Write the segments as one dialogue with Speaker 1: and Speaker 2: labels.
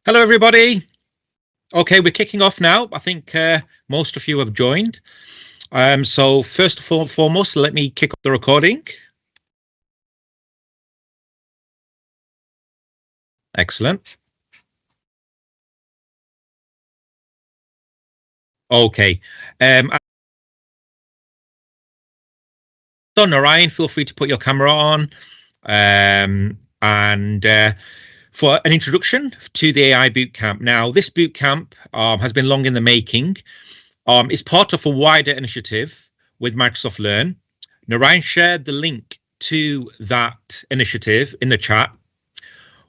Speaker 1: Hello, everybody. Okay, we're kicking off now. I think most of you have joined. So first and foremost, let me kick off the recording. Excellent. Okay. So Narayan, feel free to put your camera on. And for an introduction to the AI Bootcamp. Now, this bootcamp has been long in the making. It's part of a wider initiative with Microsoft Learn. Narayan shared the link to that initiative in the chat.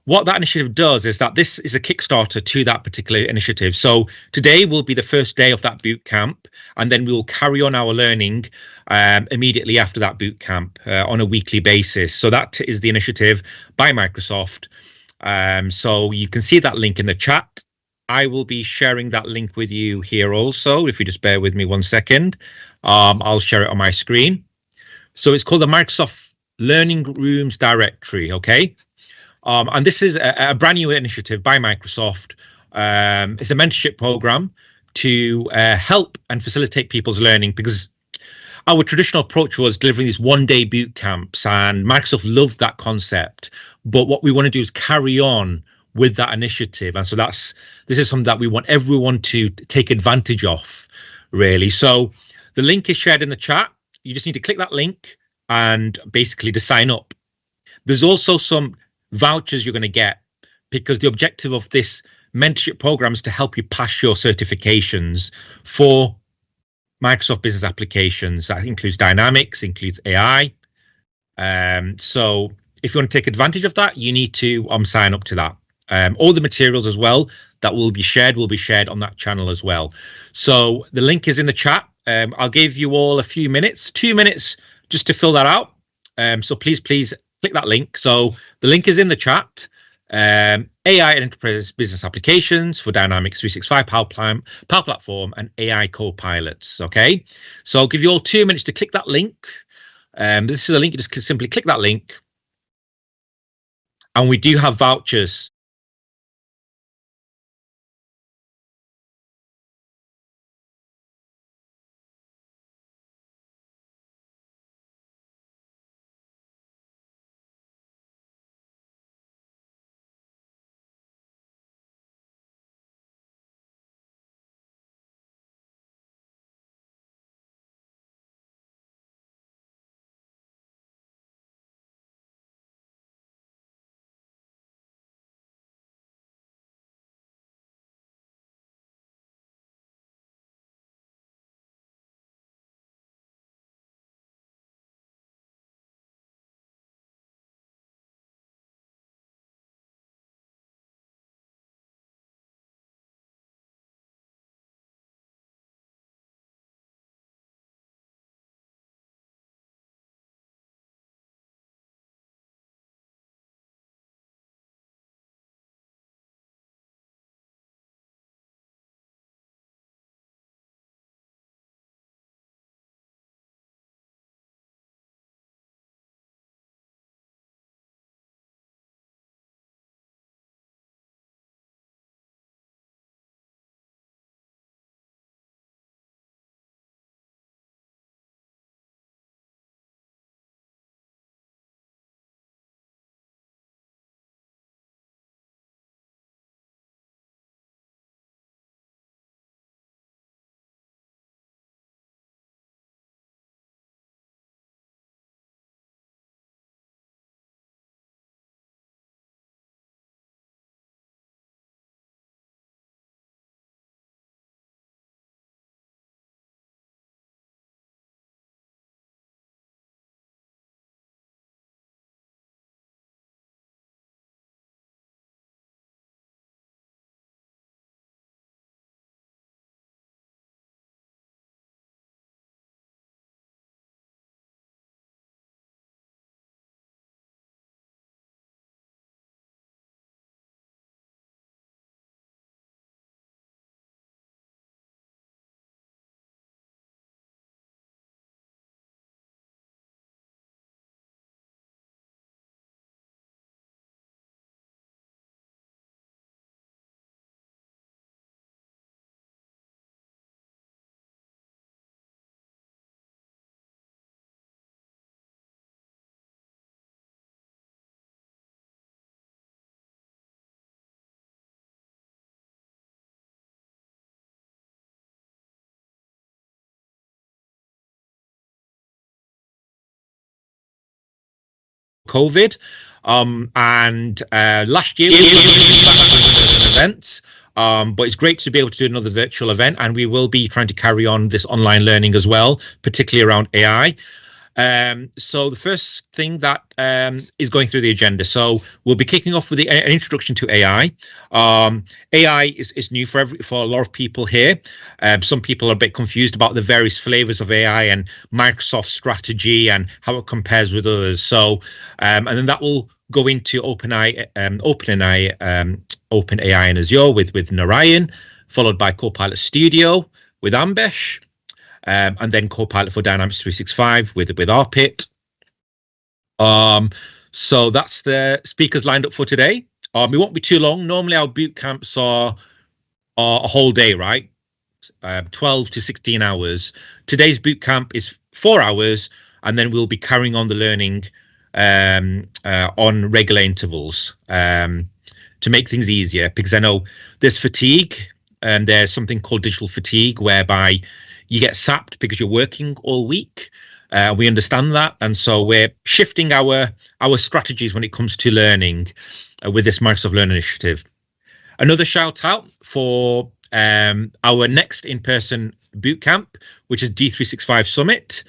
Speaker 1: What that initiative does is that this is a Kickstarter to that particular initiative. So today will be the first day of that boot camp, and then we will carry on our learning immediately after that boot camp on a weekly basis. So that is the initiative by Microsoft. So you can see that link in the chat. I will be sharing that link with you here also. If you just bear with me 1 second, I'll share it on my screen. So it's called the Microsoft Learning Rooms Directory. Okay. And this is a brand new initiative by Microsoft. It's a mentorship program to help and facilitate people's learning, because our traditional approach was delivering these one-day boot camps, and Microsoft loved that concept. But what we want to do is carry on with that initiative. And so this is something that we want everyone to take advantage of, really. So the link is shared in the chat. You just need to click that link and basically to sign up. There's also some vouchers you're going to get, because the objective of this mentorship program is to help you pass your certifications for Microsoft business applications. That includes Dynamics, includes AI. So if you want to take advantage of that, you need to sign up to that. All the materials as well that will be shared on that channel as well. So the link is in the chat. I'll give you all a few minutes, 2 minutes, just to fill that out. So please click that link. So the link is in the chat. AI and enterprise business applications for Dynamics 365 Power Platform and AI Copilots. Okay, so I'll give you all 2 minutes to click that link. This is a link. You just simply click that link, and we do have vouchers. COVID. And last year we were events. But it's great to be able to do another virtual event, and we will be trying to carry on this online learning as well, particularly around AI. So the first thing that is going through the agenda. So we'll be kicking off with an introduction to AI. AI is new for a lot of people here. Some people are a bit confused about the various flavors of AI and Microsoft's strategy and how it compares with others. So and then that will go into OpenAI and Azure with Narayan, followed by Copilot Studio with Ambesh. And then Copilot for Dynamics 365 with Arpit. So that's the speakers lined up for today. It won't be too long. Normally our boot camps are a whole day, right? 12 to 16 hours. Today's boot camp is 4 hours, and then we'll be carrying on the learning on regular intervals to make things easier, because I know there's fatigue, and there's something called digital fatigue, whereby you get sapped because you're working all week. We understand that, and so we're shifting our strategies when it comes to learning with this Microsoft Learn initiative. Another shout out for our next in-person bootcamp, which is D365 Summit.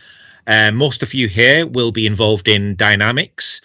Speaker 1: Most of you here will be involved in Dynamics.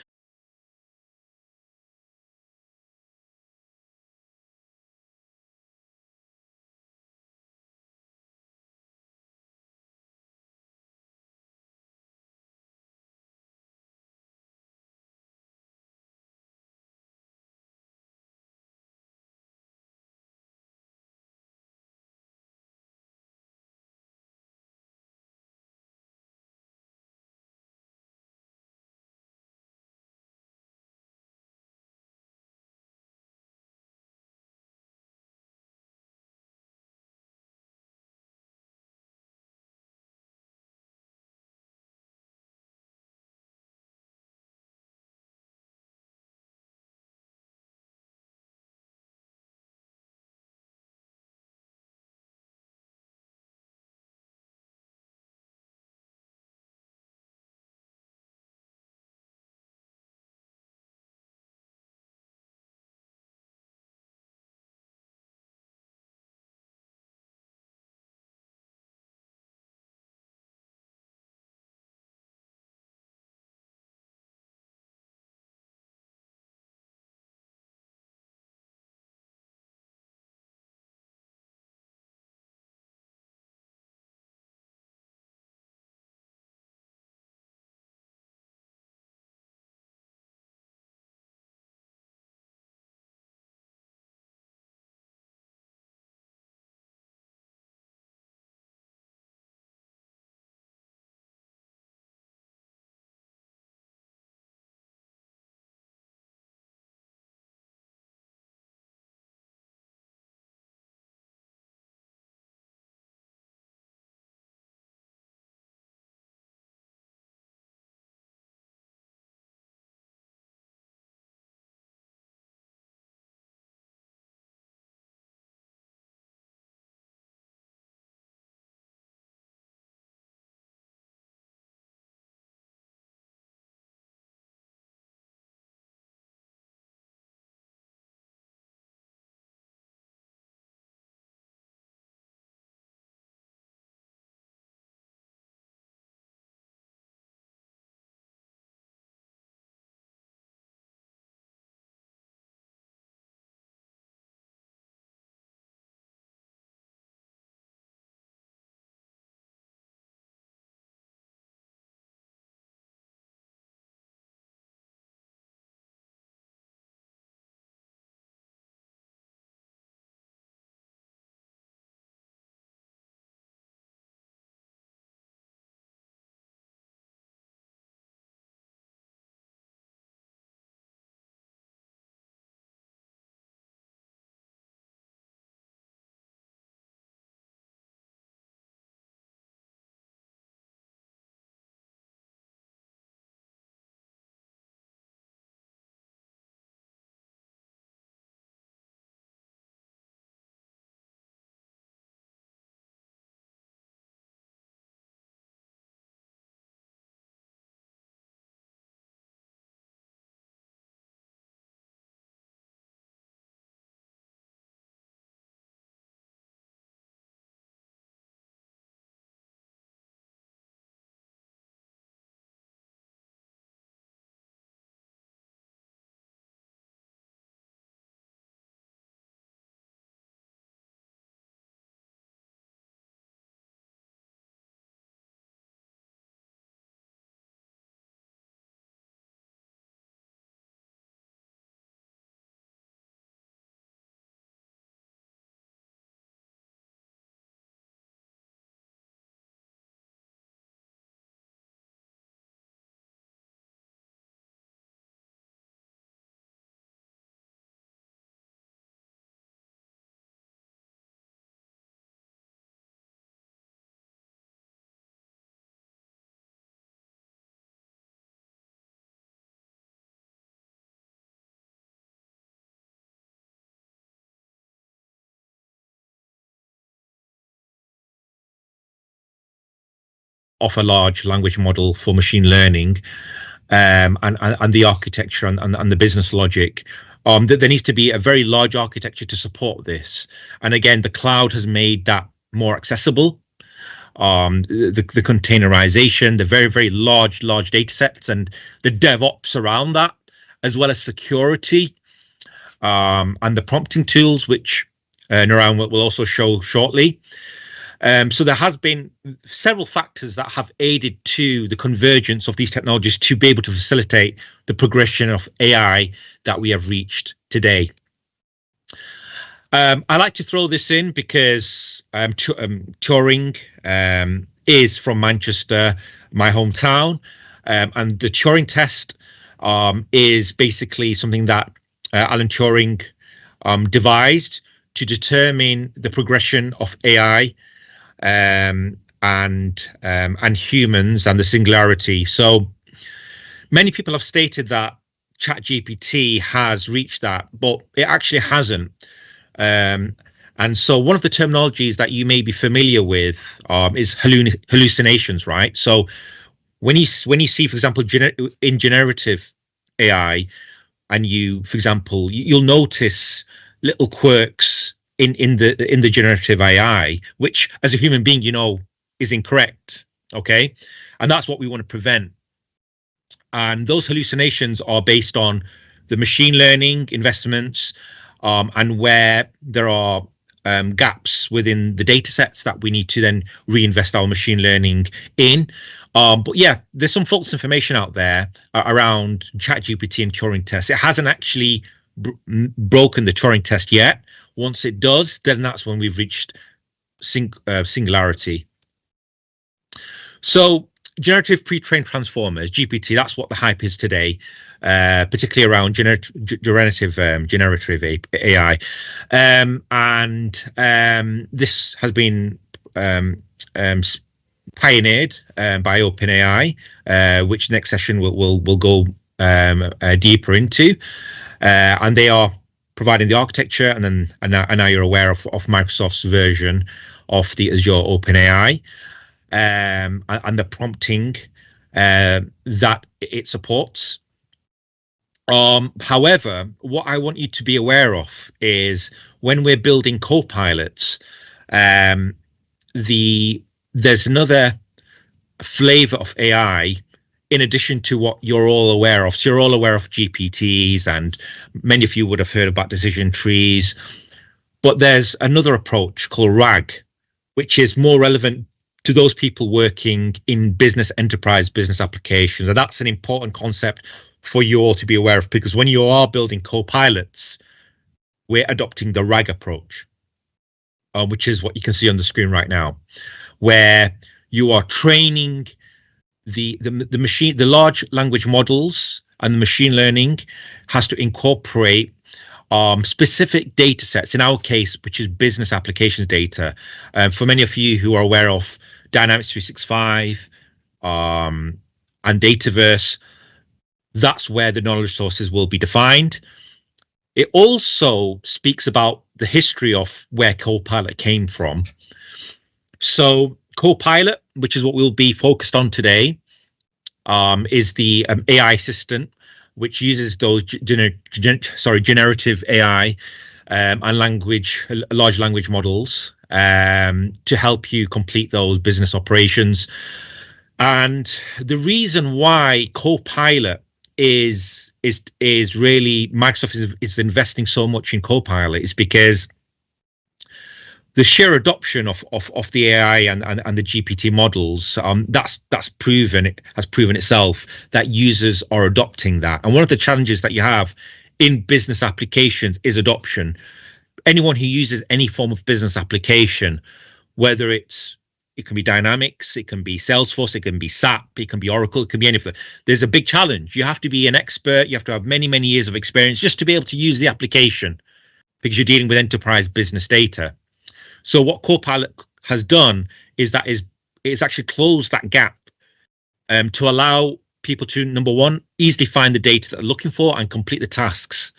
Speaker 1: of a large language model for machine learning, and the architecture and the business logic. There needs to be a very large architecture to support this. And again, the cloud has made that more accessible. The containerization, the very, very large data sets, and the DevOps around that, as well as security, and the prompting tools, which Narayan will also show shortly. So there has been several factors that have aided to the convergence of these technologies to be able to facilitate the progression of AI that we have reached today. I like to throw this in because Turing is from Manchester, my hometown, and the Turing test is basically something that Alan Turing devised to determine the progression of AI and humans and the singularity. So many people have stated that ChatGPT has reached that, but it actually hasn't. And so one of the terminologies that you may be familiar with is hallucinations, right? So when you see, for example, in generative AI, and for example, you'll notice little quirks in the generative AI, which as a human being, is incorrect. Okay, and that's what we want to prevent. And those hallucinations are based on the machine learning investments, and where there are gaps within the data sets that we need to then reinvest our machine learning in. But yeah, there's some false information out there around ChatGPT and Turing test. It hasn't actually broken the Turing test yet. Once it does, then that's when we've reached singularity. So generative pre-trained transformers, GPT, that's what the hype is today, particularly around generative AI. This has been pioneered by OpenAI, which next session we'll go deeper into. And they are providing the architecture, and now you're aware of Microsoft's version of the Azure OpenAI, and the prompting that it supports. However, what I want you to be aware of is when we're building copilots, there's another flavor of AI in addition to what you're all aware of. So you're all aware of GPTs, and many of you would have heard about decision trees. But there's another approach called RAG, which is more relevant to those people working in business applications. And that's an important concept for you all to be aware of, because when you are building copilots, we're adopting the RAG approach, which is what you can see on the screen right now, where you are training the large language models, and the machine learning has to incorporate specific data sets, in our case, which is business applications data. For many of you who are aware of Dynamics 365 and Dataverse, that's where the knowledge sources will be defined. It also speaks about the history of where Copilot came from. So Copilot, which is what we'll be focused on today, is the AI assistant, which uses those generative AI and large language models to help you complete those business operations. And the reason why Copilot is really Microsoft is investing so much in Copilot is because the sheer adoption of the AI and the GPT models, has proven itself that users are adopting that. And one of the challenges that you have in business applications is adoption. Anyone who uses any form of business application, whether it can be Dynamics, it can be Salesforce, it can be SAP, it can be Oracle, it can be anything. There's a big challenge. You have to be an expert. You have to have many, many years of experience just to be able to use the application, because you're dealing with enterprise business data. So what Copilot has done is it's actually closed that gap to allow people to, number one, easily find the data that they're looking for and complete the tasks.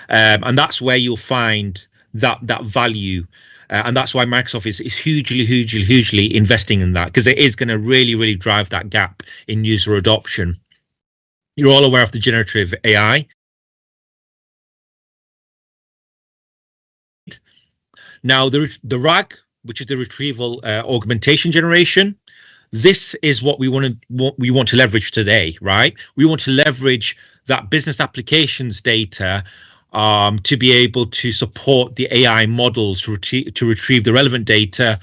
Speaker 1: And that's where you'll find that value And that's why Microsoft is hugely investing in that, because it is going to really drive that gap in user adoption. You're all aware of the generative AI. Now, the RAG, which is the retrieval augmentation generation, this is what we want to leverage today, right? We want to leverage that business applications data to be able to support the AI models to retrieve the relevant data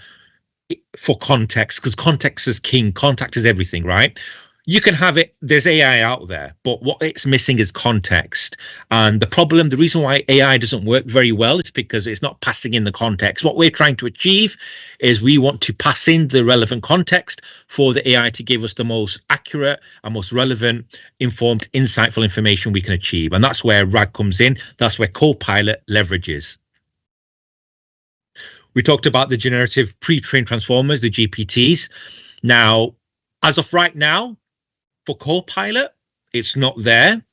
Speaker 1: for context, because context is king. Context is everything, right? You can have it. There's AI out there, but what it's missing is context. And the reason why AI doesn't work very well is because it's not passing in the context. What we're trying to achieve is we want to pass in the relevant context for the AI to give us the most accurate and most relevant, informed, insightful information we can achieve. And that's where RAG comes in. That's where Copilot leverages. We talked about the generative pre-trained transformers, the GPTs. Now, as of right now, for Copilot, it's not there,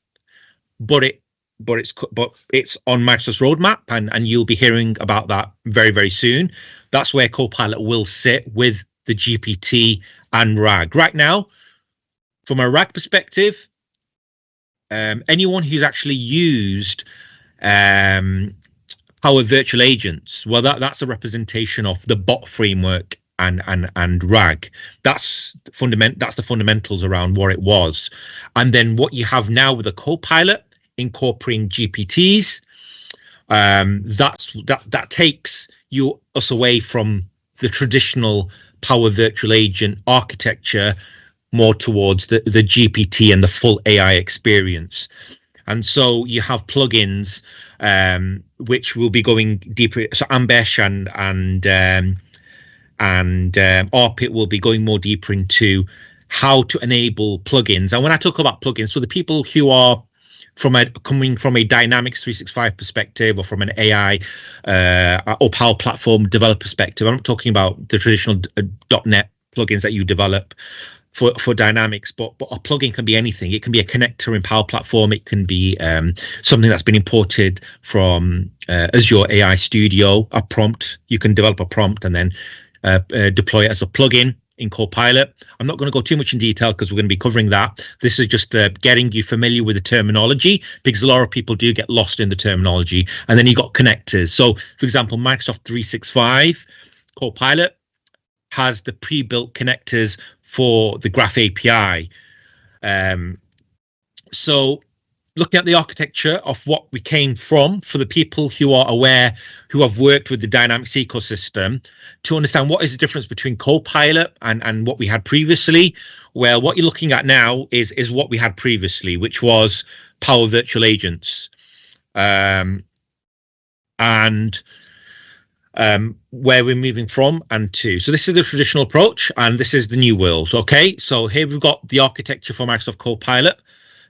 Speaker 1: but it's on Microsoft's roadmap, and you'll be hearing about that very soon. That's where Copilot will sit with the GPT and RAG. Right now, from a RAG perspective, anyone who's actually used Power Virtual Agents, well, that's a representation of the bot framework and RAG. That's the fundamentals around what it was. And then what you have now with a Copilot incorporating GPTs, that takes us away from the traditional Power Virtual Agent architecture, more towards the GPT and the full AI experience. And so you have plugins which will be going deeper. So Ambesh and Arpit will be going more deeper into how to enable plugins. And when I talk about plugins, so the people who are coming from a Dynamics 365 perspective, or from an AI or Power Platform developer perspective, I'm not talking about the traditional .NET plugins that you develop for Dynamics, but a plugin can be anything. It can be a connector in Power Platform. It can be something that's been imported from Azure AI Studio, a prompt. You can develop a prompt and then deploy it as a plugin in Copilot. I'm not going to go too much in detail because we're going to be covering that. This is just getting you familiar with the terminology, because a lot of people do get lost in the terminology. And then you got connectors. So, for example, Microsoft 365 Copilot has the pre-built connectors for the Graph API. So looking at the architecture of what we came from, for the people who are aware, who have worked with the Dynamics ecosystem, to understand what is the difference between Copilot and what we had previously. Well, what you're looking at now is what we had previously, which was Power Virtual Agents. Where we're moving from and to. So this is the traditional approach, and this is the new world. Okay, so here we've got the architecture for Microsoft Copilot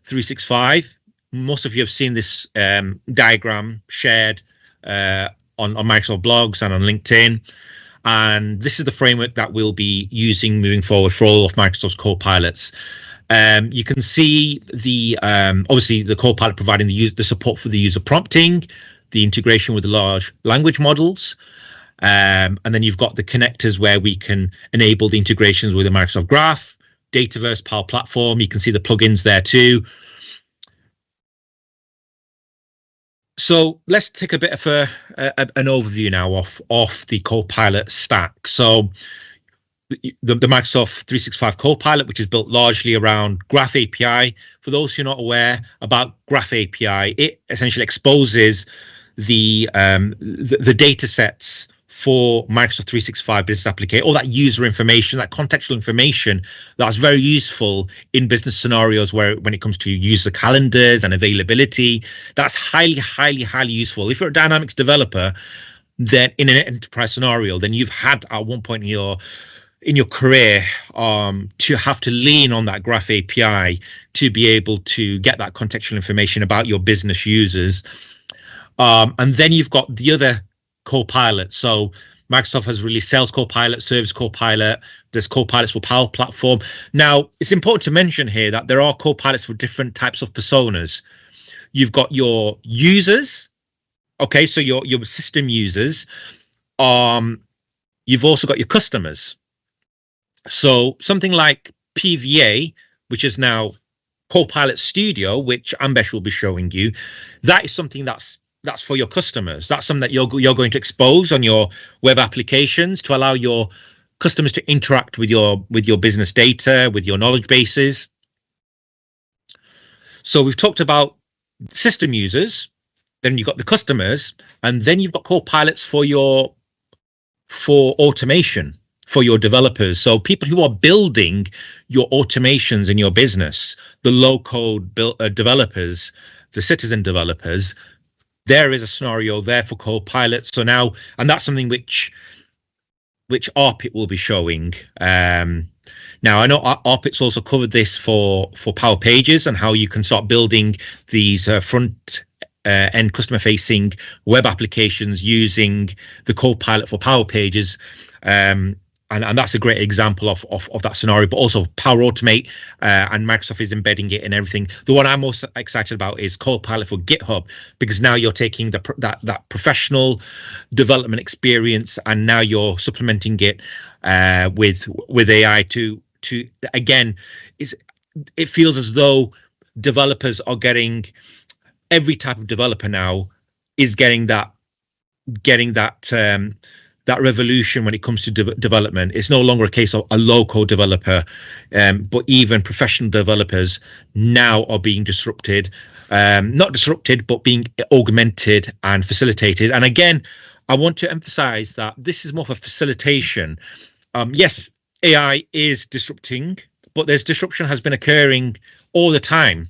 Speaker 1: 365. Most of you have seen this diagram shared on Microsoft blogs and on LinkedIn. And this is the framework that we'll be using moving forward for all of Microsoft's Copilots. You can see the obviously the Copilot providing the support for the user prompting, the integration with the large language models, and then you've got the connectors where we can enable the integrations with the Microsoft Graph, Dataverse, Power Platform. You can see the plugins there too. So let's take a bit of an overview now of the Copilot stack. So the Microsoft 365 Copilot, which is built largely around Graph API. For those who are not aware about Graph API, it essentially exposes the data sets for Microsoft 365 business application, all that user information, that contextual information that's very useful in business scenarios when it comes to user calendars and availability. That's highly useful. If you're a Dynamics developer, then in an enterprise scenario, then you've had at one point in your career to have to lean on that Graph API to be able to get that contextual information about your business users. And then you've got the other Copilot. So Microsoft has released Sales Copilot, Service Copilot. There's Copilots for Power Platform. Now, it's important to mention here that there are Copilots for different types of personas. You've got your users, okay, so your system users. you've also got your customers. So something like PVA, which is now Copilot Studio, which Ambesh will be showing you, that is something that's for your customers. That's something that you're going to expose on your web applications to allow your customers to interact with your business data, with your knowledge bases. So we've talked about system users, then you've got the customers, and then you've got Copilots for automation, for your developers. So people who are building your automations in your business, the low-code developers, the citizen developers, there is a scenario there for Copilot. So now, and that's something which Arpit will be showing. Now, I know Arpit's also covered this for Power Pages and how you can start building these front end customer-facing web applications using the Copilot for Power Pages. And that's a great example of that scenario, but also Power Automate, and Microsoft is embedding it in everything. The one I'm most excited about is Copilot for GitHub, because now you're taking that professional development experience and now you're supplementing it with AI to again, it feels as though developers are getting, every type of developer now is getting that revolution when it comes to development. It's no longer a case of a low-code developer, but even professional developers now are being disrupted, not disrupted, but being augmented and facilitated. And again, I want to emphasize that this is more of a facilitation. Yes, AI is disrupting, but there's disruption has been occurring all the time.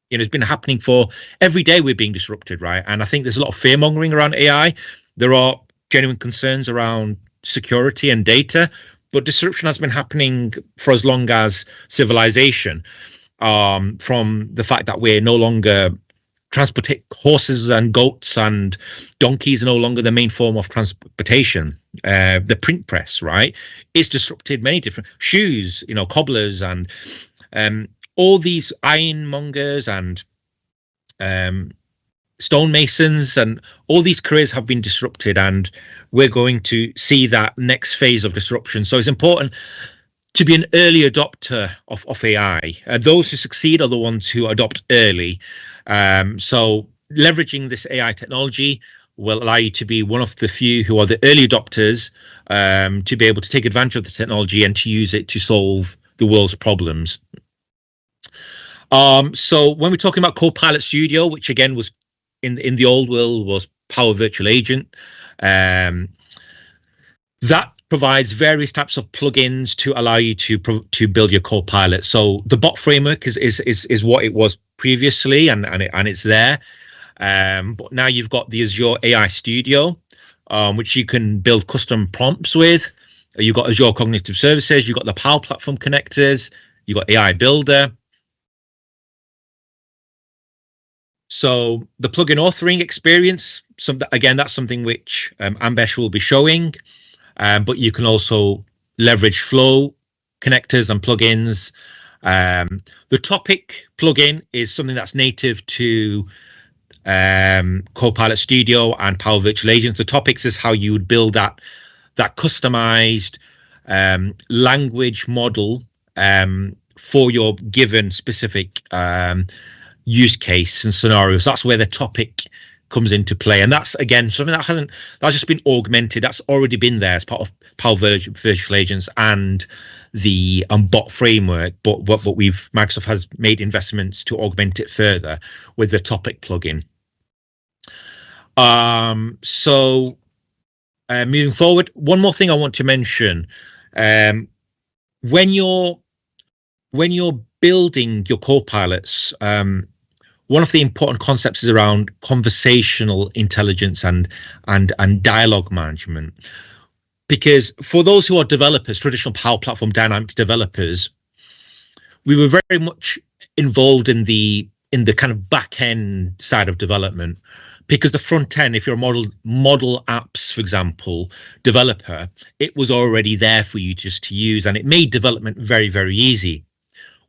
Speaker 1: You know, it's been happening for every day. We're being disrupted, right? And I think there's a lot of fear mongering around AI. There are genuine concerns around security and data, but disruption has been happening for as long as civilization. From the fact that we're no longer transporting horses and goats and donkeys are no longer the main form of transportation. The print press, right? It's disrupted many different shoes, you know, cobblers and all these ironmongers and stonemasons, and all these careers have been disrupted, and we're going to see that next phase of disruption. So it's important to be an early adopter of AI. Those who succeed are the ones who adopt early. So leveraging this AI technology will allow you to be one of the few who are the early adopters, to be able to take advantage of the technology and to use it to solve the world's problems. So when we're talking about Copilot Studio, which again was in the old world was Power Virtual Agent, that provides various types of plugins to allow you to build your Copilot. So the bot framework is what it was previously, and it's there. But now you've got the Azure AI Studio, which you can build custom prompts with. You've got Azure Cognitive Services. You've got the Power Platform connectors. You've got AI Builder. So the plugin authoring experience, that's something which Ambesh will be showing, but you can also leverage flow connectors and plugins. The topic plugin is something that's native to Copilot Studio and Power Virtual Agents. The topics is how you would build that customized language model for your given specific use case and scenarios. That's where the topic comes into play, and that's again something that's just been augmented. That's already been there as part of Power Virtual Agents and the bot framework, but Microsoft has made investments to augment it further with the topic plugin. So moving forward, one more thing I want to mention: when you're building your Copilots, one of the important concepts is around conversational intelligence and dialogue management. Because for those who are developers, traditional Power Platform Dynamics developers, we were very much involved in the kind of back end side of development. Because the front end, if you're a model apps, for example, developer, it was already there for you just to use, and it made development very, very easy.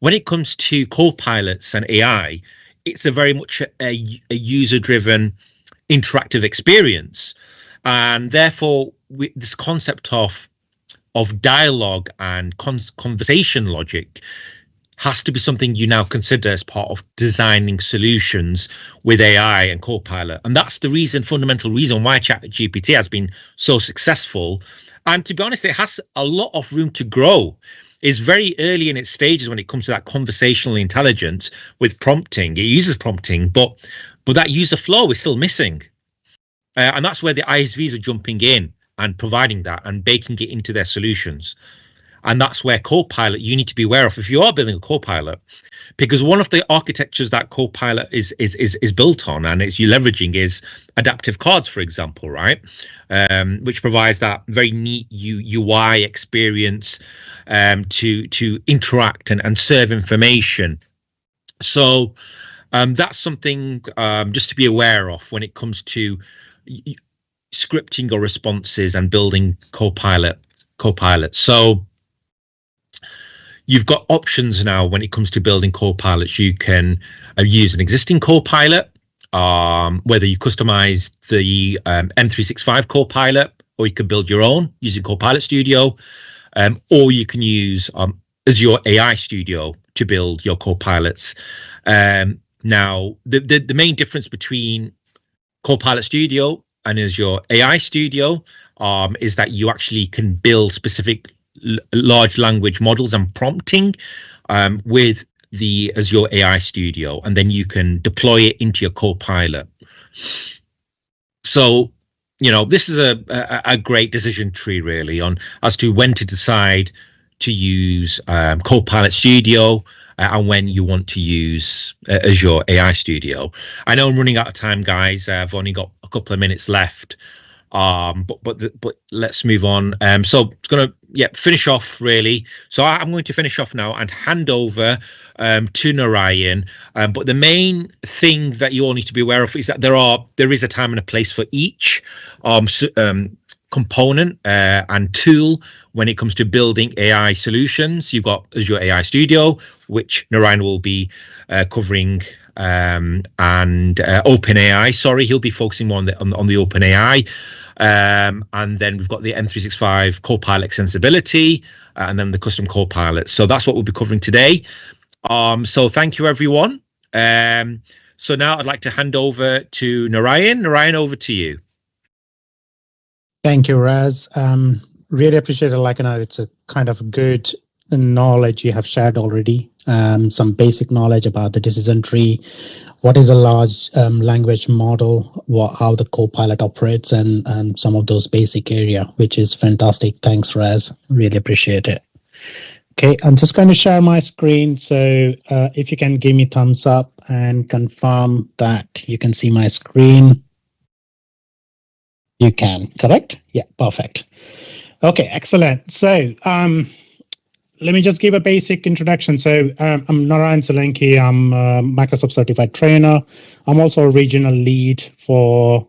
Speaker 1: When it comes to Copilots and AI, it's a very much a user-driven interactive experience. And therefore, this concept of dialogue and conversation logic has to be something you now consider as part of designing solutions with AI and Copilot. And that's the fundamental reason why ChatGPT has been so successful. And to be honest, it has a lot of room to grow. It's very early in its stages when it comes to that conversational intelligence with prompting. It uses prompting, but that user flow is still missing. And that's where the ISVs are jumping in and providing that and baking it into their solutions. And that's where Copilot, you need to be aware of if you are building a Copilot, because one of the architectures that Copilot is built on and it's you leveraging is adaptive cards, for example, right? Which provides that very neat UI experience to interact and serve information. So that's something just to be aware of when it comes to scripting or responses and building Copilot. So you've got options now when it comes to building Copilots. You can use an existing Copilot, whether you customize the M365 Copilot, or you can build your own using Copilot Studio, or you can use Azure AI Studio to build your Copilots. Now, the main difference between Copilot Studio and Azure AI Studio is that you actually can build specific large language models and prompting with the Azure AI Studio, and then you can deploy it into your Copilot. So, this is a great decision tree really as to when to decide to use Copilot Studio and when you want to use Azure AI Studio. I know I'm running out of time, guys. I've only got a couple of minutes left. But let's move on. So it's going to finish off really. So I'm going to finish off now and hand over to Narayan. But the main thing that you all need to be aware of is that there is a time and a place for each component and tool when it comes to building AI solutions. You've got Azure AI Studio, which Narayan will be covering, and OpenAI. Sorry, he'll be focusing more on the OpenAI. And then we've got the M365 Copilot extensibility, and then the custom Copilot. So that's what we'll be covering today. So thank you, everyone. So now I'd like to hand over to Narayan. Narayan, over to you.
Speaker 2: Thank you, Raz. Really appreciate it. It's a kind of good knowledge you have shared already. Some basic knowledge about the decision tree, what is a large language model, how the Copilot operates, and some of those basic area, which is fantastic. Thanks, Raz. Really appreciate it. Okay, I'm just going to share my screen. So if you can give me thumbs up and confirm that you can see my screen. You can, correct? Yeah, perfect. Okay, excellent. So let me just give a basic introduction. So I'm Narayan Solanki. I'm a Microsoft certified trainer. I'm also a regional lead for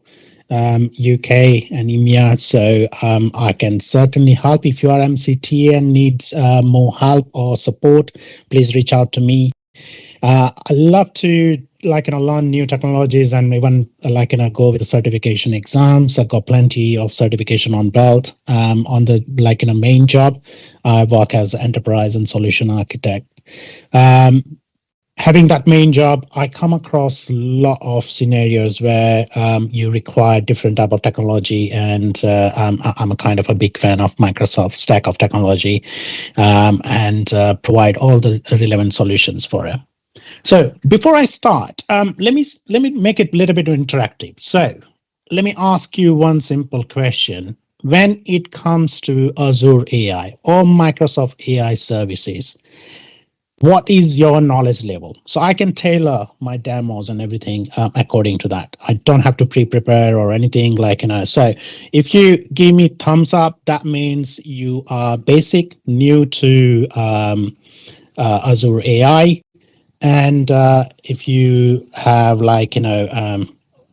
Speaker 2: UK and EMEA. So I can certainly help. If you are MCT and needs more help or support, please reach out to me. I love to learn new technologies and even go with the certification exams. I've got plenty of certification on belt. On the main job, I work as enterprise and solution architect. Having that main job, I come across a lot of scenarios where you require different type of technology, and I'm a kind of a big fan of Microsoft stack of technology, and provide all the relevant solutions for it. So before I start, let me make it a little bit interactive. So let me ask you one simple question. When it comes to Azure AI or Microsoft AI services, what is your knowledge level? So I can tailor my demos and everything according to that. I don't have to pre-prepare or anything So if you give me thumbs up, that means you are basic, new to Azure AI. And if you have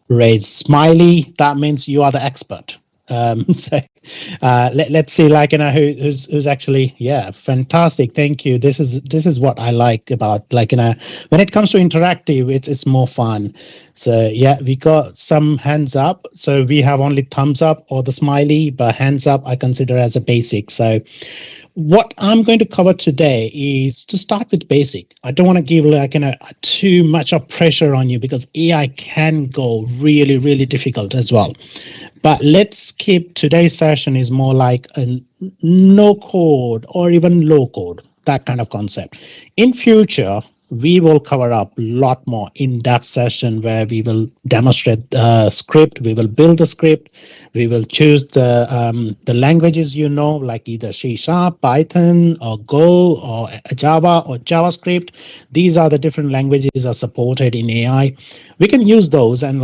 Speaker 2: raised smiley, that means you are the expert. Let's see, like, who's actually, yeah, fantastic. Thank you. This is what I like about, like, when it comes to interactive, it's more fun. So yeah, we got some hands up. So we have only thumbs up or the smiley, but hands up I consider as a basic. So what I'm going to cover today is to start with basic. I don't want to give like too much of pressure on you because AI can go really, really difficult as well. But let's keep today's session is more like a no code or even low code, that kind of concept. In future, we will cover up a lot more in-depth session where we will demonstrate the script, we will build the script, we will choose the languages, like either C#, Python, or Go, or Java, or JavaScript. These are the different languages are supported in AI. We can use those and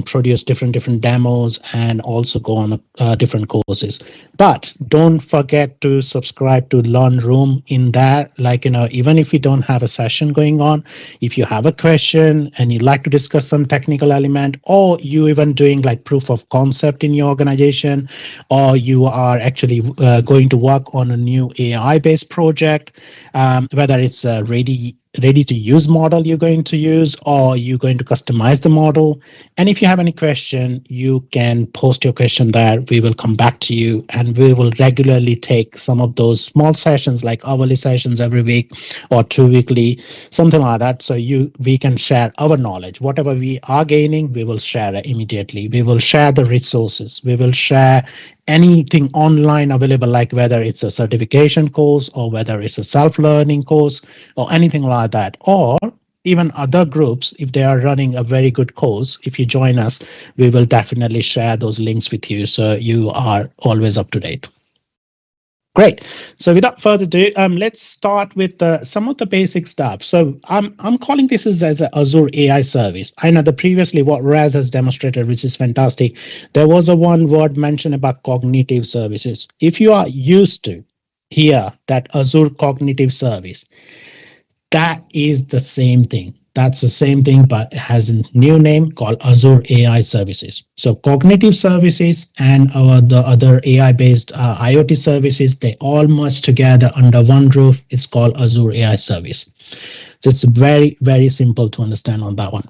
Speaker 2: produce different demos and also go on different courses. But don't forget to subscribe to Learn Room. In that, even if you don't have a session going on, if you have a question and you'd like to discuss some technical element, or you even doing like proof of concept in your organization, or you are actually going to work on a new AI-based project, whether it's ready to use model you're going to use, or you're going to customize the model. And if you have any question, you can post your question there. We will come back to you, and we will regularly take some of those small sessions, like hourly sessions every week or 2 weekly, something like that. So we can share our knowledge. Whatever we are gaining, we will share it immediately. We will share the resources. We will share anything online available, like whether it's a certification course or whether it's a self-learning course or anything like that, or even other groups. If they are running a very good course, if you join us, we will definitely share those links with you so you are always up to date. Great. So without further ado, let's start with some of the basic stuff. So I'm calling this as an Azure AI service. I know that previously what Raz has demonstrated, which is fantastic, there was a one word mentioned about cognitive services. If you are used to hear that Azure cognitive service, that is the same thing. That's the same thing, but it has a new name called Azure AI Services. So cognitive services and the other AI-based IoT services, they all merge together under one roof. It's called Azure AI Service. So it's very, very simple to understand on that one.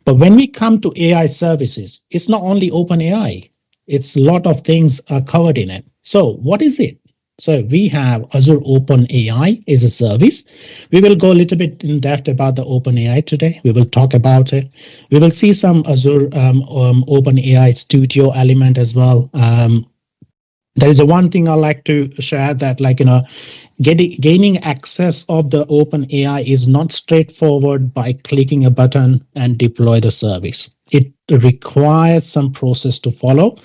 Speaker 2: But when we come to AI services, it's not only OpenAI. It's a lot of things are covered in it. So what is it? So we have Azure OpenAI is a service. We will go a little bit in depth about the OpenAI today. We will talk about it. We will see some Azure OpenAI Studio element as well. There is one thing I like to share that, gaining access of the OpenAI is not straightforward by clicking a button and deploy the service. It requires some process to follow.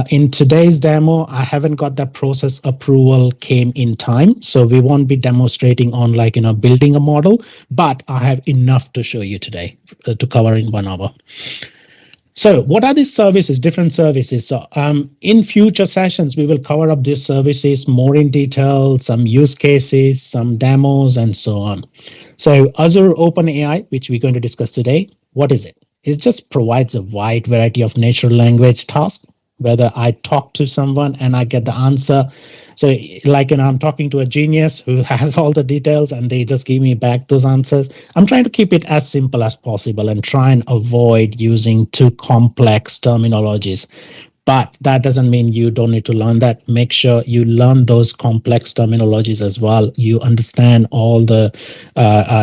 Speaker 2: In today's demo, I haven't got that process approval came in time, so we won't be demonstrating on building a model, but I have enough to show you today to cover in 1 hour. So what are these services, different services? So in future sessions, we will cover up these services more in detail, some use cases, some demos, and so on. So Azure OpenAI, which we're going to discuss today, what is it? It just provides a wide variety of natural language tasks. Whether I talk to someone and I get the answer. So I'm talking to a genius who has all the details and they just give me back those answers. I'm trying to keep it as simple as possible and try and avoid using too complex terminologies. But that doesn't mean you don't need to learn that. Make sure you learn those complex terminologies as well. You understand all the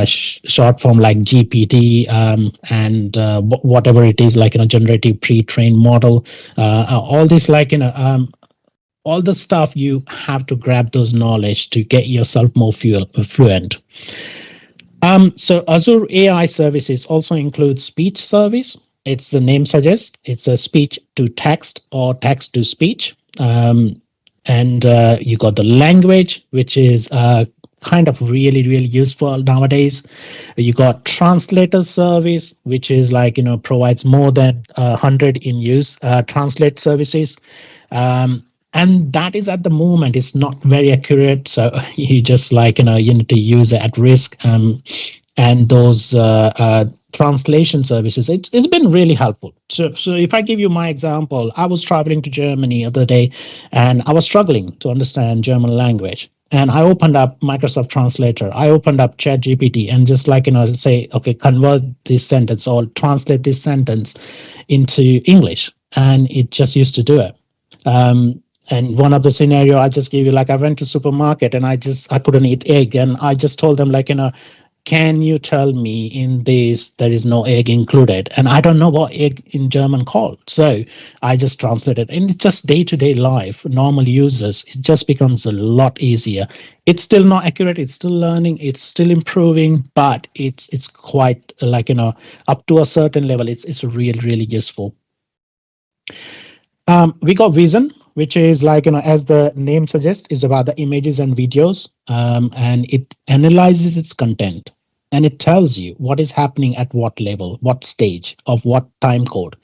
Speaker 2: short form like GPT and whatever it is, generative pre-trained model. All this, all the stuff, you have to grab those knowledge to get yourself more fluent. So Azure AI services also includes speech service. It's the name suggests, it's a speech to text or text to speech. And you got the language, which is kind of really, really useful nowadays. You got translator service, which is provides more than 100 in use translate services. And that is at the moment, it's not very accurate. So you just you need to use it at risk. and those translation services, it's been really helpful. So if I give you my example, I was traveling to Germany the other day, and I was struggling to understand German language. And I opened up Microsoft Translator. I opened up ChatGPT and just say, okay, convert this sentence or translate this sentence into English, and it just used to do it. And one of the scenario I just gave you, like I went to supermarket and I couldn't eat egg, and I just told them can you tell me in this there is no egg included? And I don't know what egg in German called. So I just translated, and it's just day-to-day life, normal users, it just becomes a lot easier. It's still not accurate, it's still learning, it's still improving, but it's quite up to a certain level, it's really useful. We got Vision, which is as the name suggests, is about the images and videos, and it analyzes its content, and it tells you what is happening at what level, what stage of what time code.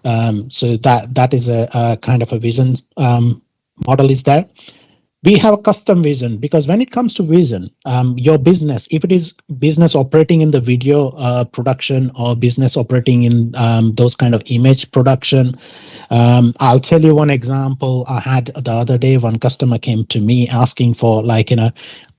Speaker 2: So that is a kind of a vision model is there. We have a custom vision, because when it comes to vision, your business, if it is business operating in the video production or business operating in those kind of image production, I'll tell you one example I had the other day. One customer came to me asking for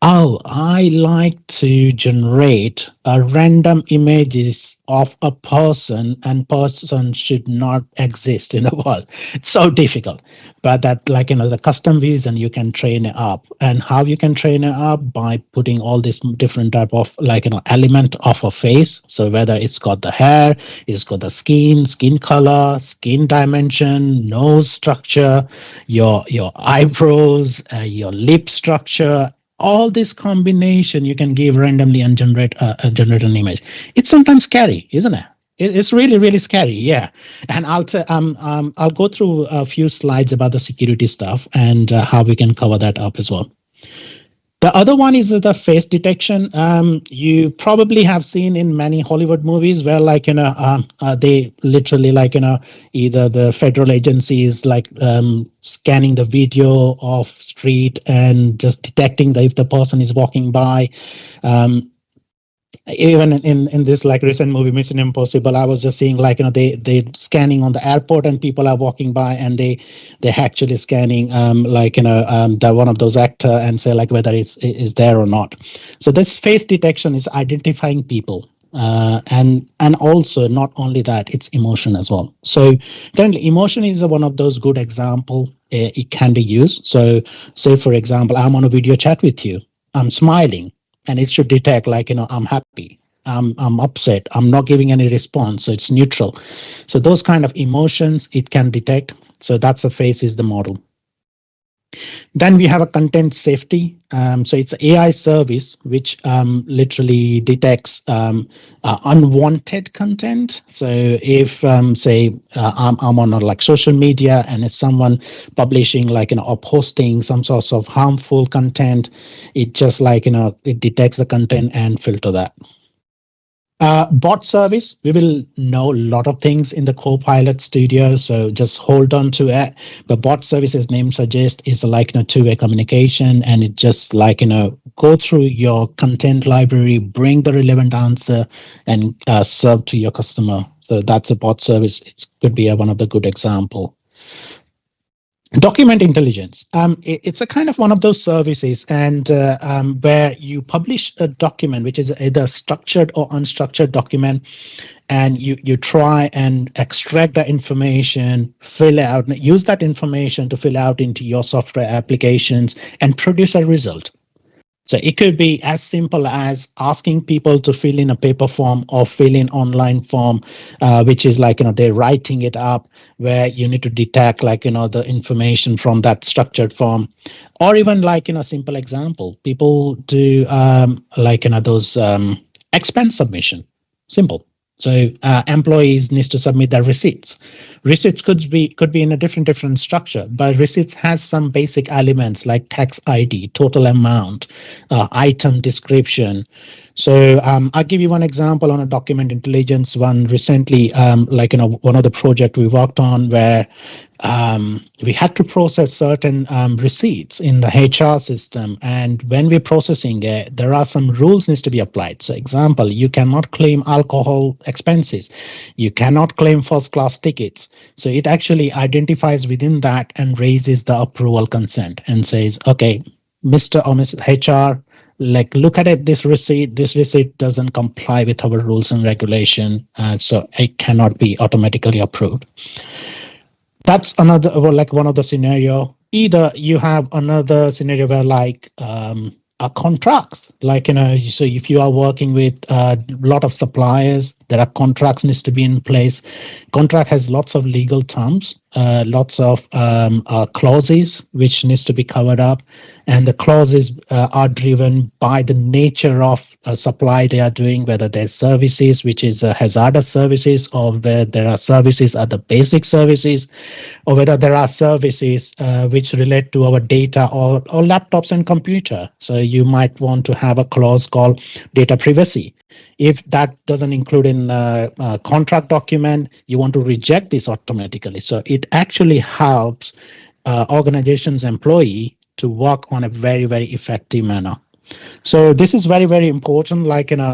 Speaker 2: oh, I like to generate random images of a person, and person should not exist in the world. It's so difficult, but that the custom vision, you can train it up. And how you can train it up? By putting all this different type of element of a face. So whether it's got the hair, it's got the skin color, skin dimension, nose structure, your eyebrows, your lip structure, all this combination you can give randomly and generate an image. It's sometimes scary, isn't it? It's really scary, yeah. And I'll go through a few slides about the security stuff and how we can cover that up as well. The other one is the face detection. You probably have seen in many Hollywood movies where they literally either the federal agencies scanning the video of street and just detecting if the person is walking by. Even in this recent movie Mission Impossible, I was just seeing they scanning on the airport and people are walking by, and they actually scanning the one of those actor and say whether it's is there or not. So this face detection is identifying people, and also not only that, it's emotion as well. So currently emotion is one of those good example it can be used. So say for example, I'm on a video chat with you, I'm smiling, and it should detect I'm happy, I'm upset, I'm not giving any response, so it's neutral. So those kind of emotions it can detect. So that's a face is the model. Then we have a content safety. So it's an AI service which literally detects unwanted content. So if say I'm on social media and it's someone publishing or posting some sorts of harmful content, it just it detects the content and filter that. Bot service, we will know a lot of things in the Copilot studio, so just hold on to it. But bot service, as name suggests, is a two-way communication, and it just go through your content library, bring the relevant answer, and serve to your customer. So that's a bot service. It could be one of the good example. Document intelligence. It's a kind of one of those services, and where you publish a document, which is either structured or unstructured document, and you try and extract the information, fill out, use that information to fill out into your software applications and produce a result. So it could be as simple as asking people to fill in a paper form or fill in online form, which is they're writing it up, where you need to detect the information from that structured form. Or even simple example, people do those expense submission, simple. So employees need to submit their receipts. Receipts could be in a different structure, but receipts has some basic elements like tax ID, total amount, item description, So I'll give you one example on a document intelligence one recently, one of the project we worked on where we had to process certain receipts in the HR system. And when we're processing it, there are some rules needs to be applied. So example, you cannot claim alcohol expenses. You cannot claim first class tickets. So it actually identifies within that and raises the approval consent and says, okay, Mr. or Mrs. HR, look at it, this receipt doesn't comply with our rules and regulation, so it cannot be automatically approved. That's another, one of the scenario. Either you have another scenario where a contract, so if you are working with a lot of suppliers, there are contracts needs to be in place. Contract has lots of legal terms, lots of clauses which needs to be covered up, and the clauses are driven by the nature of supply they are doing, whether there's services which is hazardous services, or where there are services are the basic services, or whether there are services which relate to our data or laptops and computer. So you might want to have a clause called data privacy. If that doesn't include in a contract document, you want to reject this automatically. So it actually helps organizations' employee to work on a very, very effective manner. So this is very, very important.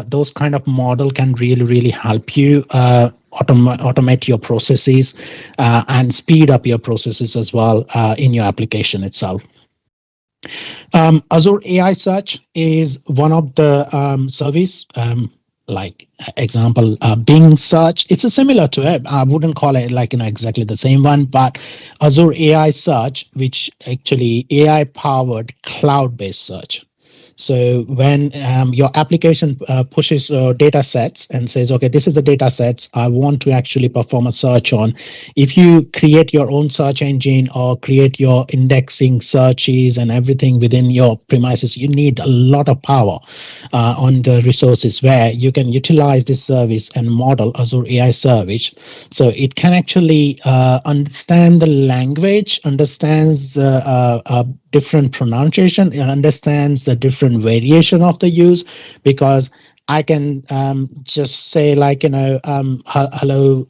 Speaker 2: Those kind of model can really, really help you automate your processes and speed up your processes as well in your application itself. Azure AI Search is one of the service, example, Bing Search. It's a similar to it. I wouldn't call it exactly the same one, but Azure AI Search, which actually AI powered cloud-based search. So when your application pushes data sets and says, okay, this is the data sets I want to actually perform a search on. If you create your own search engine or create your indexing searches and everything within your premises, you need a lot of power on the resources where you can utilize this service and model Azure AI Service. So it can actually understand the language, understands different pronunciation, it understands the different variation of the use, because I can just say hello,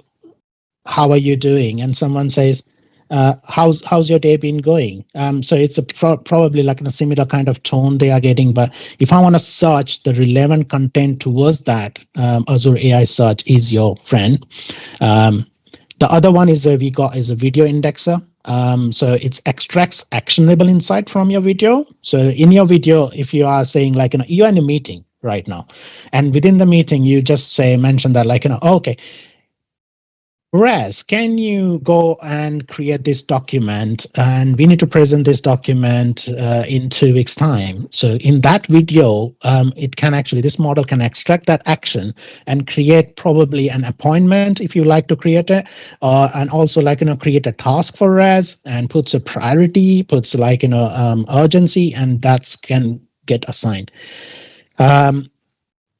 Speaker 2: how are you doing? And someone says, how's your day been going? So it's probably a similar kind of tone they are getting. But if I want to search the relevant content towards that, Azure AI Search is your friend. The other one is a video indexer. So it extracts actionable insight from your video. So in your video, if you are saying you're in a meeting right now, and within the meeting, you just mention that okay, Raz, can you go and create this document, and we need to present this document in 2 weeks time. So in that video, this model can extract that action and create probably an appointment if you like to create it, and also create a task for Raz and puts a priority, puts urgency, and that can get assigned.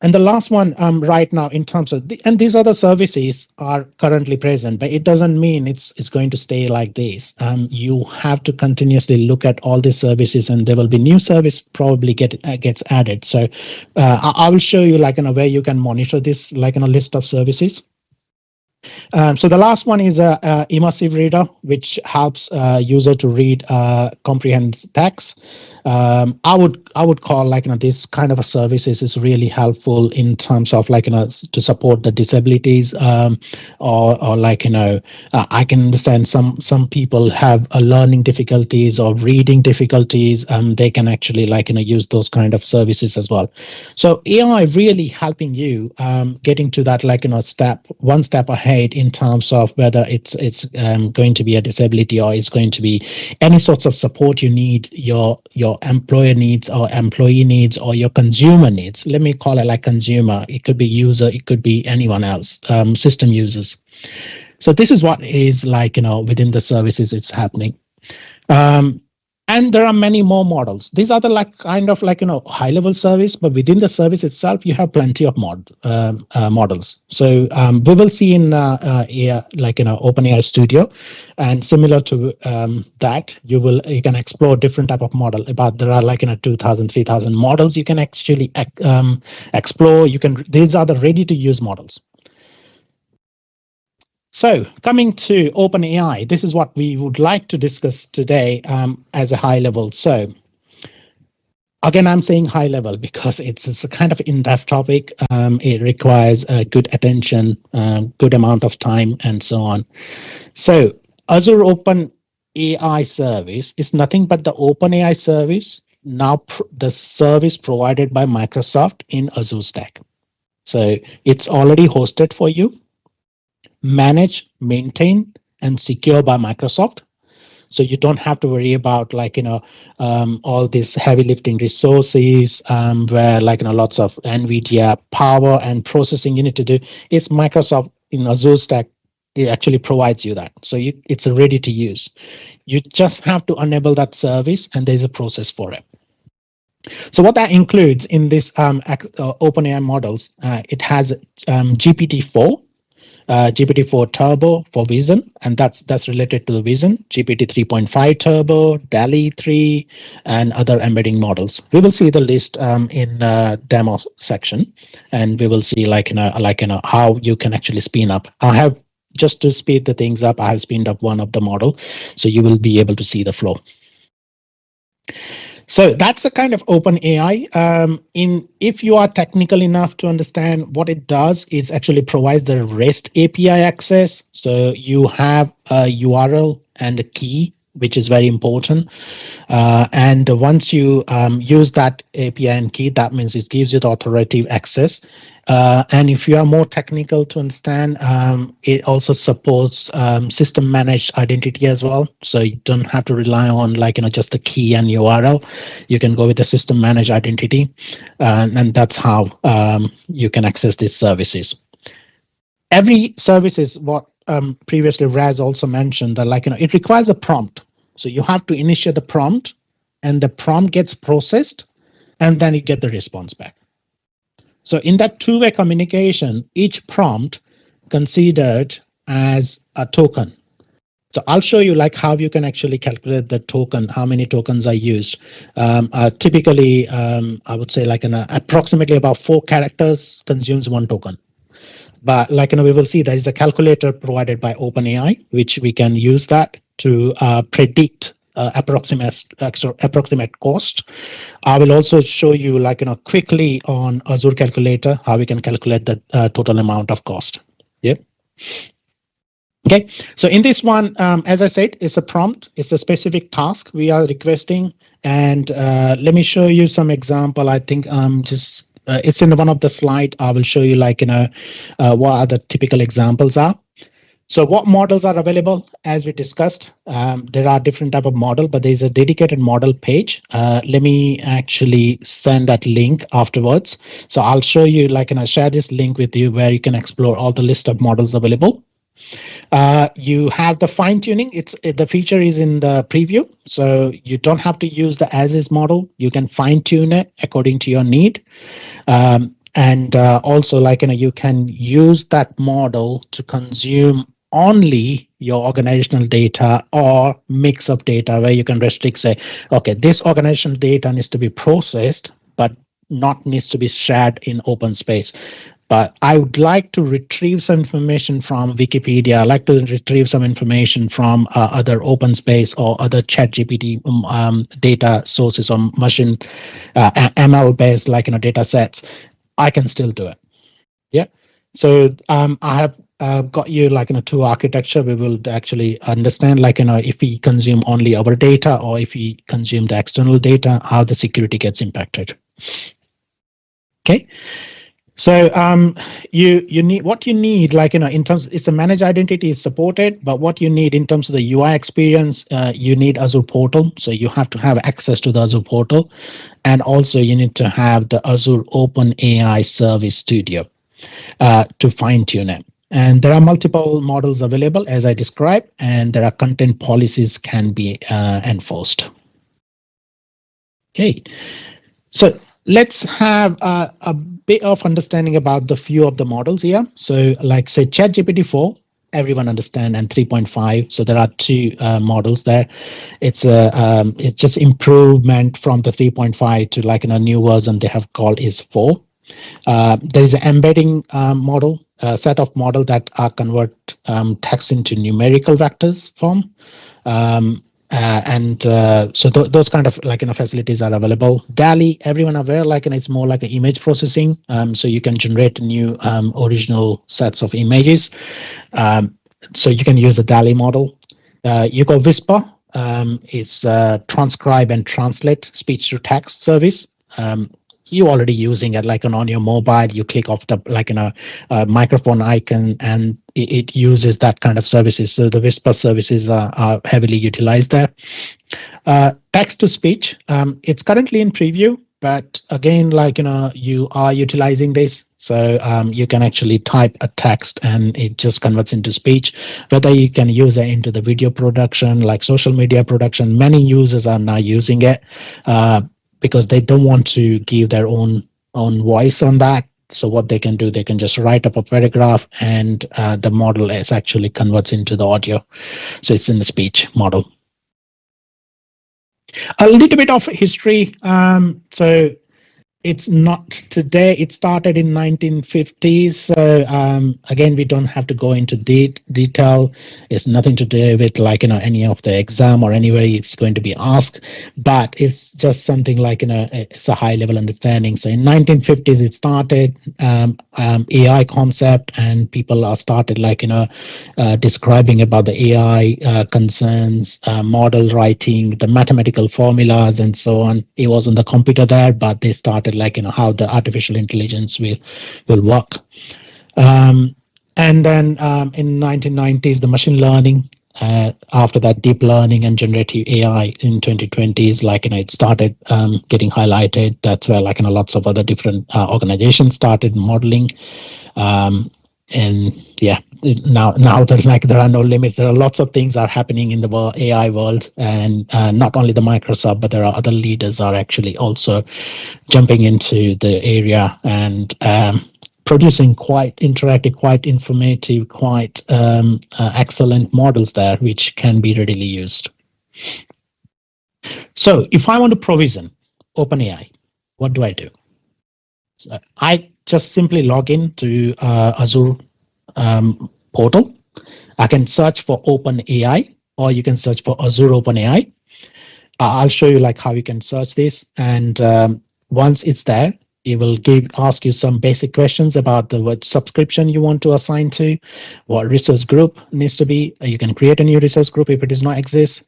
Speaker 2: And the last one right now in terms of, and these other services are currently present, but it doesn't mean it's going to stay like this. You have to continuously look at all these services, and there will be new service probably gets added. So I will show you where you can monitor this in a list of services. So the last one is a immersive reader, which helps user to read comprehend text. I would call this kind of a services is really helpful in terms of to support the disabilities, or I can understand some people have learning difficulties or reading difficulties, they can actually use those kind of services as well. So AI really helping you getting to that one step ahead in terms of whether it's going to be a disability or it's going to be any sorts of support you need, your employer needs or employee needs or your consumer needs. Let me call it consumer. It could be user, it could be anyone else, system users. So this is what is within the services it's happening. And there are many more models. These are the high level service, but within the service itself, you have plenty of models. So we will see in OpenAI Studio, and similar to that, you can explore different type of model. There are 2,000, 3,000 models you can actually explore. These are the ready to use models. So coming to OpenAI, this is what we would like to discuss today as a high level. So again, I'm saying high level because it's a kind of in-depth topic. It requires good attention, good amount of time, and so on. So Azure OpenAI service is nothing but the OpenAI service, now the service provided by Microsoft in Azure Stack. So it's already hosted for you, managed, maintained, and secure by Microsoft. So you don't have to worry about all these heavy lifting resources where lots of NVIDIA power and processing you need to do. It's Microsoft in Azure Stack. It actually provides you that. So it's ready to use. You just have to enable that service, and there's a process for it. So what that includes in this OpenAI models, it has GPT-4. GPT-4 Turbo for Vision, and that's related to the Vision, GPT 3.5 Turbo, DALL-E 3, and other embedding models. We will see the list in demo section, and we will see how you can actually spin up. I have just to speed the things up. I have spinned up one of the model, so you will be able to see the flow. So that's a kind of OpenAI. If you are technical enough to understand what it does, it actually provides the REST API access. So you have a URL and a key, which is very important. And once you use that API and key, that means it gives you the authoritative access. And if you are more technical to understand, it also supports system managed identity as well. So you don't have to rely on just the key and URL. You can go with the system managed identity, and that's how you can access these services. Every service is what previously Raz also mentioned that it requires a prompt. So you have to initiate the prompt, and the prompt gets processed, and then you get the response back. So in that two-way communication, each prompt considered as a token. So I'll show you how you can actually calculate the token, how many tokens are used. Typically, I would say approximately about 4 characters consumes 1 token. But we will see there is a calculator provided by OpenAI, which we can use that to predict approximate cost. I will also show you quickly on Azure Calculator how we can calculate the total amount of cost. Yep. Okay, so in this one, as I said, it's a prompt. It's a specific task we are requesting, and let me show you some example. I think it's in one of the slide. I will show you what are the typical examples are. So what models are available? As we discussed, there are different type of model, but there's a dedicated model page. Let me actually send that link afterwards. So I'll show you, share this link with you where you can explore all the list of models available. You have the fine tuning. The feature is in the preview, so you don't have to use the as-is model. You can fine tune it according to your need. And also, you can use that model to consume only your organizational data or mix of data where you can restrict, say, okay, this organizational data needs to be processed, but not needs to be shared in open space. But I would like to retrieve some information from Wikipedia. I like to retrieve some information from other open space or other ChatGPT data sources or machine ML-based data sets. I can still do it. Yeah. So I have got you 2 architecture. We will actually understand if we consume only our data or if we consume the external data, how the security gets impacted. Okay. So you need what you need in terms, it's a managed identity is supported, but what you need in terms of the UI experience, you need Azure portal. So you have to have access to the Azure portal, and also you need to have the Azure OpenAI Service Studio to fine tune it. And there are multiple models available as I described, and there are content policies can be enforced. Okay, so let's have a bit of understanding about the few of the models here. So like say ChatGPT 4, everyone understand, and 3.5. So there are two models there. It's just improvement from the 3.5 to like in a new version they have called is 4. There is an embedding model, a set of model that convert text into numerical vectors form. So those kind of like facilities are available. DALL-E, everyone aware, like it's more like an image processing. So you can generate new original sets of images. So you can use a DALL-E model. You got Whisper. It's transcribe and translate speech to text service. You already using it like on your mobile. You click off the like in a microphone icon, and it uses that kind of services. So the Whisper services are heavily utilized there. Text to speech. It's currently in preview, but again, like you are utilizing this. So you can actually type a text and it just converts into speech. Whether you can use it into the video production, like social media production, many users are now using it. Because they don't want to give their own voice on that. So what they can do, they can just write up a paragraph, and the model is actually converts into the audio. So it's in the speech model. A little bit of history. So it's not today. It started in 1950s. So again, we don't have to go into detail. It's nothing to do with like any of the exam or anywhere it's going to be asked. But it's just something like it's a high level understanding. So in 1950s it started AI concept, and people are started like describing about the AI concerns, model writing, the mathematical formulas, and so on. It was on the computer there, but they started like how the artificial intelligence will work. And then in 1990s the machine learning, after that deep learning and generative AI in 2020s, like it started getting highlighted. That's where like lots of other different organizations started modeling. And yeah, now that like there are no limits, there are lots of things are happening in the AI world, and not only the Microsoft, but there are other leaders are actually also jumping into the area and producing quite interactive, quite informative, quite excellent models there, which can be readily used. So if I want to provision OpenAI, what do I do? So I just simply log in to Azure portal. I can search for OpenAI, or you can search for Azure OpenAI. I'll show you like how you can search this, and once it's there, it will ask you some basic questions about what subscription you want to assign to, what resource group needs to be. You can create a new resource group if it does not exist.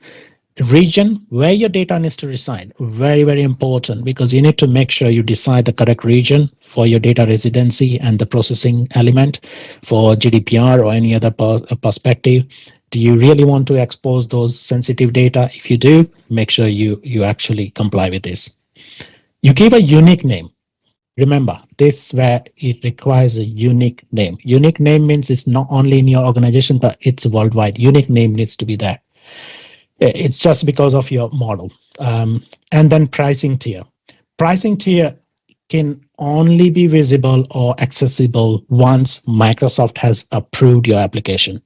Speaker 2: Region where your data needs to reside, very, very important, because you need to make sure you decide the correct region for your data residency and the processing element for GDPR or any other perspective. Do you really want to expose those sensitive data? If you do, make sure you actually comply with this. You give a unique name. Remember, this where it requires a unique name. Unique name means it's not only in your organization, but it's worldwide. Unique name needs to be there. It's just because of your model. And then pricing tier. Pricing tier can only be visible or accessible once Microsoft has approved your application.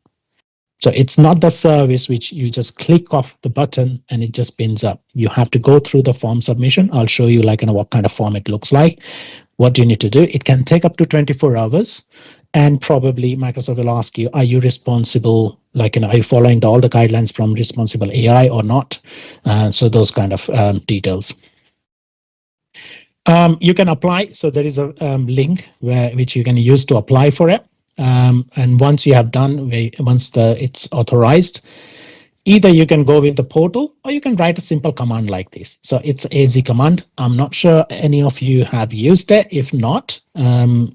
Speaker 2: So it's not the service which you just click off the button and it just spins up. You have to go through the form submission. I'll show you like what kind of form it looks like. What do you need to do? It can take up to 24 hours. And probably Microsoft will ask you, are you responsible? Like, are you following all the guidelines from responsible AI or not? So those kind of details. You can apply. So there is a link which you can use to apply for it. And once you have done, once it's authorized, either you can go with the portal or you can write a simple command like this. So it's AZ command. I'm not sure any of you have used it. If not,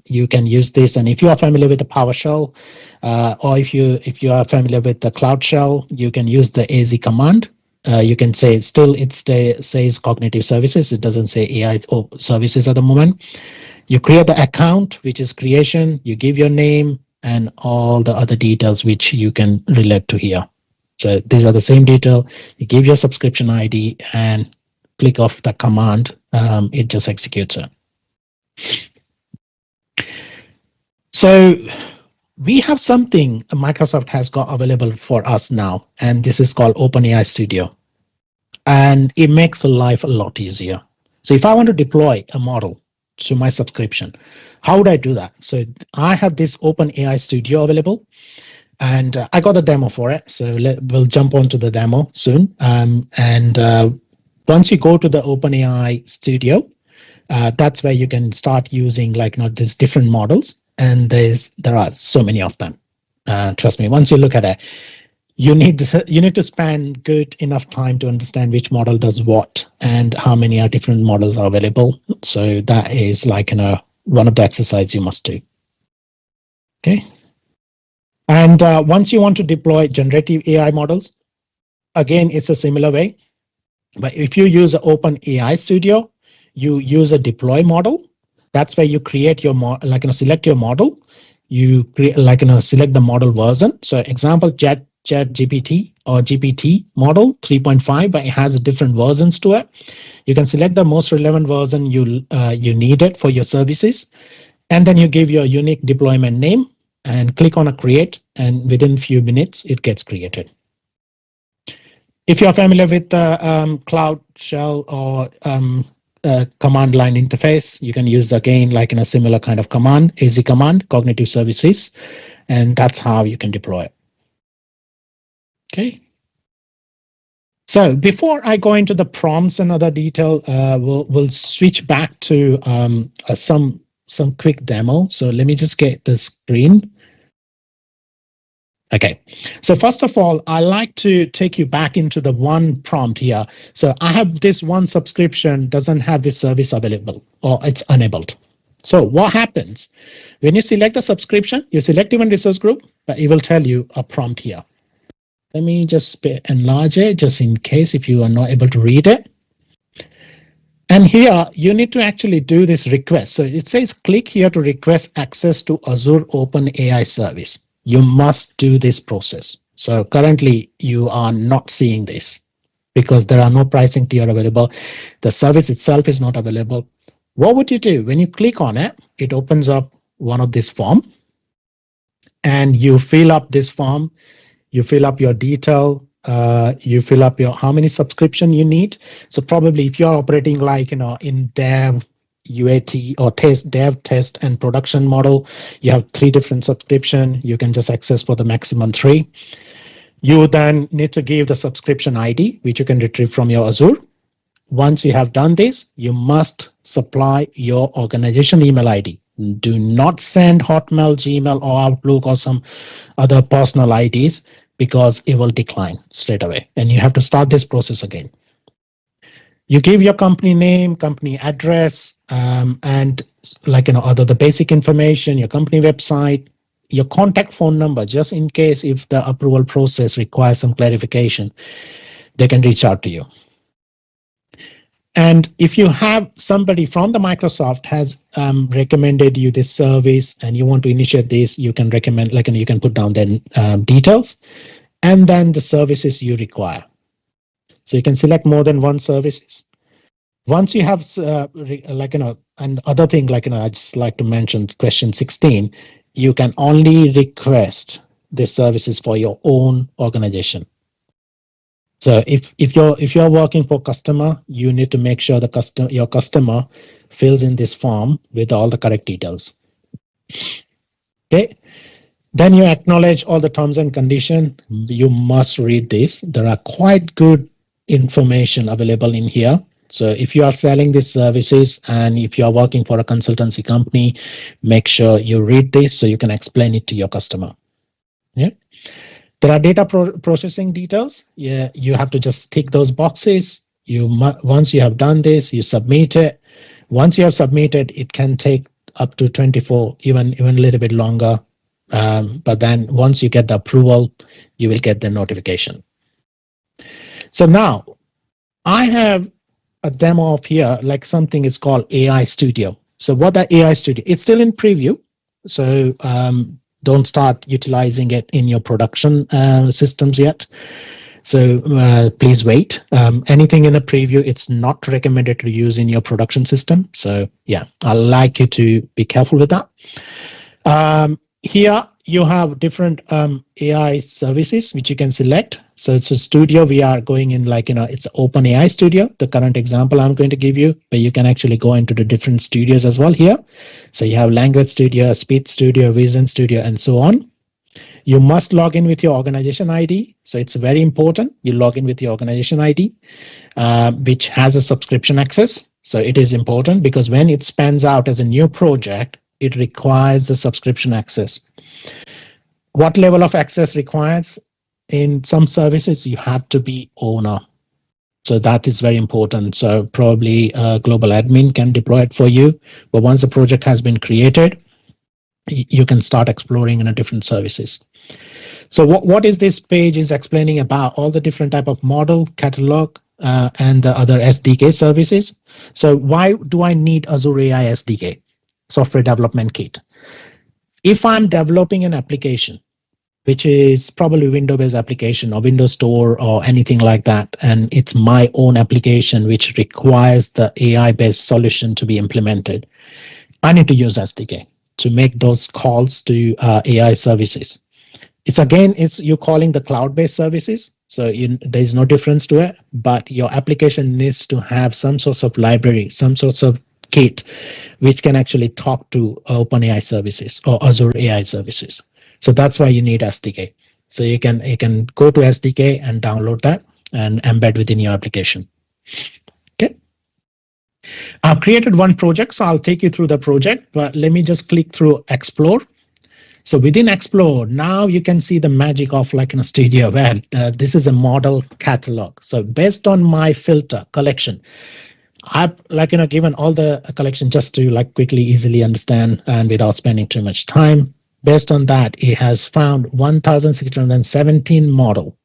Speaker 2: you can use this. And if you are familiar with the PowerShell, or if you are familiar with the Cloud Shell, you can use the AZ command. You can say it says cognitive services. It doesn't say AI services at the moment. You create the account, which is creation. You give your name and all the other details which you can relate to here. So these are the same detail. You give your subscription ID and click of the command, it just executes it. So we have something Microsoft has got available for us now, and this is called OpenAI Studio. And it makes life a lot easier. So if I want to deploy a model to my subscription, how would I do that? So I have this OpenAI Studio available, and I got a demo for it. So we'll jump onto the demo soon. Once you go to the OpenAI Studio, that's where you can start using these different models. And there are so many of them. Trust me, once you look at it, you need to spend good enough time to understand which model does what and how many different models are available. So that is one of the exercises you must do. Okay. And once you want to deploy generative AI models, again, it's a similar way. But if you use OpenAI Studio, you use a deploy model. That's where you create your select your model. You create select the model version. So example, ChatGPT or GPT model 3.5, but it has different versions to it. You can select the most relevant version you need it for your services, and then you give your unique deployment name and click on a create, and within few minutes it gets created. If you're familiar with Cloud Shell or command line interface, you can use again a similar kind of command, AZ command, cognitive services, and that's how you can deploy it. Okay. So before I go into the prompts and other detail, we'll switch back to some quick demo. So let me just get the screen. Okay, so first of all, I like to take you back into the one prompt here. So I have this one subscription doesn't have this service available, or it's enabled. So what happens when you select the subscription? You select even resource group, but it will tell you a prompt here. Let me just enlarge it just in case if you are not able to read it. And here you need to actually do this request. So it says click here to request access to Azure OpenAI service. You must do this process. So currently you are not seeing this because there are no pricing tier available. The service itself is not available. What would you do? When you click on it, it opens up one of this form and you fill up this form. You fill up your detail. You fill up your how many subscription you need. So probably if you're operating in dev, UAT or dev, test, and production model, you have 3 different subscription. You can just access for the maximum 3. You then need to give the subscription ID, which you can retrieve from your Azure. Once you have done this, you must supply your organization email ID. Do not send Hotmail, Gmail, or Outlook or some other personal IDs because it will decline straight away. And you have to start this process again. You give your company name, company address, and the basic information, your company website, your contact phone number, just in case if the approval process requires some clarification, they can reach out to you. And if you have somebody from the Microsoft has recommended you this service and you want to initiate this, you can recommend, you can put down the details and then the services you require. So you can select more than one services. Once you have, and other thing, I just like to mention question 16, you can only request the services for your own organization. So if you're working for customer, you need to make sure your customer fills in this form with all the correct details. Okay. Then you acknowledge all the terms and conditions. You must read this. There are quite good information available in here. So if you are selling these services and if you are working for a consultancy company, make sure you read this so you can explain it to your customer. Yeah. There are data processing details. Yeah, you have to just tick those boxes. Once you have done this, you submit it. Once you have submitted, it can take up to 24, even a little bit longer. But then once you get the approval, you will get the notification. So now I have a demo of here, something is called AI Studio. So what the AI Studio, it's still in preview. So don't start utilizing it in your production systems yet. So please wait. Anything in a preview, it's not recommended to use in your production system. So yeah, I'd like you to be careful with that. Here you have different AI services which you can select. So it's a studio. We are going in like, it's Open AI Studio, the current example I'm going to give you, but you can actually go into the different studios as well here. So you have Language Studio, Speech Studio, Vision Studio, and so on. You must log in with your organization ID. So it's very important. You log in with your organization ID, which has a subscription access. So it is important because when it spans out as a new project, it requires the subscription access. What level of access requires? In some services, you have to be owner. So that is very important. So probably a global admin can deploy it for you. But once the project has been created, you can start exploring in a different services. So what is this page is explaining about all the different type of model, catalog, and the other SDK services. So why do I need Azure AI SDK, Software Development Kit? If I'm developing an application, which is probably Windows-based application or Windows Store or anything like that, and it's my own application which requires the AI-based solution to be implemented, I need to use SDK to make those calls to AI services. It's you're calling the cloud-based services, so there's no difference to it, but your application needs to have some sorts of library, some sorts of kit, which can actually talk to OpenAI services or Azure AI services. So that's why you need SDK. So you can go to SDK and download that and embed within your application. Okay. I've created one project, so I'll take you through the project, but let me just click through Explore. So within Explore, now you can see the magic of like in a studio where this is a model catalog. So based on my filter collection, I've given all the collection just to like quickly, easily understand and without spending too much time. Based on that, it has found 1,617 model.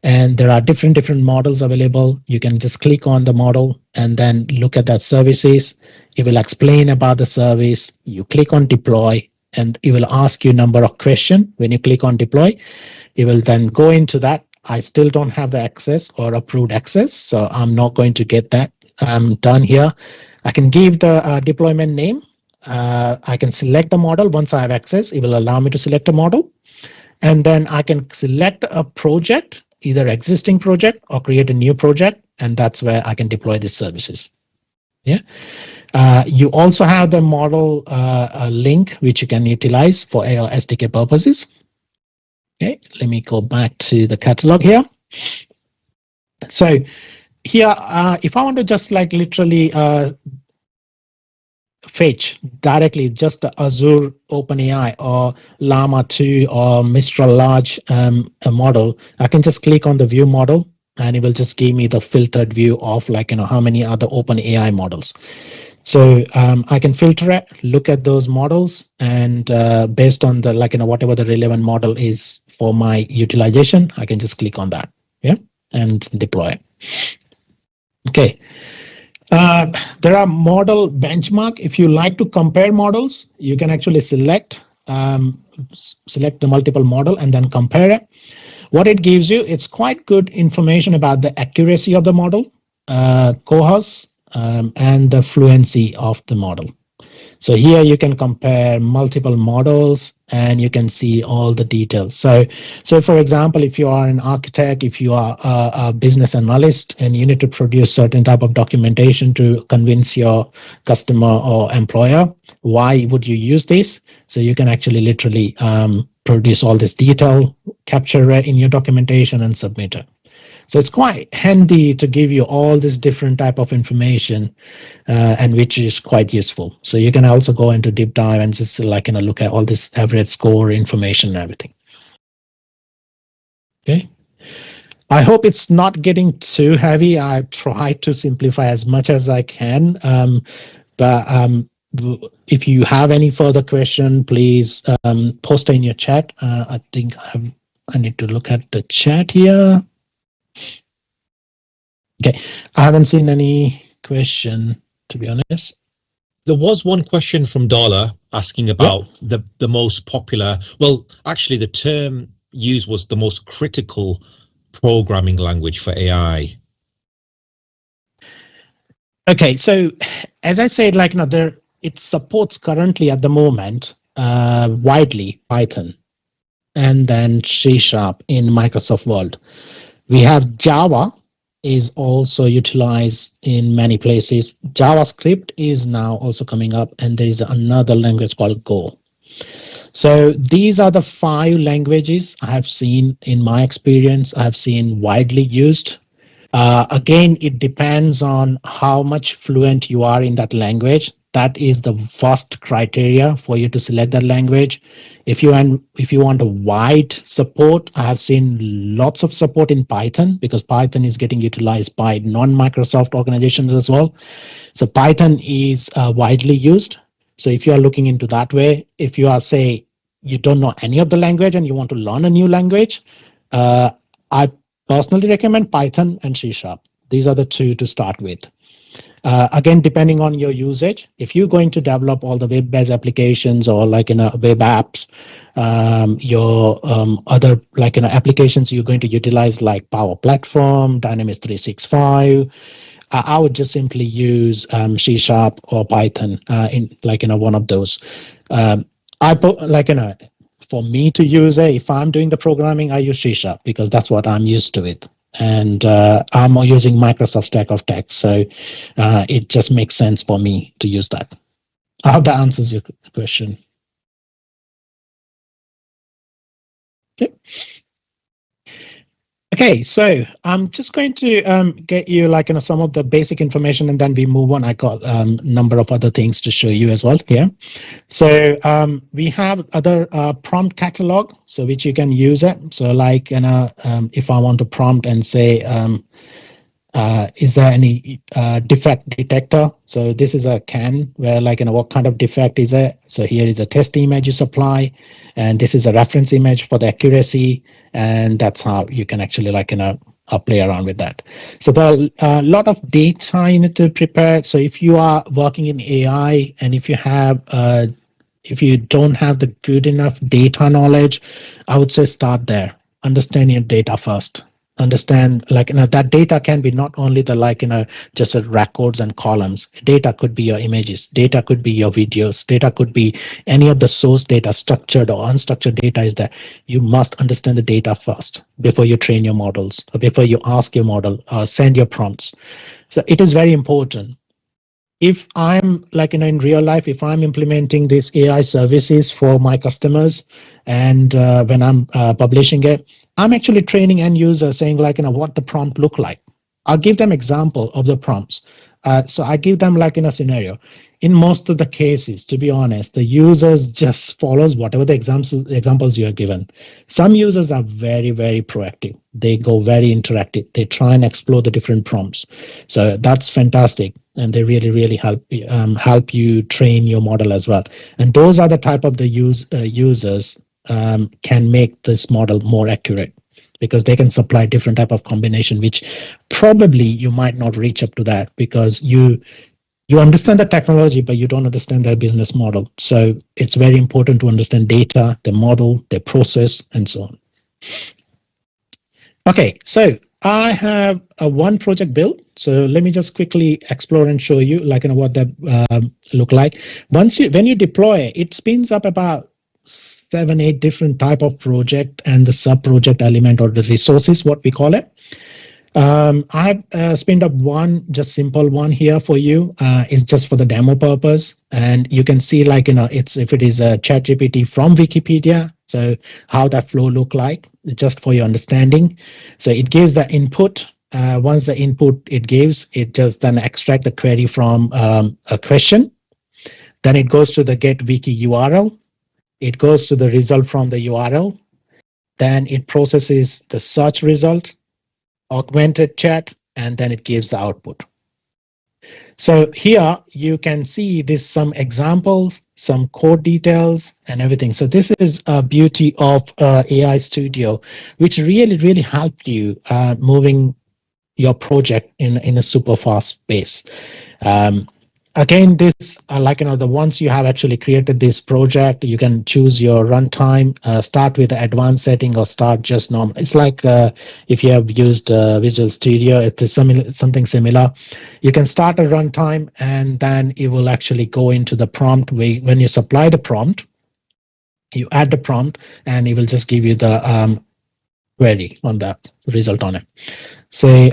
Speaker 2: And there are different models available. You can just click on the model and then look at that services. It will explain about the service. You click on deploy and it will ask you a number of questions. When you click on deploy, it will then go into that. I still don't have the access or approved access, so I'm not going to get that done here. I can give the deployment name. I can select the model. Once I have access, it will allow me to select a model. And then I can select a project, either existing project or create a new project. And that's where I can deploy these services. Yeah. You also have the model link, which you can utilize for your SDK purposes. Okay, let me go back to the catalog here. So here, if I want to just like literally fetch directly just the Azure OpenAI or Llama 2 or Mistral Large model, I can just click on the view model and it will just give me the filtered view of like, how many other OpenAI models. So I can filter it, look at those models, and based on the whatever the relevant model is for my utilization, I can just click on that, yeah, and deploy it. Okay. There are model benchmark. If you like to compare models, you can actually select the multiple model and then compare it. What it gives you, it's quite good information about the accuracy of the model, cohorts, and the fluency of the model. So here you can compare multiple models and you can see all the details. So for example, if you are an architect, if you are a business analyst and you need to produce certain type of documentation to convince your customer or employer, why would you use this? So you can actually literally produce all this detail, capture it in your documentation and submit it. So it's quite handy to give you all this different type of information, and which is quite useful. So you can also go into deep dive and just look at all this average score information and everything. Okay. I hope it's not getting too heavy. I try to simplify as much as I can. But if you have any further question, please post in your chat. I think I need to look at the chat here. Okay, I haven't seen any question, to be honest.
Speaker 1: There was one question from Darla asking about the most popular. Well, actually, the term used was the most critical programming language for AI?
Speaker 2: Okay, so as I said, like it supports currently at the moment widely Python and then C# in Microsoft World. We have Java is also utilized in many places. JavaScript is now also coming up, and there is another language called Go. So these are the 5 languages I have seen in my experience. I have seen widely used. Again, it depends on how much fluent you are in that language. That is the first criteria for you to select that language. If you want a wide support, I have seen lots of support in Python because Python is getting utilized by non-Microsoft organizations as well. So Python is widely used. So if you are looking into that way, if you are, say, you don't know any of the language and you want to learn a new language, I personally recommend Python and C#. These are the 2 to start with. Again, depending on your usage, if you're going to develop all the web-based applications or web apps, your other applications you're going to utilize like Power Platform, Dynamics 365, I would just simply use C# or Python in one of those. For me to use it, if I'm doing the programming, I use C# because that's what I'm used to it. And I'm using Microsoft Stack of Text, so it just makes sense for me to use that. I hope that answers your question. Okay, so I'm just going to get you some of the basic information, and then we move on. I got a number of other things to show you as well here. So we have other prompt catalog, so which you can use it. So if I want to prompt and say, is there any defect detector? So this is a CAN where what kind of defect is it? So here is a test image you supply, and this is a reference image for the accuracy, and that's how you can actually play around with that. So there are a lot of data you need to prepare. So if you are working in AI and if you don't have the good enough data knowledge, I would say start there. Understand your data first. Understand that data can be not only the just records and columns. Data could be your images, data could be your videos, data could be any of the source data, structured or unstructured data. Is that you must understand the data first before you train your models or before you ask your model or send your prompts. So it is very important. If I'm in real life, if I'm implementing these AI services for my customers, and when I'm publishing it, I'm actually training end users saying what the prompt look like. I'll give them example of the prompts. So I give them a scenario. In most of the cases, to be honest, the users just follows whatever the examples you are given. Some users are very, very proactive. They go very interactive. They try and explore the different prompts. So that's fantastic. And they really, really help you train your model as well. And those are the type of the users can make this model more accurate because they can supply different type of combination, which probably you might not reach up to that because you understand the technology, but you don't understand their business model. So it's very important to understand data, the model, the process, and so on. Okay, so I have one project built. So let me just quickly explore and show you what that look like. When you deploy, it spins up about 7-8 different type of project and the sub project element or the resources, what we call it. I have spinned up one just simple one here for you. It's just for the demo purpose, and you can see if it is a ChatGPT from Wikipedia. So how that flow look like, just for your understanding. So it gives the input. Once the input it gives, it just then extract the query from a question. Then it goes to the get wiki URL. It goes to the result from the URL. Then it processes the search result, augmented chat, and then it gives the output. So here you can see this some examples, some code details, and everything. So this is a beauty of AI Studio, which really, really helped you moving your project in a super fast pace. again, this the once you have actually created this project, you can choose your runtime. Start with the advanced setting or start just normal. It's like if you have used Visual Studio, it is something similar. You can start a runtime, and then it will actually go into the prompt. When you supply the prompt, you add the prompt, and it will just give you the query on that result on it. Say,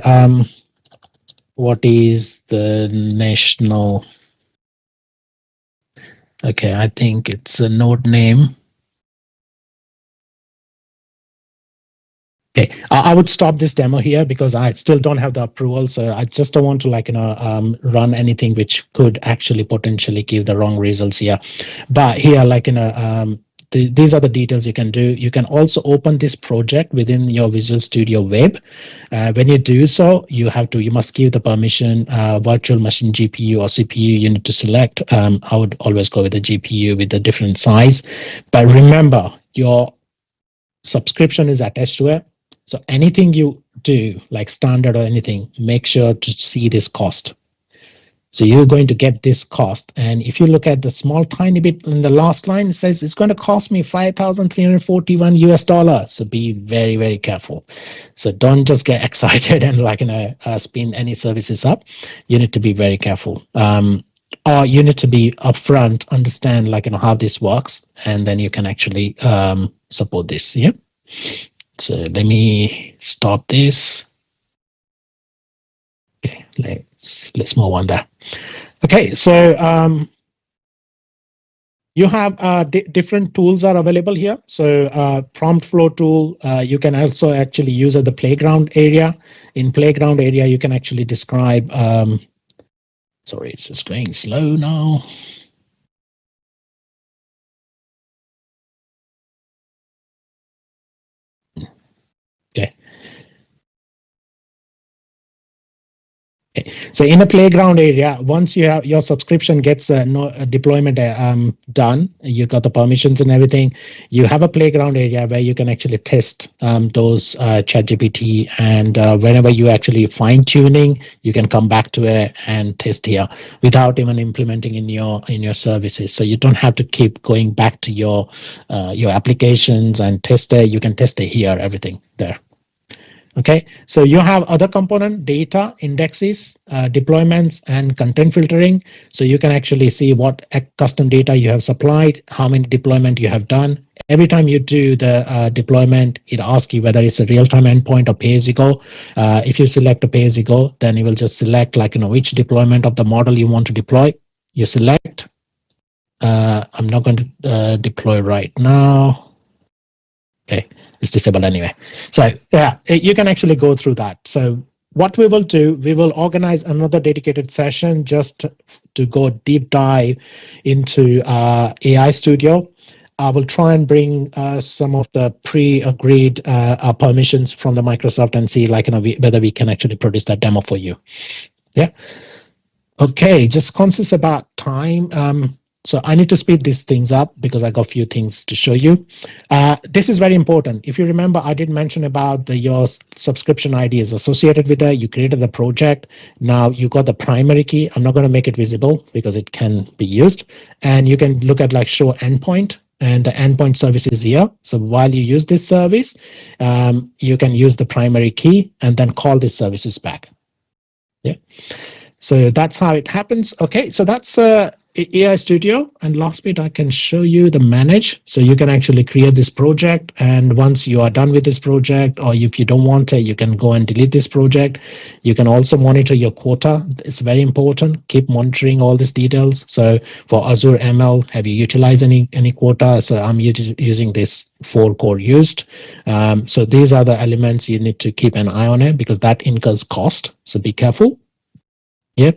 Speaker 2: what is the national? Okay, I think it's a node name. Okay, I would stop this demo here because I still don't have the approval, so I just don't want to run anything which could actually potentially give the wrong results here. But here, these are the details you can do. You can also open this project within your Visual Studio Web. When you do so, you must give the permission virtual machine GPU or CPU you need to select. I would always go with the GPU with a different size. But remember, your subscription is attached to it. So anything you do, like standard or anything, make sure to see this cost. So you're going to get this cost. And if you look at the small tiny bit in the last line, it says it's going to cost me $5,341 US. So be very, very careful. So don't just get excited and spin any services up. You need to be very careful. Or you need to be upfront, understand how this works, and then you can actually support this. Yeah. So let me stop this. Okay, let's move on there. Okay, so you have different tools are available here. So prompt flow tool, you can also actually use at the playground area. In playground area, you can actually describe. Sorry, it's just going slow now. Okay. Okay. So in a playground area, once you have your subscription gets deployment done, you got the permissions and everything, you have a playground area where you can actually test those ChatGPT, and whenever you actually fine tuning, you can come back to it and test here without even implementing in your services. So you don't have to keep going back to your applications and test it. You can test it here, everything there. Okay, so you have other component, data, indexes, deployments, and content filtering. So you can actually see what custom data you have supplied, how many deployment you have done. Every time you do the deployment, it asks you whether it's a real-time endpoint or pay-as-you-go. If you select a pay-as-you-go, then it will just select which deployment of the model you want to deploy. You select. I'm not going to deploy right now. Okay, it's disabled anyway. So yeah, you can actually go through that. So what we will do, we will organize another dedicated session just to go deep dive into AI Studio. I will try and bring some of the pre-agreed permissions from the Microsoft and see whether we can actually produce that demo for you. Yeah. Okay, just conscious about time. So I need to speed these things up because I got a few things to show you. This is very important. If you remember, I did mention about your subscription ID is associated with that. You created the project. Now you got the primary key. I'm not going to make it visible because it can be used. And you can look at show endpoint, and the endpoint service is here. So while you use this service, you can use the primary key and then call these services back. Yeah. So that's how it happens. Okay, so that's AI Studio. And last bit, I can show you the manage. So you can actually create this project. And once you are done with this project, or if you don't want it, you can go and delete this project. You can also monitor your quota. It's very important. Keep monitoring all these details. So for Azure ML, have you utilized any quota? So I'm using this 4 core used. So these are the elements you need to keep an eye on it because that incurs cost. So be careful. Yeah,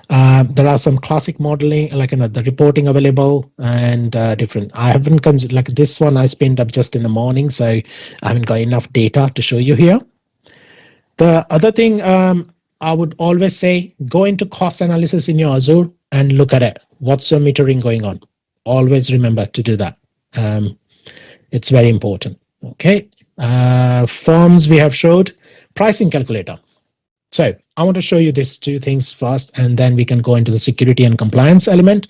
Speaker 2: there are some classic modeling, the reporting available and different. I haven't this one I spent up just in the morning, so I haven't got enough data to show you here. The other thing I would always say, go into cost analysis in your Azure and look at it. What's your metering going on? Always remember to do that. It's very important. Okay, forms we have showed, pricing calculator. So I want to show you these two things first, and then we can go into the security and compliance element.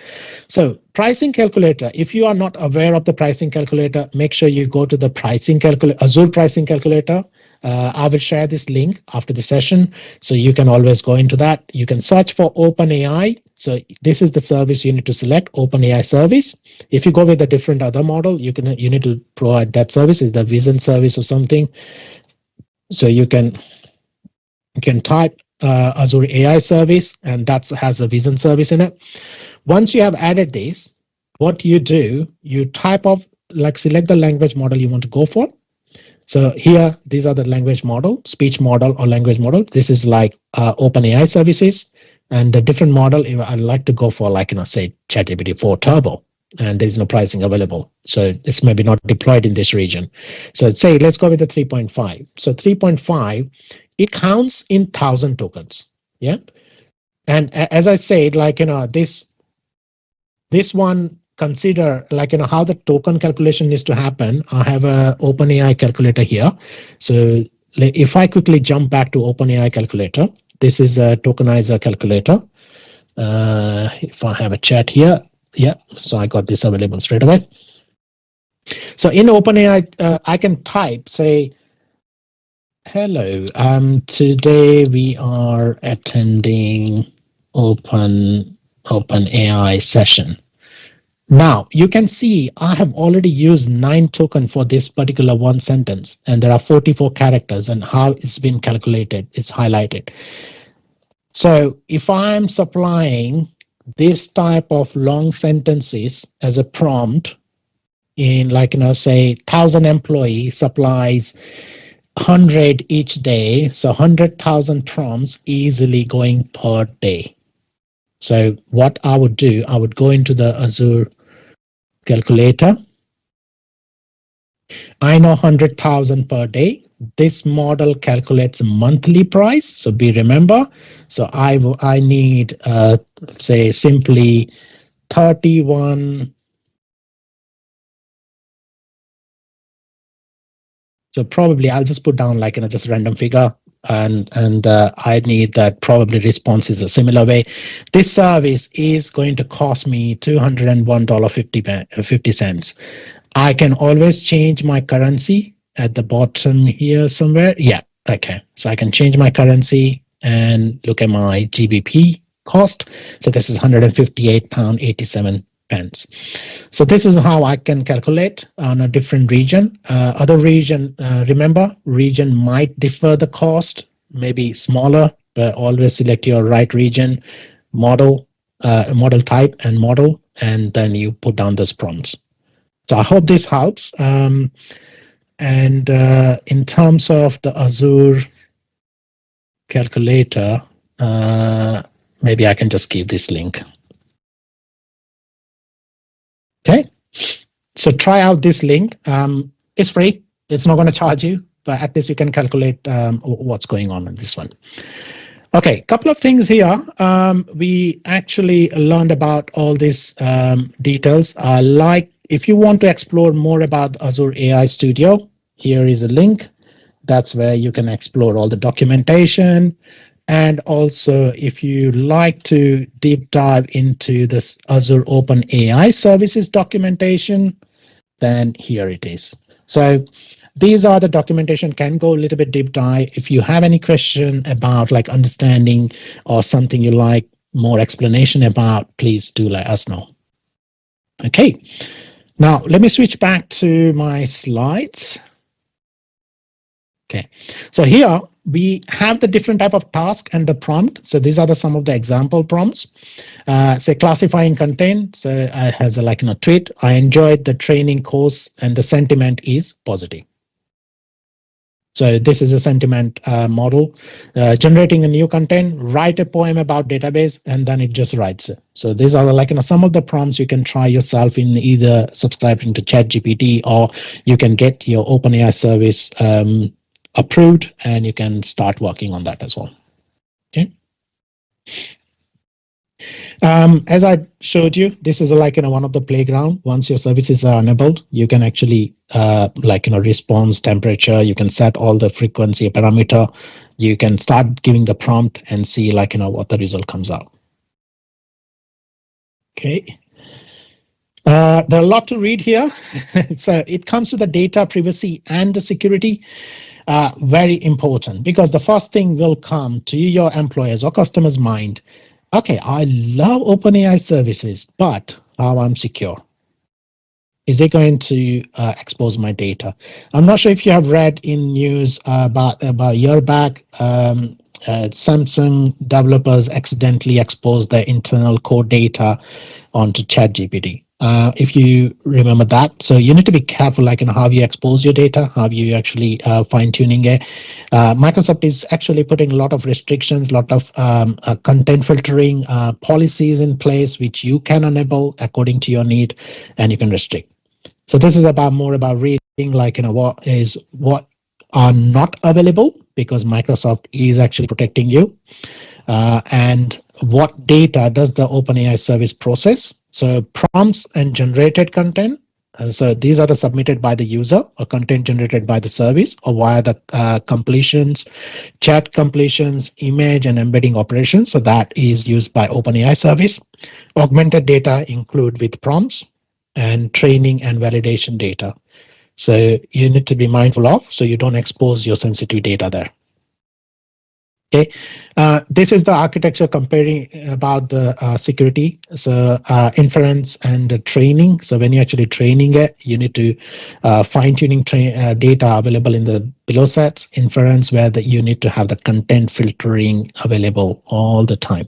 Speaker 2: So pricing calculator, if you are not aware of the pricing calculator, make sure you go to the pricing calculator, Azure pricing calculator. I will share this link after the session, so you can always go into that. You can search for OpenAI. So this is the service you need to select, OpenAI service. If you go with a different other model, you need to provide that service, is the Vision service or something. So you can type Azure AI service, and that has a Vision service in it. Once you have added this, what you do, you type of, like, select the language model you want to go for. So here, these are the language model, speech model or language model. This is like OpenAI services, and the different model I'd like to go for, like, say ChatGPT 4 Turbo, and there's no pricing available. So it's maybe not deployed in this region. So say, let's go with the 3.5. So 3.5, it counts in 1,000 tokens. Yeah. And as I said, like, this one, consider, like, how the token calculation needs to happen. I have a OpenAI calculator here. So if I quickly jump back to OpenAI calculator, this is a tokenizer calculator. If I have a chat here, yeah, so I got this available straight away. So in OpenAI, I can type, say, hello, today we are attending OpenAI session. Now you can see I have already used 9 tokens for this particular one sentence, and there are 44 characters, and how it's been calculated, it's highlighted. So if I'm supplying this type of long sentences as a prompt in, like, say 1,000 employee supplies 100 each day, so 100,000 prompts easily going per day. So what I would do, I would go into the Azure calculator. I know 100,000 per day. This model calculates a monthly price. So remember. So I need say simply 31. So probably I'll just put down, like, just a random figure, and I need that probably response is a similar way. This service is going to cost me $201.50. I can always change my currency at the bottom here somewhere. Yeah, okay. So I can change my currency and look at my GBP cost. So this is £158.87. So this is how I can calculate on a different region. Other region, remember, region might differ the cost, maybe smaller, but always select your right region, model, model type and model, and then you put down those prompts. So I hope this helps. And in terms of the Azure calculator, maybe I can just give this link. Okay, so try out this link. It's free. It's not going to charge you, but at least you can calculate what's going on in this one. Okay, couple of things here. We actually learned about all these details. Like, if you want to explore more about Azure AI Studio, here is a link. That's where you can explore all the documentation. And also, if you like to deep dive into this Azure Open AI services documentation, then here it is. So these are the documentation, can go a little bit deep dive. If you have any question about, like, understanding or something you like more explanation about, please do let us know. Okay, now let me switch back to my slides. Okay, so here we have the different type of task and the prompt. So these are some of the example prompts. Say classifying content. So it has a, like, tweet. I enjoyed the training course and the sentiment is positive. So this is a sentiment model. Generating a new content, write a poem about database, and then it just writes it. So these are, like, some of the prompts you can try yourself in either subscribing to ChatGPT, or you can get your OpenAI service approved, and you can start working on that as well. Okay. As I showed you, this is like one of the playground. Once your services are enabled, you can actually response temperature. You can set all the frequency parameter. You can start giving the prompt and see what the result comes out. Okay. There are a lot to read here. So it comes to the data privacy and the security. Very important, because the first thing will come to your employers or customers' mind. Okay, I love OpenAI services, but how I'm secure? Is it going to expose my data? I'm not sure if you have read in news about a year back, Samsung developers accidentally exposed their internal code data onto ChatGPT. If you remember that, so you need to be careful, how you expose your data, how you actually fine tuning it. Microsoft is actually putting a lot of restrictions, a lot of content filtering policies in place, which you can enable according to your need, and you can restrict. So this is more about reading, what are not available, because Microsoft is actually protecting you, and what data does the OpenAI service process. So prompts and generated content. So these are the submitted by the user or content generated by the service or via the completions, chat completions, image and embedding operations. So that is used by OpenAI service. Augmented data include with prompts and training and validation data. So you need to be mindful of, so you don't expose your sensitive data there. Okay, this is the architecture comparing about the security. So inference and training. So when you're actually training it, you need to fine tuning data available in the below sets. Inference, where you need to have the content filtering available all the time.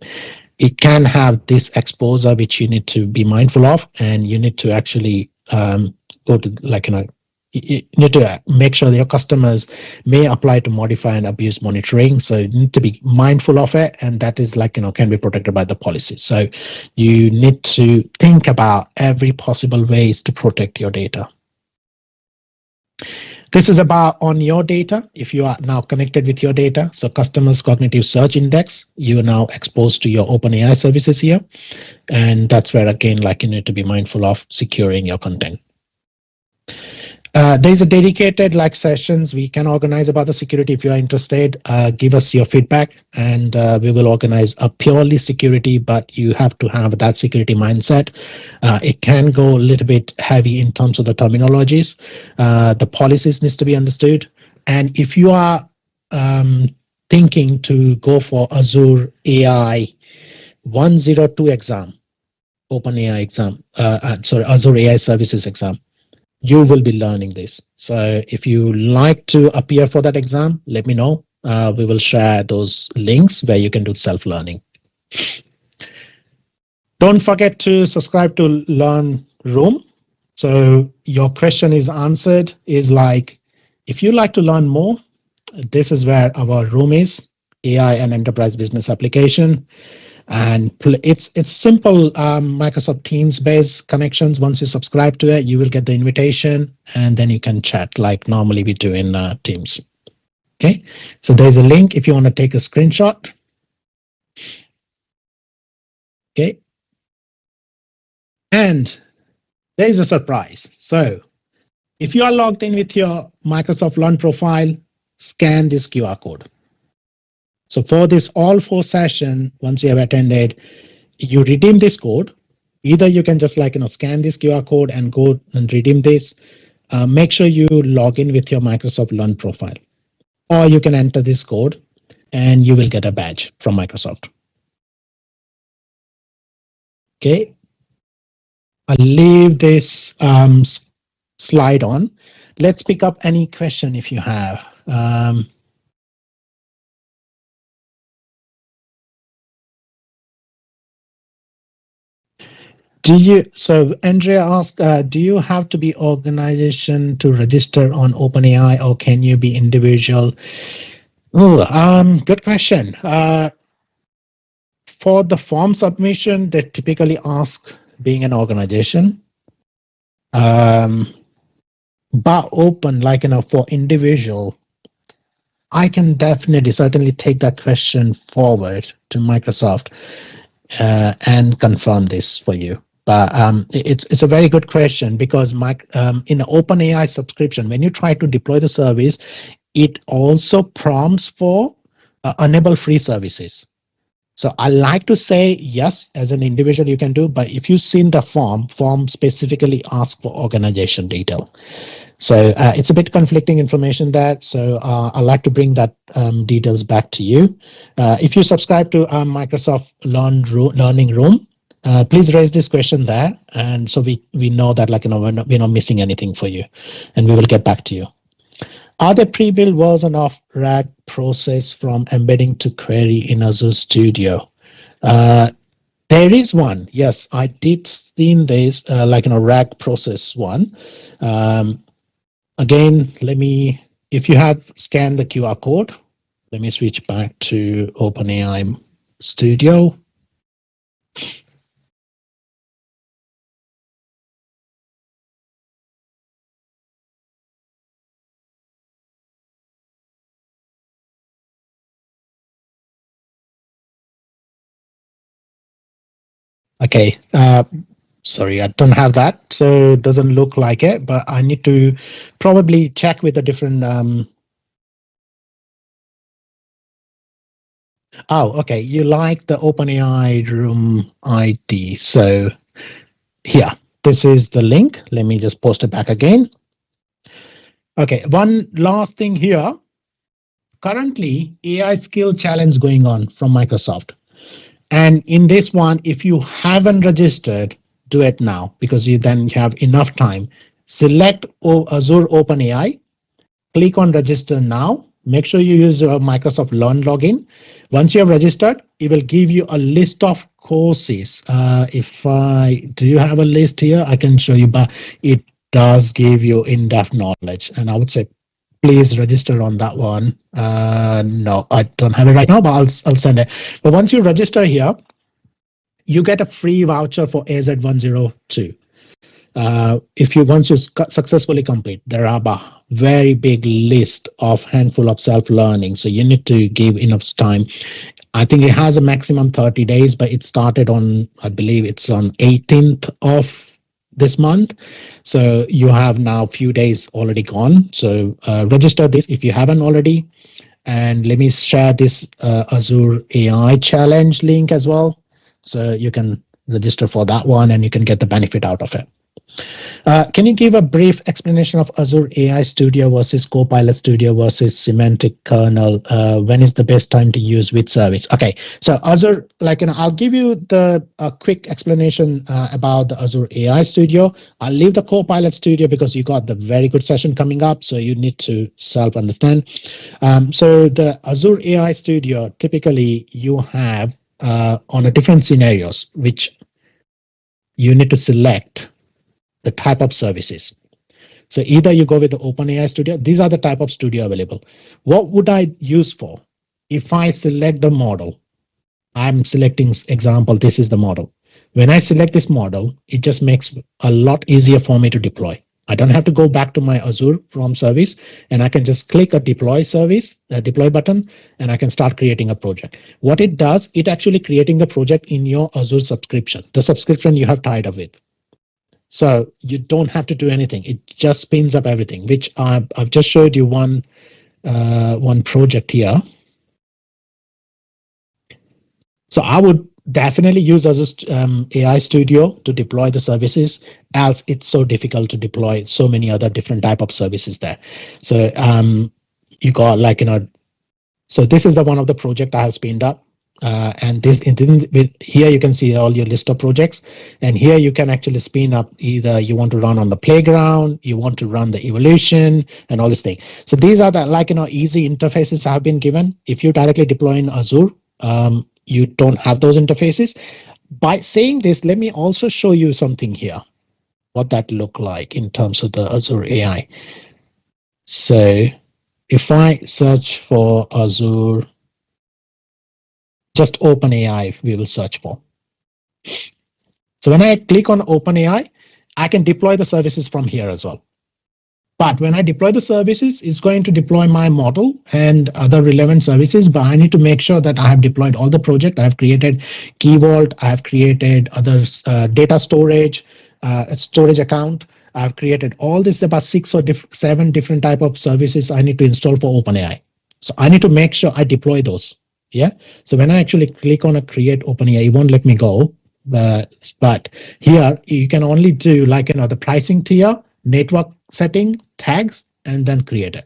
Speaker 2: It can have this exposure, which you need to be mindful of, and you need to actually go to you need to make sure that your customers may apply to modify and abuse monitoring. So you need to be mindful of it, and that is can be protected by the policy. So you need to think about every possible ways to protect your data. This is about on your data. If you are now connected with your data, so customers cognitive search index, you are now exposed to your OpenAI services here, and that's where again you need to be mindful of securing your content. There's a dedicated sessions we can organize about the security. If you are interested, give us your feedback, and we will organize a purely security, but you have to have that security mindset. It can go a little bit heavy in terms of the terminologies. The policies needs to be understood. And if you are thinking to go for Azure AI 102 exam, OpenAI exam, Azure AI services exam, you will be learning this. So if you like to appear for that exam, let me know. We will share those links where you can do self-learning. Don't forget to subscribe to Learn Room. So your question is answered is if you like to learn more, this is where our room is, AI and enterprise business application. And it's simple Microsoft Teams based connections. Once you subscribe to it, you will get the invitation, and then you can chat like normally we do in Teams. Okay, so there's a link if you want to take a screenshot. Okay, and there is a surprise. So if you are logged in with your Microsoft Learn profile, scan this QR code. So for this all 4 session, once you have attended, you redeem this code. Either you can just scan this QR code and go and redeem this. Make sure you log in with your Microsoft Learn profile, or you can enter this code and you will get a badge from Microsoft. Okay, I'll leave this slide on. Let's pick up any question if you have. So Andrea asked, do you have to be organization to register on OpenAI, or can you be individual? Good question. For the form submission, they typically ask being an organization. But open, for individual, I can certainly take that question forward to Microsoft. and confirm this for you. But it's a very good question, because in the OpenAI subscription, when you try to deploy the service, it also prompts for enable free services. So I like to say yes, as an individual you can do, but if you've seen the form specifically asks for organization detail. So it's a bit conflicting information there. So I'd like to bring that details back to you. If you subscribe to Microsoft Learning Room, please raise this question there, and so we know that we're not missing anything for you, and we will get back to you. Are there pre-built version of RAG process from embedding to query in Azure Studio? There is one. Yes, I did seen this RAG process one. Again, if you have scanned the QR code, let me switch back to OpenAI Studio. Okay, sorry, I don't have that, so it doesn't look like it, but I need to probably check with a different. Oh, okay, you like the OpenAI room ID. So here, this is the link. Let me just post it back again. Okay, one last thing here. Currently, AI skill challenge going on from Microsoft. And in this one, if you haven't registered, do it now, because you have enough time. Select Azure OpenAI, click on register now. Make sure you use your Microsoft Learn login. Once you have registered, it will give you a list of courses. Do you have a list here? I can show you, but it does give you in-depth knowledge. And I would say, please register on that one. No, I don't have it right now, but I'll send it. But once you register here, you get a free voucher for AZ102. Once you successfully complete, there are a very big list of handful of self-learning. So you need to give enough time. I think it has a maximum 30 days, but it started on, I believe it's on 18th of this month. So you have now a few days already gone. So register this if you haven't already. And let me share this Azure AI challenge link as well. So you can register for that one and you can get the benefit out of it. Can you give a brief explanation of Azure AI Studio versus Copilot Studio versus semantic kernel? When is the best time to use which service? Okay, so Azure, I'll give you the quick explanation about the Azure AI Studio. I'll leave the Copilot Studio because you got the very good session coming up, so you need to self-understand. So the Azure AI Studio, typically you have on a different scenarios, which you need to select the type of services. So either you go with the OpenAI Studio. These are the type of studio available. What would I use for? If I select the model, I'm selecting example, this is the model. When I select this model, it just makes a lot easier for me to deploy. I don't have to go back to my Azure from service, and I can just click a deploy service, a deploy button, and I can start creating a project. What it does, it actually creating the project in your Azure subscription, the subscription you have tied up with. So you don't have to do anything. It just spins up everything, which I've just showed you one project here. So I would definitely use Azure AI Studio to deploy the services, else it's so difficult to deploy so many other different type of services there. So you got so this is the one of the project I have spinned up. And here you can see all your list of projects, and here you can actually spin up either you want to run on the playground, you want to run the evolution, and all this thing. So these are the easy interfaces have been given. If you directly deploy in Azure, you don't have those interfaces. By saying this, let me also show you something here, what that look like in terms of the Azure AI. So if I search for Azure, just OpenAI we will search for. So when I click on OpenAI, I can deploy the services from here as well. But when I deploy the services, it's going to deploy my model and other relevant services. But I need to make sure that I have deployed all the project. I have created Key Vault. I have created other data storage, storage account. I've created all this, about 6 or 7 different type of services I need to install for OpenAI. So I need to make sure I deploy those. Yeah. So when I actually click on a create OpenAI, it won't let me go. But here you can only do like, the pricing tier, network setting, tags, and then create it.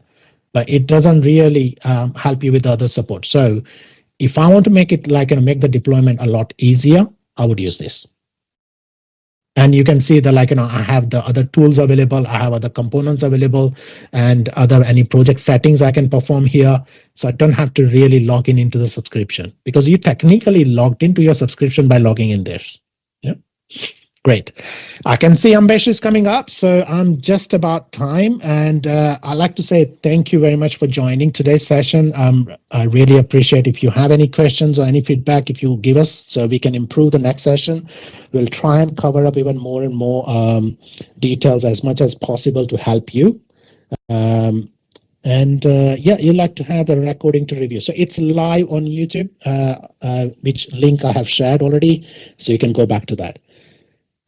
Speaker 2: But it doesn't really help you with the other support. So if I want to make it like, make the deployment a lot easier, I would use this. And you can see that, like, I have the other tools available. I have other components available and any project settings I can perform here. So I don't have to really log into the subscription, because you technically logged into your subscription by logging in there. Yeah. Great. I can see Ambesh is coming up, so I'm just about time. And I'd like to say thank you very much for joining today's session. I really appreciate if you have any questions or any feedback, if you give us, so we can improve the next session. We'll try and cover up even more and more details as much as possible to help you. Yeah, you'd like to have the recording to review. So it's live on YouTube, which link I have shared already, so you can go back to that.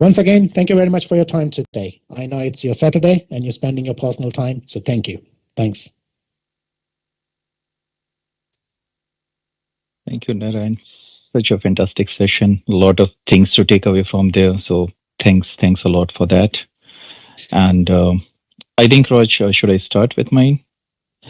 Speaker 2: Once again, thank you very much for your time today. I know it's your Saturday and you're spending your personal time, so thank you. Thanks.
Speaker 3: Thank you, Narayan. Such a fantastic session. A lot of things to take away from there. So thanks a lot for that. And I think, Raj, should I start with mine?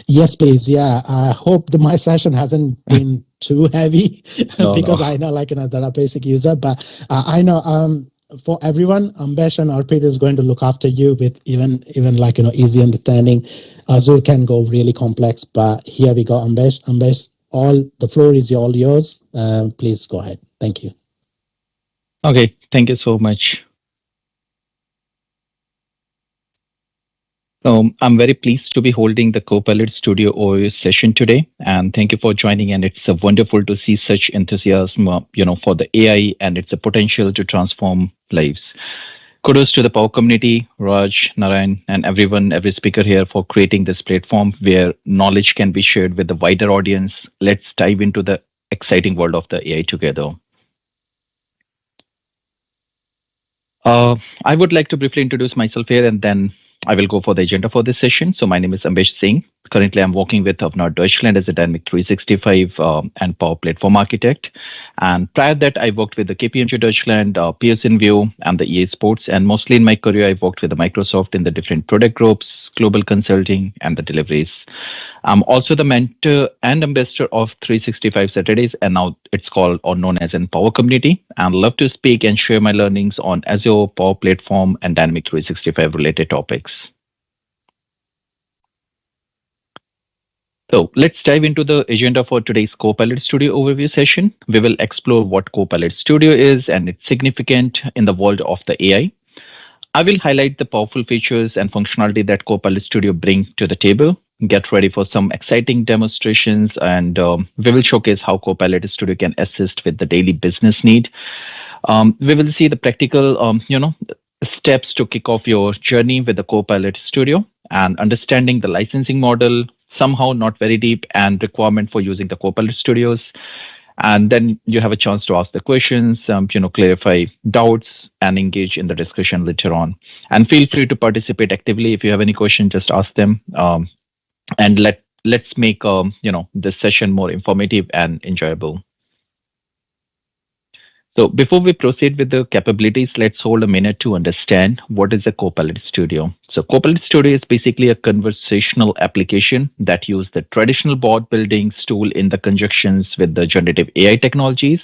Speaker 2: Yes, please. Yeah, I hope my session hasn't been too heavy because I know, like, they're a basic user, but I know for everyone, Ambesh and Arpit is going to look after you with even like, easy understanding. Azure can go really complex, but here we go, Ambesh. Ambesh, the floor is all yours. Please go ahead. Thank you.
Speaker 3: Okay, thank you so much. I'm very pleased to be holding the Copilot Studio OS session today, and thank you for joining. And it's wonderful to see such enthusiasm, for the AI and its potential to transform lives. Kudos to the Power community, Raj, Narayan, and every speaker here for creating this platform where knowledge can be shared with the wider audience. Let's dive into the exciting world of the AI together. I would like to briefly introduce myself here, and then I will go for the agenda for this session. So my name is Ambesh Singh. Currently, I'm working with Avnar Deutschland as a Dynamic 365 and Power Platform Architect. And prior to that, I worked with the KPMG Deutschland, Pearson VUE, and the EA Sports. And mostly in my career, I've worked with the Microsoft in the different product groups, global consulting, and the deliveries. I'm also the mentor and ambassador of 365 Saturdays, and now it's called or known as in Power Community. And love to speak and share my learnings on Azure, Power Platform, and Dynamic 365 related topics. So let's dive into the agenda for today's Copilot Studio overview session. We will explore what Copilot Studio is and its significance in the world of the AI. I will highlight the powerful features and functionality that Copilot Studio brings to the table. Get ready for some exciting demonstrations, and we will showcase how Copilot Studio can assist with the daily business need. We will see the practical, steps to kick off your journey with the Copilot Studio and understanding the licensing model, somehow not very deep, and requirement for using the Copilot Studios. And then you have a chance to ask the questions, clarify doubts, and engage in the discussion later on. And feel free to participate actively. If you have any questions, just ask them. And let's make this session more informative and enjoyable. So before we proceed with the capabilities, let's hold a minute to understand what is a Copilot Studio. So Copilot Studio is basically a conversational application that uses the traditional bot building tool in the conjunctions with the generative AI technologies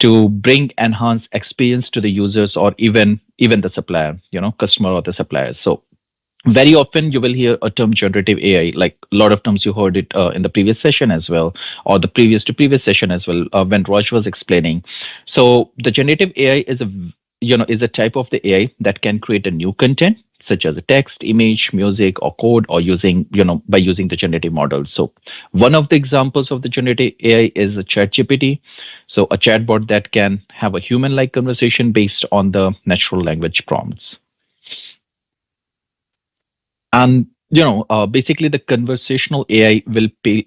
Speaker 3: to bring enhanced experience to the users or even the supplier, customer or the supplier. So very often you will hear a term generative AI, like a lot of times you heard it in the previous session as well, or the previous session as well, when Raj was explaining. So the generative AI is a type of the AI that can create a new content, such as a text, image, music, or code, or by using the generative model. So one of the examples of the generative AI is a ChatGPT. So a chatbot that can have a human-like conversation based on the natural language prompts. And basically the conversational AI will play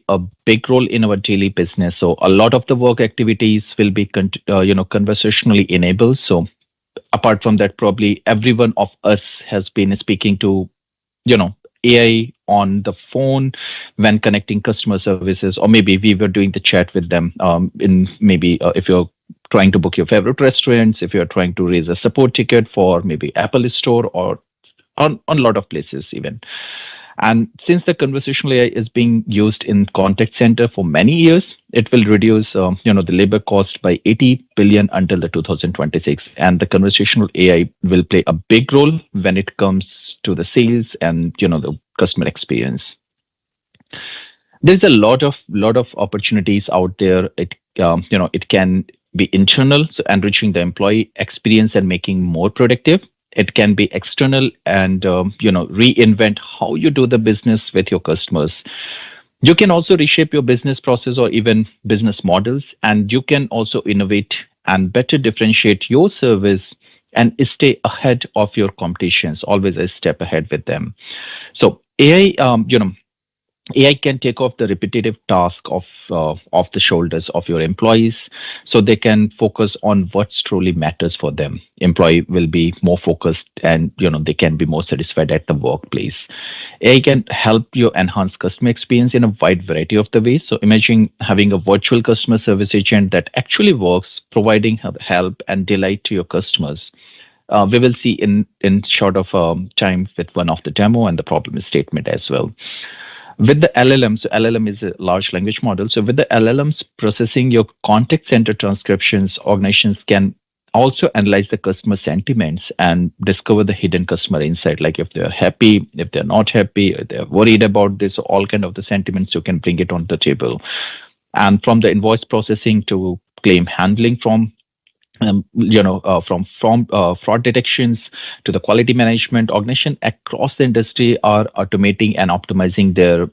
Speaker 3: a big role in our daily business. So a lot of the work activities will be conversationally enabled. So apart from that, probably every one of us has been speaking to AI on the phone when connecting customer services, or maybe we were doing the chat with them in maybe if you're trying to book your favorite restaurants, if you're trying to raise a support ticket for maybe Apple Store or on a lot of places even. And since the conversational AI is being used in contact center for many years, it will reduce, the labor cost by 80 billion until the 2026. And the conversational AI will play a big role when it comes to the sales and the customer experience. There's a lot of opportunities out there. It can be internal, so enriching the employee experience and making more productive. It can be external and reinvent how you do the business with your customers. You can also reshape your business process or even business models, and you can also innovate and better differentiate your service and stay ahead of your competitions, always a step ahead with them. So AI can take off the repetitive task off the shoulders of your employees, so they can focus on what truly matters for them. Employee will be more focused, and they can be more satisfied at the workplace. AI can help you enhance customer experience in a wide variety of the ways. So imagine having a virtual customer service agent that actually works, providing help and delight to your customers. We will see in short of time with one of the demo and the problem statement as well. With the LLM, so LLM is a large language model. So with the LLMs processing your contact center transcriptions, organizations can also analyze the customer sentiments and discover the hidden customer insight, like if they're happy, if they're not happy, if they're worried about this, all kind of the sentiments, you can bring it on the table. And from the invoice processing to claim handling, from fraud detections to the quality management, organizations across the industry are automating and optimizing their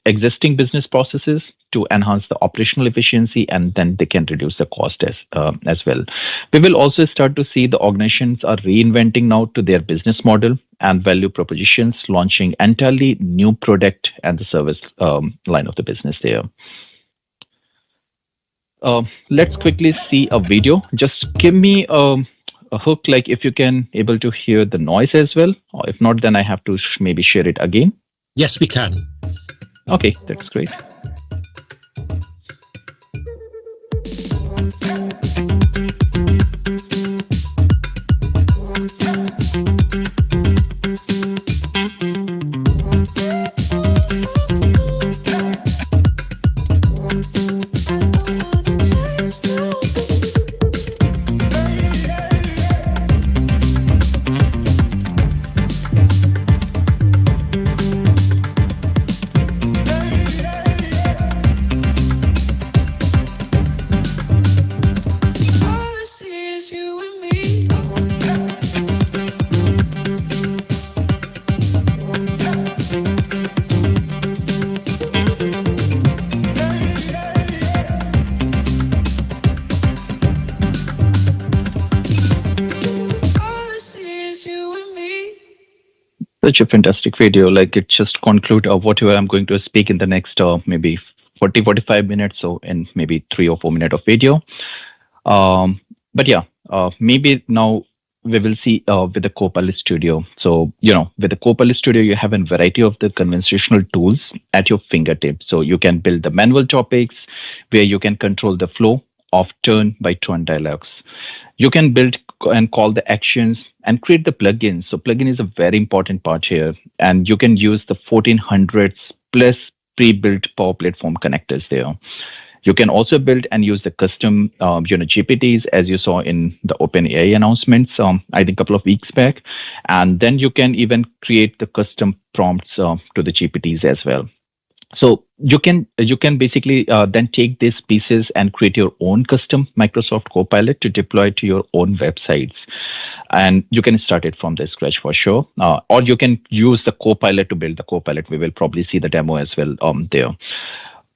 Speaker 3: existing business processes to enhance the operational efficiency, and then they can reduce the cost as well. We will also start to see the organizations are reinventing now to their business model and value propositions, launching entirely new product and the service line of the business there. Let's quickly see a video. Just give me a hook, like if you can able to hear the noise as well, or if not, then I have to maybe share it again.
Speaker 1: Yes, we can.
Speaker 3: Okay, that's great. Such a fantastic video. Like it just conclude whatever I'm going to speak in the next maybe 40-45 minutes, so in maybe 3 or 4 minutes of video. But yeah, maybe now we will see with the Copilot Studio. So with the Copilot Studio, you have a variety of the conversational tools at your fingertips. So you can build the manual topics where you can control the flow of turn-by-turn dialogues. You can build and call the actions and create the plugins. So plugin is a very important part here, and you can use the 1400s plus pre-built Power Platform connectors there. You can also build and use the custom GPTs, as you saw in the OpenAI announcements, I think a couple of weeks back. And then you can even create the custom prompts to the GPTs as well. So you can basically then take these pieces and create your own custom Microsoft Copilot to deploy to your own websites. And you can start it from the scratch for sure. Or you can use the Copilot to build the Copilot. We will probably see the demo as well there.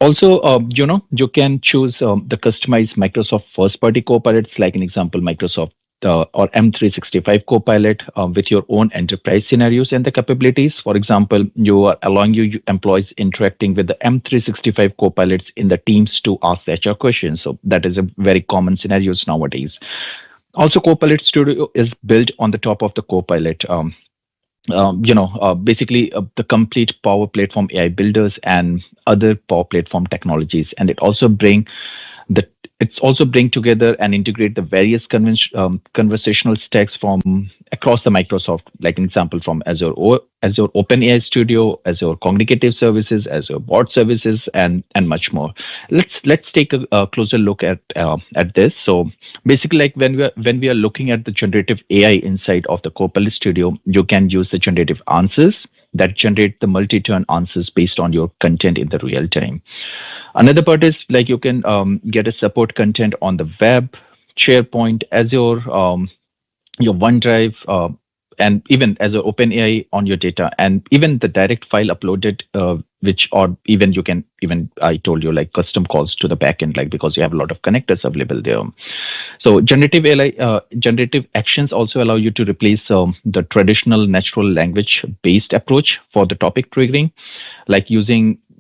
Speaker 3: Also, you can choose the customized Microsoft first-party Copilots, like an example, Microsoft or M365 Copilot with your own enterprise scenarios and the capabilities. For example, you are allowing your employees interacting with the M365 Copilots in the teams to ask HR questions. So that is a very common scenarios nowadays. Also, Copilot Studio is built on the top of the Copilot. Basically the complete Power Platform AI builders and other Power Platform technologies, and it's also bring together and integrate the various conversational stacks from across the Microsoft, like an example from Azure OpenAI Studio, Azure Cognitive Services, Azure Bot Services, and much more. Let's take a closer look at this. So basically, like when we are looking at the generative AI inside of the Copilot Studio, you can use the generative answers that generate the multi-turn answers based on your content in the real time. Another part is like you can get a support content on the web, SharePoint, Azure, your OneDrive, and even Azure OpenAI on your data, and even the direct file uploaded, or even you can I told you like custom calls to the backend, like because you have a lot of connectors available there. So generative AI, generative actions also allow you to replace the traditional natural language based approach for the topic triggering, like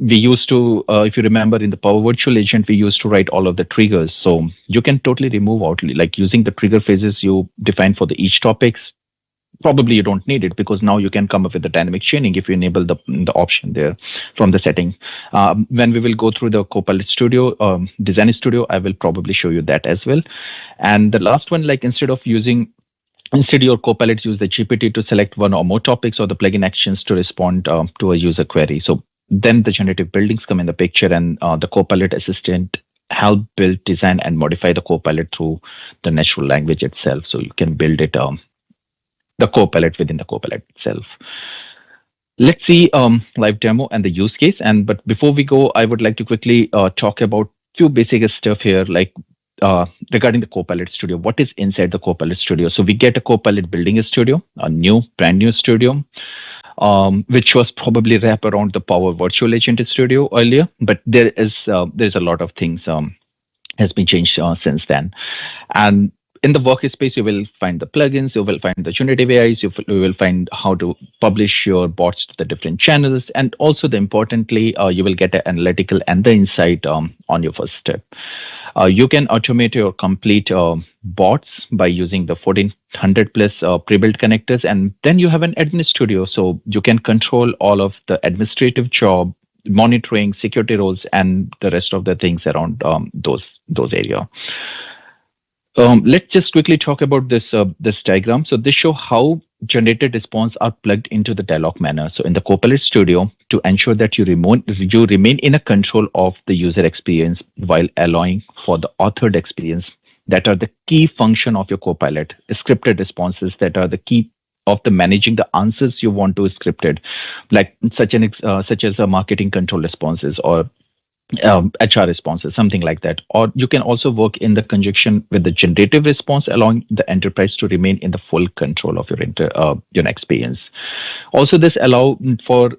Speaker 3: we used to, if you remember in the Power Virtual Agent, we used to write all of the triggers. So you can totally remove out, like using the trigger phrases you define for each topics. Probably you don't need it because now you can come up with the dynamic chaining if you enable the option there from the setting. When we will go through the Copilot Studio, Design Studio, I will probably show you that as well. And the last one, like instead your Copilot use the GPT to select one or more topics or the plugin actions to respond to a user query. So then the generative buildings come in the picture, and the Copilot assistant help build, design, and modify the Copilot through the natural language itself. So you can build it, the Copilot within the Copilot itself. Let's see live demo and the use case. But before we go, I would like to quickly talk about few basic stuff here, like regarding the Copilot Studio. What is inside the Copilot Studio? So we get a Copilot building a studio, a brand new studio, which was probably wrapped around the Power Virtual Agent Studio earlier, but there's a lot of things has been changed since then. And in the workspace, you will find the plugins, you will find the generative AIs, you will find how to publish your bots to the different channels, and also importantly, you will get the analytical and the insight on your first step. You can automate your complete bots by using the 1400 plus pre-built connectors, and then you have an admin studio, so you can control all of the administrative job, monitoring, security roles, and the rest of the things around those areas. Let's just quickly talk about this diagram. So this shows how generated response are plugged into the dialog manner. So in the Copilot Studio, to ensure that you remain in a control of the user experience while allowing for the authored experience, that are the key function of your Copilot. Scripted responses that are the key of the managing the answers you want to scripted, like such as a marketing control responses or HR responses, something like that. Or you can also work in the conjunction with the generative response, allowing the enterprise to remain in the full control of your experience. Also, this allow for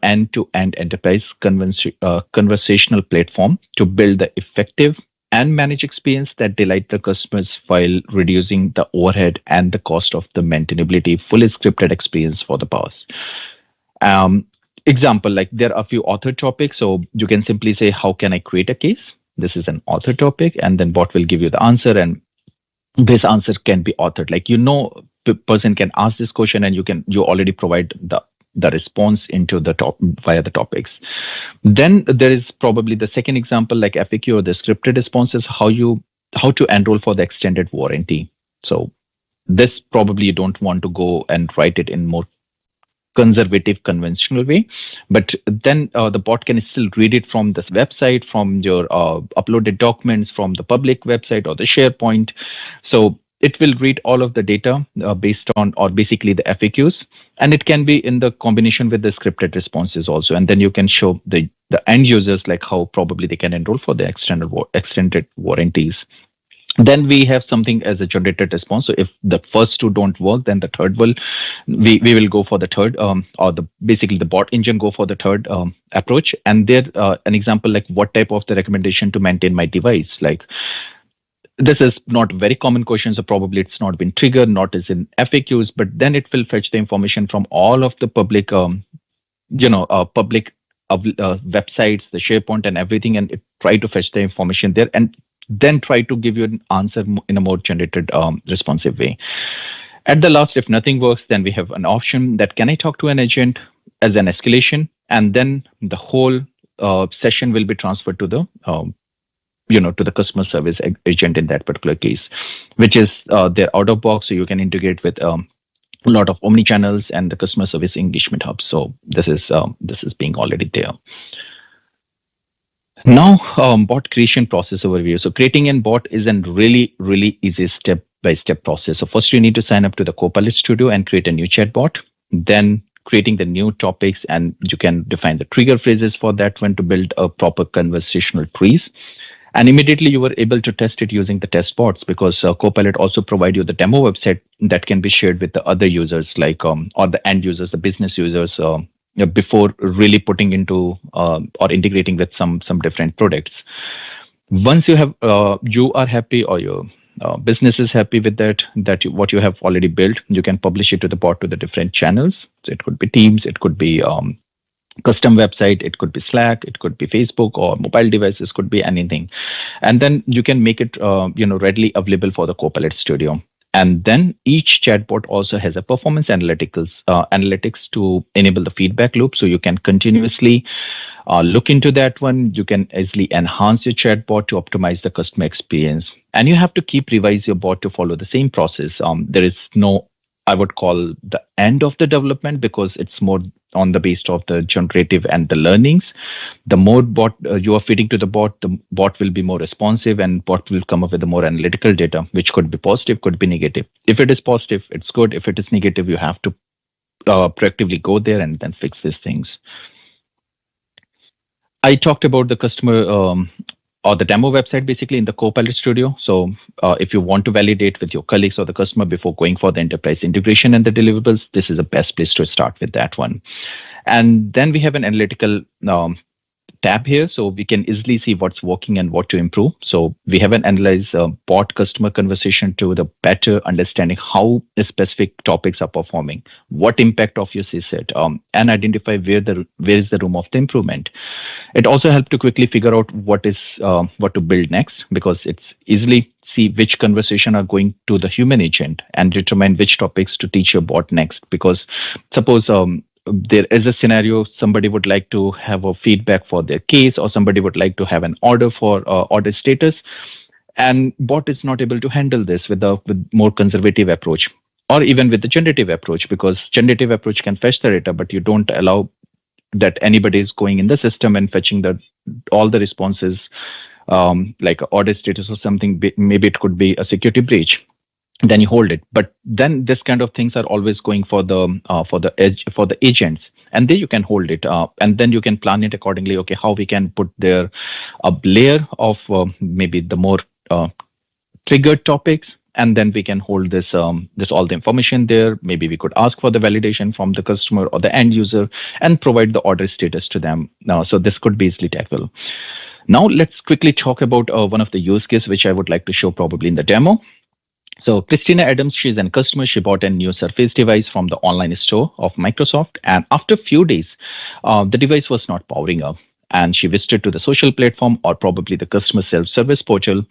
Speaker 3: end-to-end enterprise conversational platform to build the effective and manage experience that delight the customers while reducing the overhead and the cost of the maintainability, fully scripted experience for the boss. Example, like there are a few author topics, so you can simply say, how can I create a case? This is an author topic, and then bot will give you the answer, and this answer can be authored. Like, the person can ask this question, and you already provide the response into the via the topics. Then there is probably the second example, like FAQ or the scripted responses, how to enroll for the extended warranty. So this probably you don't want to go and write it in more conservative, conventional way, but then the bot can still read it from this website, from your uploaded documents, from the public website or the SharePoint. So it will read all of the data based on, or basically the FAQs, and it can be in the combination with the scripted responses also. And then you can show the end users like how probably they can enroll for the extended warranties. Then we have something as a generated response. So if the first two don't work, then the third we will go for the third, or basically the bot engine go for the third approach. And there an example like what type of the recommendation to maintain my device. Like This is not very common question, so probably it's not been triggered, not is in FAQs, but then it will fetch the information from all of the public, public websites, the SharePoint and everything, and it try to fetch the information there, and then try to give you an answer in a more generated, responsive way. At the last, if nothing works, then we have an option that can I talk to an agent as an escalation, and then the whole session will be transferred to the to the customer service agent in that particular case, which is they're out of box, so you can integrate with a lot of omni channels and the customer service engagement hub. So this is being already there. Now, bot creation process overview. So creating a bot is a really easy step-by-step process. So first you need to sign up to the Copilot Studio and create a new chatbot. Then creating the new topics, and you can define the trigger phrases for that one to build a proper conversational trees. And immediately you were able to test it using the test bots, because Copilot also provide you the demo website that can be shared with the other users, like or the end users, the business users, before really putting into or integrating with some different products. Once you have you are happy, or your business is happy with what you have already built, you can publish it to the bot to the different channels. So it could be Teams, it could be custom website, it could be Slack, it could be Facebook, or mobile devices, could be anything. And then you can make it readily available for the Copilot Studio. And then each chatbot also has a performance analytics to enable the feedback loop, so you can continuously look into that one. You can easily enhance your chatbot to optimize the customer experience, and you have to keep revise your bot to follow the same process. There is no, I would call, the end of the development, because it's more on the base of the generative and the learnings. The more bot you are feeding to the bot will be more responsive, and bot will come up with the more analytical data, which could be positive, could be negative. If it is positive, it's good. If it is negative, you have to proactively go there and then fix these things. I talked about the customer or the demo website basically in the Copilot Studio. So if you want to validate with your colleagues or the customer before going for the enterprise integration and the deliverables, this is the best place to start with that one. And then we have an analytical tab here, so we can easily see what's working and what to improve. So we have an analyze bot customer conversation to the better understanding how the specific topics are performing, what impact of your CSAT, and identify where is the room of the improvement. It also helps to quickly figure out what to build next, because it's easily see which conversation are going to the human agent and determine which topics to teach your bot next. Because suppose there is a scenario, somebody would like to have a feedback for their case, or somebody would like to have an order for order status, and bot is not able to handle this with more conservative approach, or even with the generative approach, because generative approach can fetch the data, but you don't allow that anybody is going in the system and fetching all the responses, like order status or something. Maybe it could be a security breach. Then you hold it, but then this kind of things are always going for the agents, and then you can hold it, and then you can plan it accordingly. Okay, how we can put there a layer of maybe the more triggered topics, and then we can hold this all the information there. Maybe we could ask for the validation from the customer or the end user and provide the order status to them. So this could be easily tackled. Now let's quickly talk about one of the use cases which I would like to show probably in the demo. So Christina Adams, she's a customer. She bought a new Surface device from the online store of Microsoft, and after a few days, the device was not powering up. And she visited to the social platform, or probably the customer self-service portal,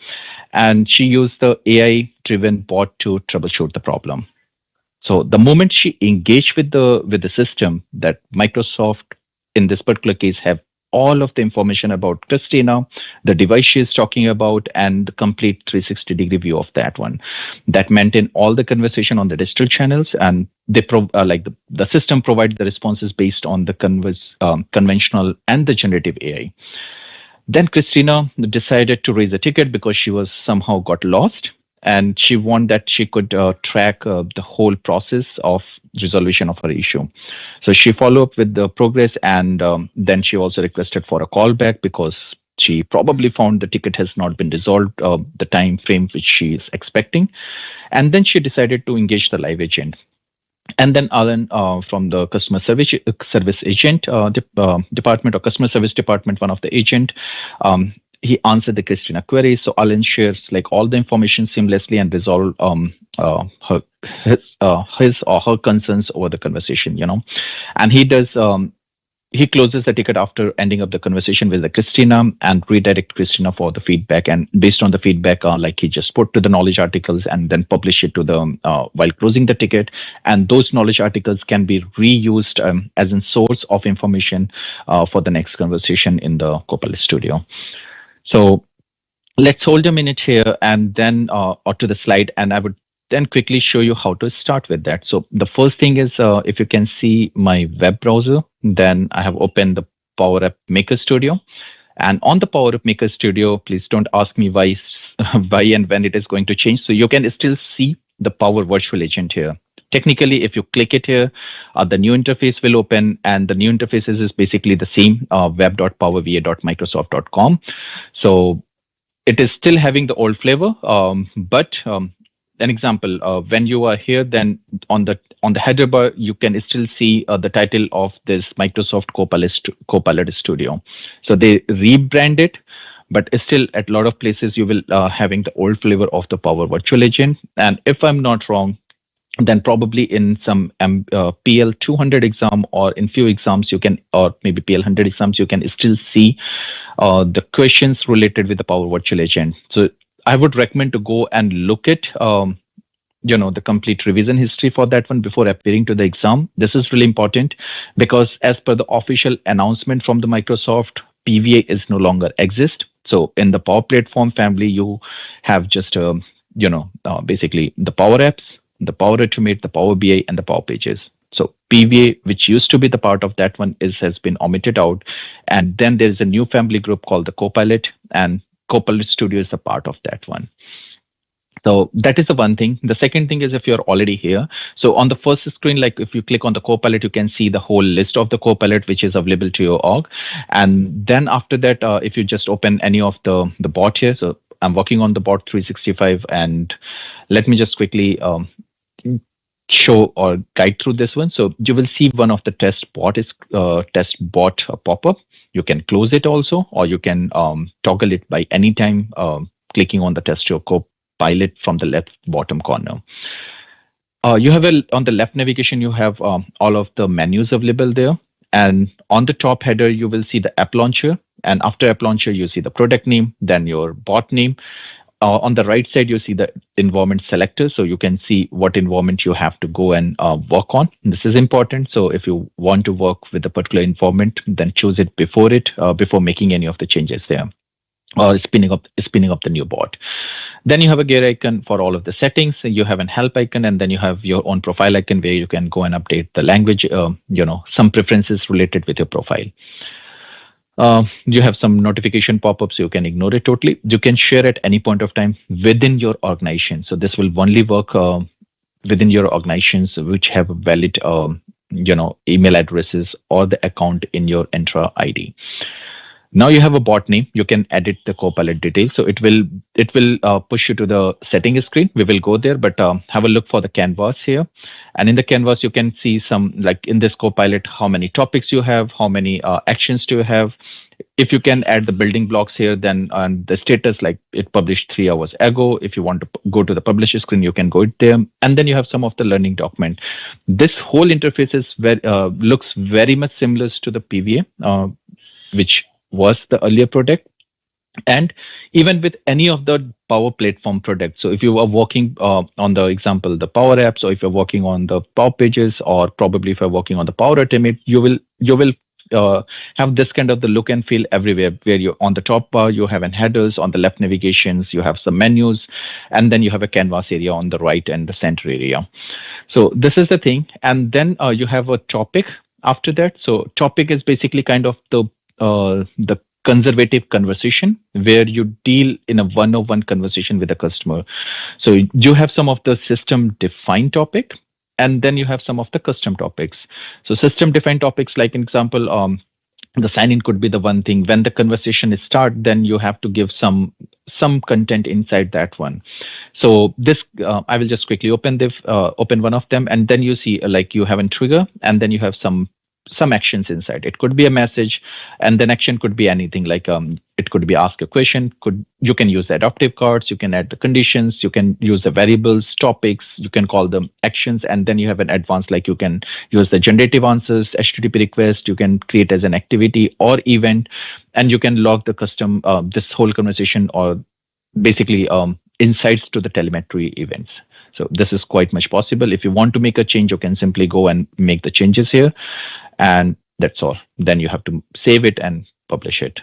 Speaker 3: and she used the AI-driven bot to troubleshoot the problem. So the moment she engaged with the system, that Microsoft in this particular case have all of the information about Christina, the device she is talking about, and the complete 360-degree view of that one. That maintain all the conversation on the digital channels, and they the system provides the responses based on the conventional and the generative AI. Then Christina decided to raise a ticket because she was somehow got lost, and she wanted that she could track the whole process of resolution of her issue. So she followed up with the progress, and then she also requested for a callback because she probably found the ticket has not been resolved the time frame which she is expecting. And then she decided to engage the live agent. And then Alan from the customer service agent department, or customer service department, one of the agent, he answered the Christina query. So Alan shares like all the information seamlessly and resolve his or her concerns over the conversation, and he closes the ticket after ending up the conversation with the Christina and redirect Christina for the feedback. And based on the feedback, like he just put to the knowledge articles and then publish it to the while closing the ticket. And those knowledge articles can be reused as a source of information for the next conversation in the Copilot Studio. So let's hold a minute here and then or to the slide, and I would then quickly show you how to start with that. So the first thing is, if you can see my web browser, then I have opened the Power App Maker Studio. And on the Power App Maker Studio, please don't ask me why and when it is going to change. So you can still see the Power Virtual Agent here. Technically, if you click it here, the new interface will open, and the new interface is basically the same, web.powerva.microsoft.com. So it is still having the old flavor, but an example, when you are here, then on the header bar, you can still see the title of this Microsoft Copilot Studio. So they rebrand it, but still at a lot of places you will having the old flavor of the Power Virtual Agent. And if I'm not wrong, then probably in some PL 200 exam or in few exams you can, or maybe PL 100 exams, you can still see the questions related with the Power Virtual Agent. So I would recommend to go and look at the complete revision history for that one before appearing to the exam. This is really important because as per the official announcement from the Microsoft, PVA is no longer exist. So in the Power Platform family, you have just basically the Power Apps, the Power Automate, the Power BI, and the Power Pages. So PVA, which used to be the part of that one, has been omitted out. And then there is a new family group called the Copilot, and Copilot Studio is a part of that one. So that is the one thing. The second thing is if you're already here. So on the first screen, like if you click on the Copilot, you can see the whole list of the Copilot, which is available to your org. And then after that, if you just open any of the bot here. So I'm working on the bot 365, and let me just quickly show or guide through this one. So you will see one of the test bot pop-up. You can close it also, or you can toggle it by any time clicking on the test your Copilot from the left bottom corner. You have on the left navigation, you have all of the menus available there. And on the top header, you will see the app launcher. And after app launcher, you see the product name, then your bot name. On the right side, you see the environment selector. So you can see what environment you have to go and work on. This is important. So if you want to work with a particular environment, then choose it before making any of the changes there, or spinning up the new bot. Then you have a gear icon for all of the settings. You have an help icon, and then you have your own profile icon where you can go and update the language, some preferences related with your profile. You have some notification pop-ups. You can ignore it totally. You can share at any point of time within your organization. So this will only work within your organizations which have valid, email addresses or the account in your Entra ID. Now you have a bot name. You can edit the Copilot details. So it will push you to the setting screen. We will go there, but have a look for the canvas here. And in the canvas, you can see some, like in this Copilot, how many topics you have, how many actions do you have. If you can add the building blocks here, then the status, like it published 3 hours ago. If you want to go to the publisher screen, you can go there. And then you have some of the learning document. This whole interface is looks very much similar to the PVA, which was the earlier product, and even with any of the Power Platform products. So if you are working on the example, the Power Apps, or if you're working on the Power Pages, or probably if you're working on the Power Automate, you will have this kind of the look and feel everywhere, where you on the top bar, you have headers, on the left navigations, you have some menus, and then you have a canvas area on the right and the center area. So this is the thing. And then you have a topic after that. So topic is basically kind of the conservative conversation where you deal in a one-on-one conversation with the customer. So you have some of the system defined topic, and then you have some of the custom topics. So system defined topics, like an example, the sign-in could be the one thing. When the conversation is start, then you have to give some content inside that one. So this, I will just quickly open one of them, and then you see like you have a trigger, and then you have some some actions inside. It could be a message, and then action could be anything like it could be ask a question. You can use the adaptive cards, you can add the conditions, you can use the variables, topics, you can call them actions, and then you have an advanced, like you can use the generative answers, HTTP request, you can create as an activity or event, and you can log the custom this whole conversation or basically insights to the telemetry events. So this is quite much possible. If you want to make a change, you can simply go and make the changes here, and that's all. Then you have to save it and publish it.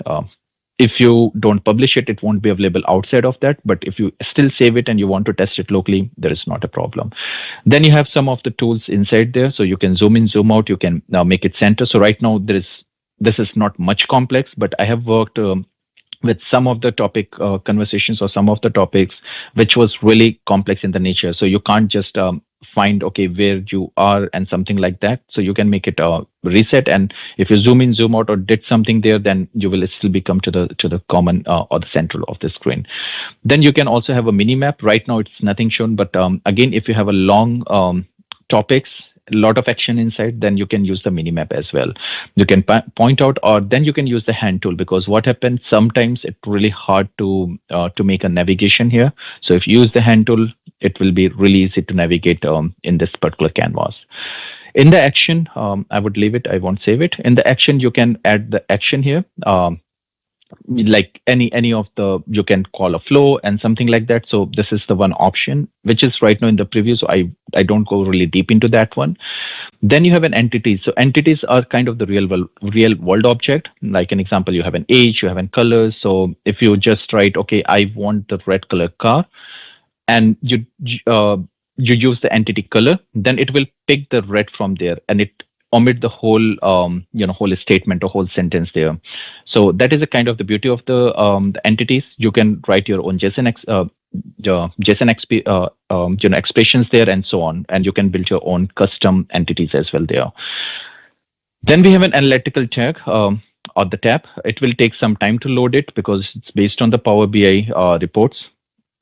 Speaker 3: If you don't publish it, it won't be available outside of that. But if you still save it and you want to test it locally, there is not a problem. Then you have some of the tools inside there. So you can zoom in, zoom out. You can now make it center. So right now this is not much complex, but I have worked with some of the topic conversations or some of the topics which was really complex in the nature. So you can't just find, okay, where you are and something like that. So you can make it reset. And if you zoom in, zoom out or did something there, then you will still become to the common or the central of the screen. Then you can also have a mini map. Right now it's nothing shown, but again, if you have a long topics, a lot of action inside, then you can use the minimap as well. You can point out, or then you can use the hand tool, because what happens sometimes it's really hard to make a navigation here. So if you use the hand tool, it will be really easy to navigate in this particular canvas. In the action, I would leave it. I won't save it. In the action, you can add the action here. Like any of the, you can call a flow and something like that. So this is the one option which is right now in the preview, so I don't go really deep into that one. Then you have an entity. So entities are kind of the real world object. Like an example, you have an age, you have an colors. So if you just write, okay, I want the red color car, and you use the entity color, then it will pick the red from there, and it omit the whole whole statement or whole sentence there. So that is a kind of the beauty of the entities. You can write your own JSON expressions there and so on, and you can build your own custom entities as well there. Then we have an analytical tag or the tab. It will take some time to load it because it's based on the Power BI reports.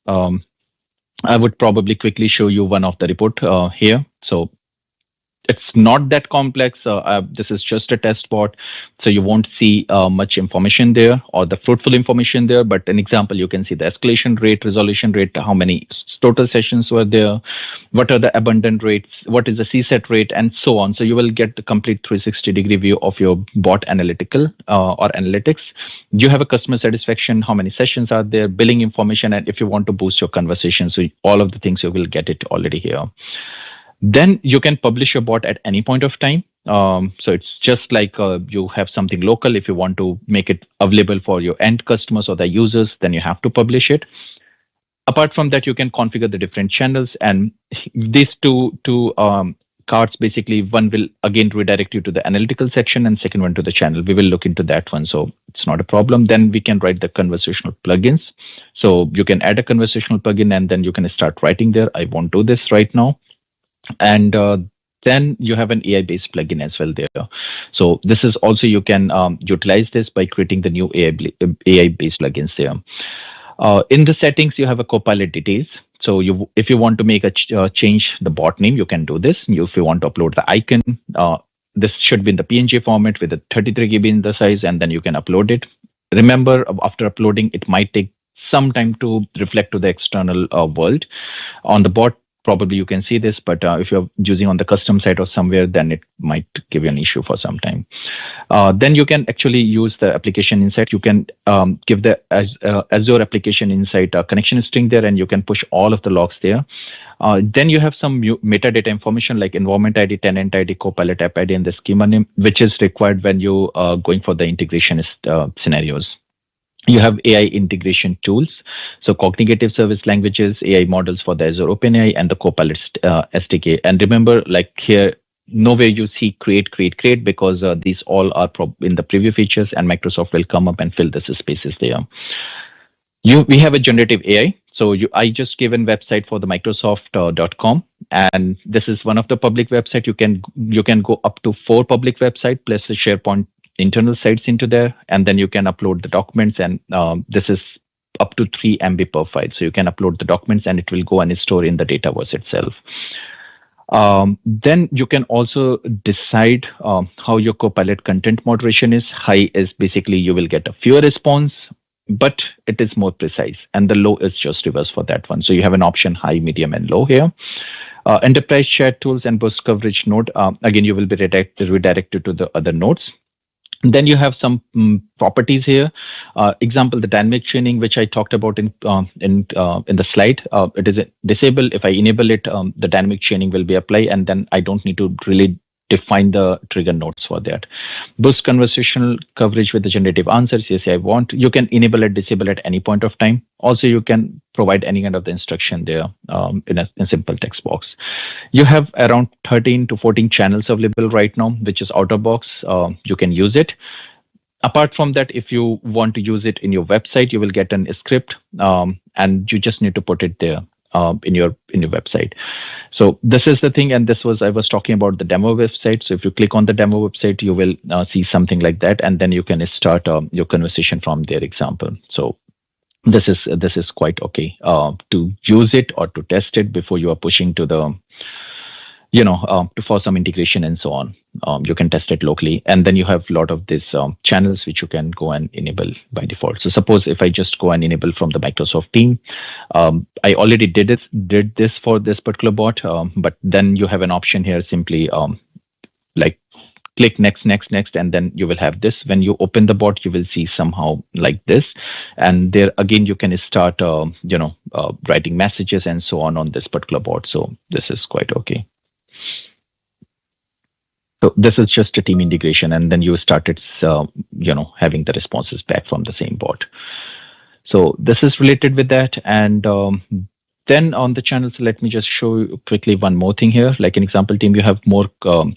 Speaker 3: I would probably quickly show you one of the report here. So it's not that complex. This is just a test bot, so you won't see much information there or the fruitful information there. But an example, you can see the escalation rate, resolution rate, how many total sessions were there, what are the abundant rates, what is the CSAT rate, and so on. So you will get the complete 360-degree view of your bot analytical or analytics. You have a customer satisfaction, how many sessions are there, billing information, and if you want to boost your conversation, so all of the things you will get it already here. Then you can publish your bot at any point of time. So it's just like you have something local. If you want to make it available for your end customers or the users, then you have to publish it. Apart from that, you can configure the different channels, and these two cards, basically one will again redirect you to the analytical section and second one to the channel. We will look into that one, so it's not a problem. Then we can write the conversational plugins. So you can add a conversational plugin and then you can start writing there. I won't do this right now. And then you have an AI-based plugin as well there. So this is also, you can utilize this by creating the new AI-based plugins there. In the settings, you have a Copilot details. So if you want to make a change the bot name, you can do this. If you want to upload the icon, this should be in the PNG format with a 33 GB in the size, and then you can upload it. Remember, after uploading, it might take some time to reflect to the external world. On the bot, probably you can see this, but if you're using on the custom site or somewhere, then it might give you an issue for some time. Then you can actually use the application insight. You can give the Azure application insight connection string there, and you can push all of the logs there. Then you have some metadata information like environment ID, tenant ID, Copilot app ID, and the schema name, which is required when you are going for the integration scenarios. You have AI integration tools, so cognitive service languages, AI models for the Azure OpenAI, and the Copilot SDK. And remember, like here, nowhere you see create, because these all are in the preview features, and Microsoft will come up and fill the spaces there. We have a generative AI. So I just given website for the Microsoft.com, and this is one of the public website. You can go up to 4 public website plus the SharePoint internal sites into there, and then you can upload the documents, and this is up to 3 MB per file. So you can upload the documents and it will go and store in the Dataverse itself. Then you can also decide how your Copilot content moderation is. High is basically you will get a fewer response, but it is more precise, and the low is just reverse for that one. So you have an option high, medium, and low here. Enterprise chat tools and boost coverage node. Again, you will be redirected to the other nodes. Then you have some properties here. Example, the dynamic chaining, which I talked about in the slide. It is disabled. If I enable it, the dynamic chaining will be applied, and then I don't need to really define the trigger nodes for that. Boost conversational coverage with the generative answers. Yes, I want. You can enable it, disable at any point of time. Also, you can provide any kind of the instruction there in a simple text box. You have around 13 to 14 channels available right now, which is out of box. You can use it. Apart from that, if you want to use it in your website, you will get a script, and you just need to put it there in your website. So this is the thing, and I was talking about the demo website. So if you click on the demo website, you will see something like that, and then you can start your conversation from their example. So this is quite okay to use it or to test it before you are pushing to the for some integration and so on. You can test it locally, and then you have a lot of these channels which you can go and enable by default. So suppose if I just go and enable from the Microsoft team, I already did this for this particular bot, but then you have an option here, simply like click next, and then you will have this. When you open the bot, you will see somehow like this, and there again you can start writing messages and so on this particular bot. So this is quite okay. So this is just a team integration, and then you started, having the responses back from the same bot. So this is related with that. And then on the channels, let me just show you quickly one more thing here. Like an example team, you have more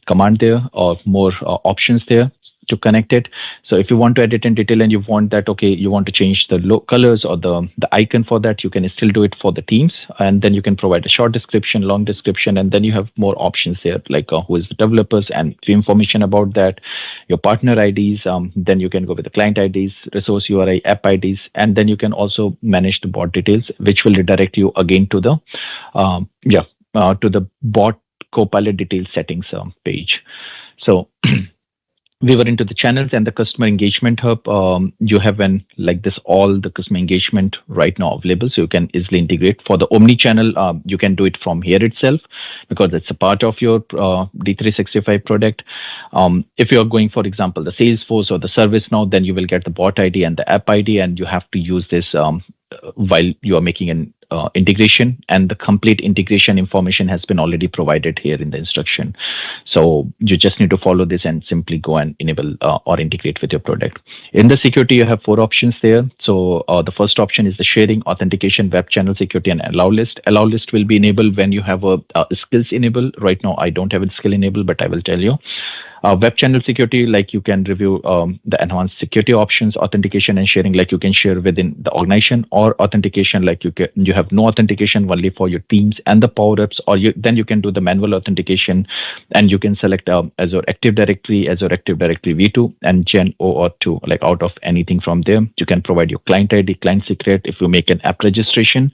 Speaker 3: command there, or more options there to connect it. So if you want to edit in detail and you want that, okay, you want to change the colors or the icon for that, you can still do it for the teams. And then you can provide a short description, long description, and then you have more options there, like who is the developers and information about that, your partner IDs. Then you can go with the client IDs, resource URI, app IDs, and then you can also manage the bot details, which will redirect you again to the to the bot Copilot details settings page. So we were into the channels and the customer engagement hub. You have all the customer engagement right now available, so you can easily integrate. For the omni-channel, you can do it from here itself because it's a part of your D365 product. If you are going, for example, the Salesforce or the ServiceNow, then you will get the bot ID and the app ID, and you have to use this while you are making an integration, and the complete integration information has been already provided here in the instruction. So you just need to follow this and simply go and enable or integrate with your product. In the security, you have 4 options there. So the first option is the sharing, authentication, web channel security, and allow list. Allow list will be enabled when you have a skills enabled. Right now, I don't have a skill enabled, but I will tell you. Web channel security, like you can review the enhanced security options. Authentication and sharing, like you can share within the organization, or authentication, like you have no authentication only for your teams and the power ups, or then you can do the manual authentication, and you can select Azure Active Directory, Azure Active Directory V2, and Gen OAuth2, like out of anything from there. You can provide your client ID, client secret if you make an app registration.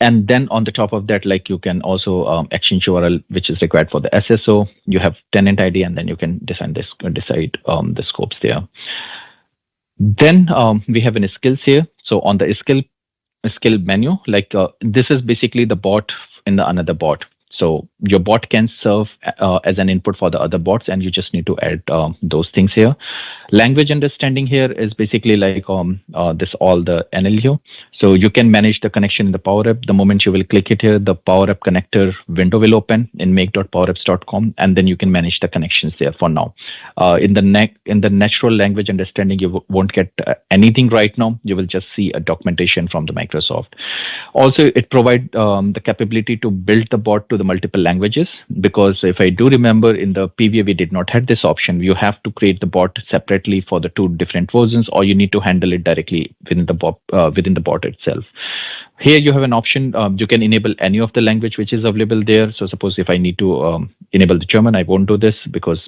Speaker 3: And then on the top of that, like you can also exchange URL, which is required for the SSO. You have tenant ID, and then you can decide the scopes there. Then we have an skills here. So on the skill menu, like this is basically the bot in the another bot. So your bot can serve as an input for the other bots, and you just need to add those things here. Language understanding here is basically like this all the NL here. So you can manage the connection in the Power App. The moment you will click it here, the Power App connector window will open in make.powerapps.com, and then you can manage the connections there for now. In the natural language understanding, you won't get anything right now. You will just see a documentation from the Microsoft. Also, it provides the capability to build the bot to the multiple languages, because if I do remember, in the PVA we did not have this option. You have to create the bot separately for the 2 different versions, or you need to handle it directly within the bot itself. Here you have an option. You can enable any of the language which is available there. So suppose if I need to enable the German, I won't do this because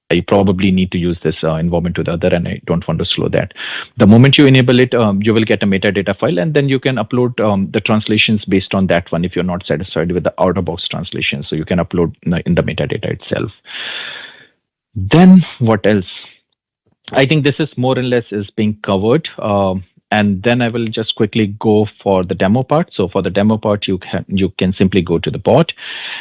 Speaker 3: I probably need to use this environment to the other, and I don't want to slow that. The moment you enable it, you will get a metadata file, and then you can upload the translations based on that one if you're not satisfied with the out-of-box translation. So you can upload in the metadata itself. Then what else? I think this is more or less is being covered. And then I will just quickly go for the demo part. So for the demo part, you can simply go to the bot,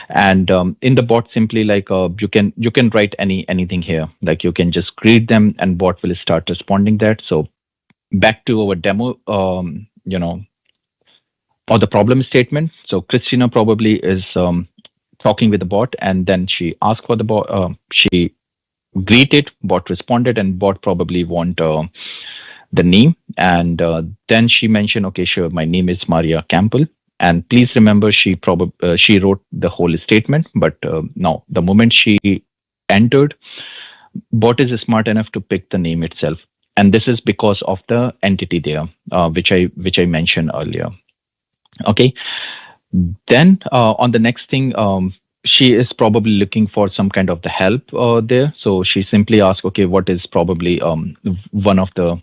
Speaker 3: and in the bot, simply like you can write anything here. Like you can just greet them, and bot will start responding that. So back to our demo, or the problem statement. So Christina probably is talking with the bot, and then she asked for the bot. She greeted, bot responded, and bot probably want the name, and then she mentioned, okay, sure, my name is Maria Campbell, and please remember she wrote the whole statement, but now the moment she entered, bot is smart enough to pick the name itself, and this is because of the entity there, which I mentioned earlier. Okay, then on the next thing, she is probably looking for some kind of the help there, so she simply asked, okay, what is probably one of the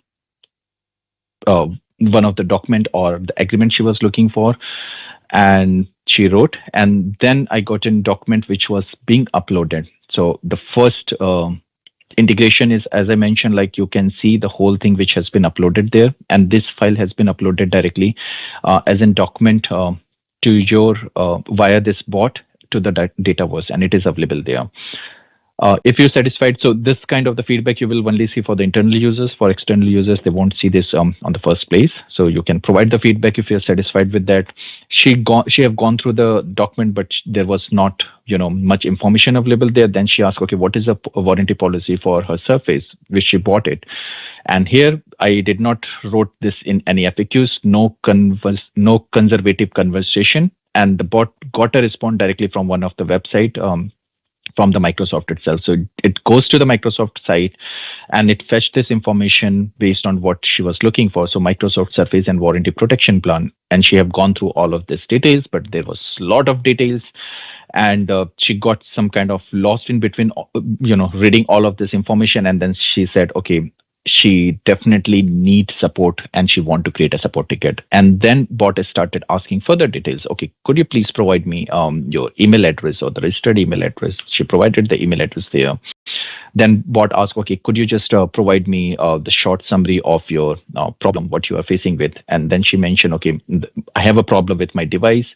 Speaker 3: document or the agreement she was looking for, and she wrote, and then I got a document which was being uploaded. So the first integration is, as I mentioned, like you can see the whole thing which has been uploaded there, and this file has been uploaded directly as a document to your via this bot to the Dataverse, and it is available there. If you're satisfied, so this kind of the feedback you will only see for the internal users. For external users, they won't see this on the first place. So you can provide the feedback if you're satisfied with that. She have gone through the document, but there was not much information available there. Then she asked, okay, what is a warranty policy for her Surface, which she bought it. And here I did not wrote this in any FAQs, no conservative conversation, and the bot got a response directly from one of the website. From the Microsoft itself. So it goes to the Microsoft site and it fetched this information based on what she was looking for. So Microsoft Surface and warranty protection plan. And she have gone through all of these details, but there was a lot of details. And she got some kind of lost in between, reading all of this information. And then she said, okay, she definitely needs support and she want to create a support ticket. And then bot started asking further details. Okay, could you please provide me your email address or the registered email address? She provided the email address there. Then bot asked, okay, could you just provide me the short summary of your problem, what you are facing with? And then she mentioned, okay, I have a problem with my device,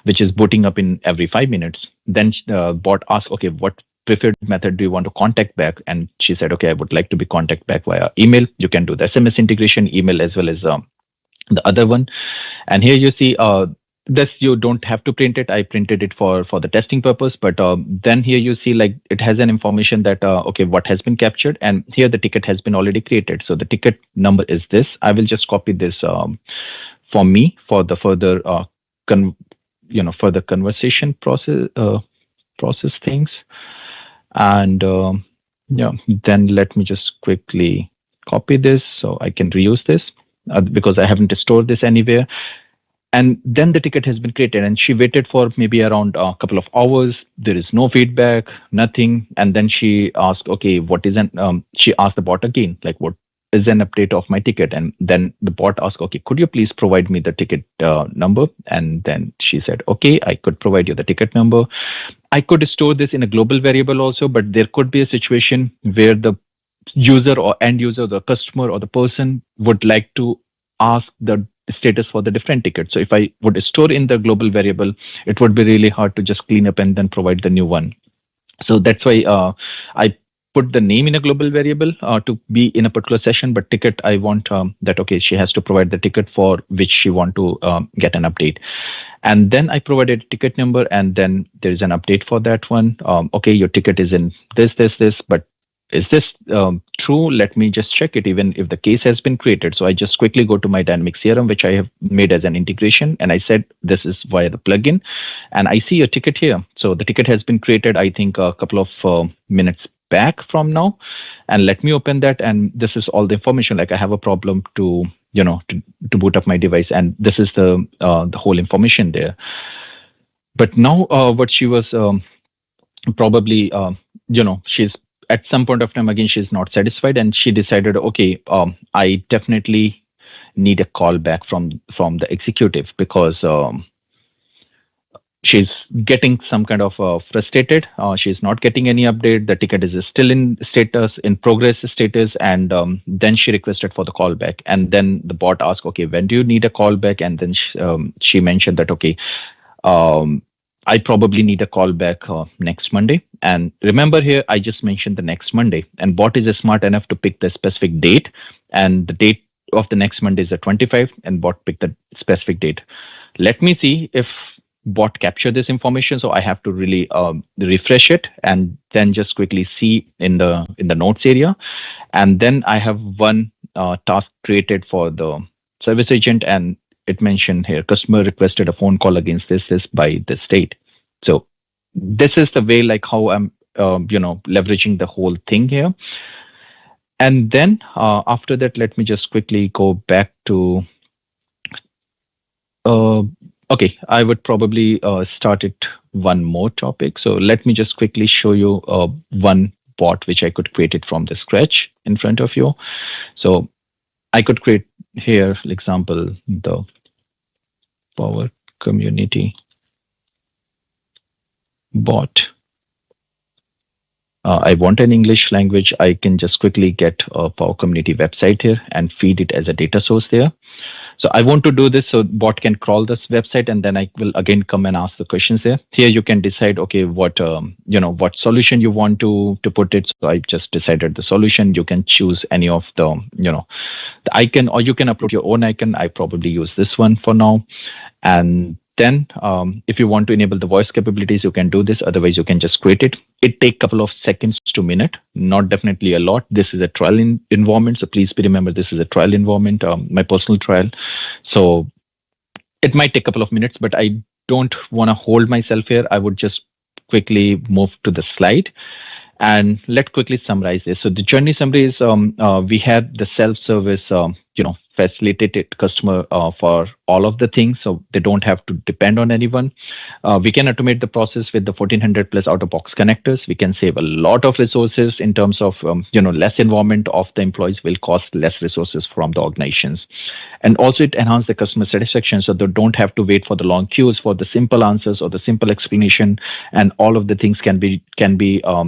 Speaker 3: which is booting up in every 5 minutes. Then bot asked, okay, what preferred method do you want to contact back? And she said, okay, I would like to be contacted back via email. You can do the SMS integration, email, as well as the other one. And here you see this, you don't have to print it. I printed it for the testing purpose, but then here you see like it has an information that okay, what has been captured, and here the ticket has been already created. So the ticket number is this. I will just copy this for me for the further further conversation process things. And then let me just quickly copy this so I can reuse this because I haven't stored this anywhere. And then the ticket has been created, and she waited for maybe around a couple of hours. There is no feedback, nothing. And then she asked, okay, what is she asked the bot again, like, what is an update of my ticket? And then the bot asked, okay, could you please provide me the ticket number? And then she said, okay, I could provide you the ticket number. I could store this in a global variable also, but there could be a situation where the user or end user, the customer or the person would like to ask the status for the different tickets. So if I would store in the global variable, it would be really hard to just clean up and then provide the new one. So that's why I put the name in a global variable to be in a particular session, but ticket, I want that, okay, she has to provide the ticket for which she want to get an update. And then I provided a ticket number, and then there is an update for that one. Okay, your ticket is in this, but is this true? Let me just check it, even if the case has been created. So I just quickly go to my dynamic CRM, which I have made as an integration. And I said, this is via the plugin. And I see a ticket here. So the ticket has been created, I think, a couple of minutes back from now. And let me open that. And this is all the information. Like I have a problem to boot up my device. And this is the whole information there. But now what she was probably, she's at some point of time, again, she's not satisfied, and she decided, okay, I definitely need a call back from the executive, because she's getting some kind of frustrated. She's not getting any update. The ticket is still in progress status, and then she requested for the callback. And then the bot asked, okay, when do you need a callback? And then she mentioned that, okay, I probably need a callback next Monday. And remember here, I just mentioned the next Monday, and bot is smart enough to pick the specific date, and the date of the next Monday is the 25th, and bot picked the specific date. Let me see if bot capture this information. So I have to really refresh it, and then just quickly see in the notes area. And then I have one task created for the service agent, and it mentioned here, customer requested a phone call against this by this date. So this is the way, like, how I'm leveraging the whole thing here. And then after that, let me just quickly go back to okay, I would probably start it one more topic. So let me just quickly show you one bot which I could create it from the scratch in front of you. So I could create here, for example, the Power Community bot. I want an English language. I can just quickly get a Power Community website here and feed it as a data source there. So I want to do this so bot can crawl this website, and then I will again come and ask the questions there. Here you can decide, okay, what solution you want to put it. So I just decided the solution. You can choose any of the icon, or you can upload your own icon. I probably use this one for now. And then if you want to enable the voice capabilities, you can do this. Otherwise, you can just create it. It takes a couple of seconds to minute, not definitely a lot. This is a trial environment. So please remember, this is a trial environment, my personal trial. So it might take a couple of minutes, but I don't want to hold myself here. I would just quickly move to the slide. And let's quickly summarize this. So the journey summary is we have the self-service, facilitated customer for all of the things, so they don't have to depend on anyone. We can automate the process with the 1400 plus out-of-box connectors. We can save a lot of resources in terms of less involvement of the employees will cost less resources from the organizations. And also it enhances the customer satisfaction, so they don't have to wait for the long queues for the simple answers or the simple explanation, and all of the things can be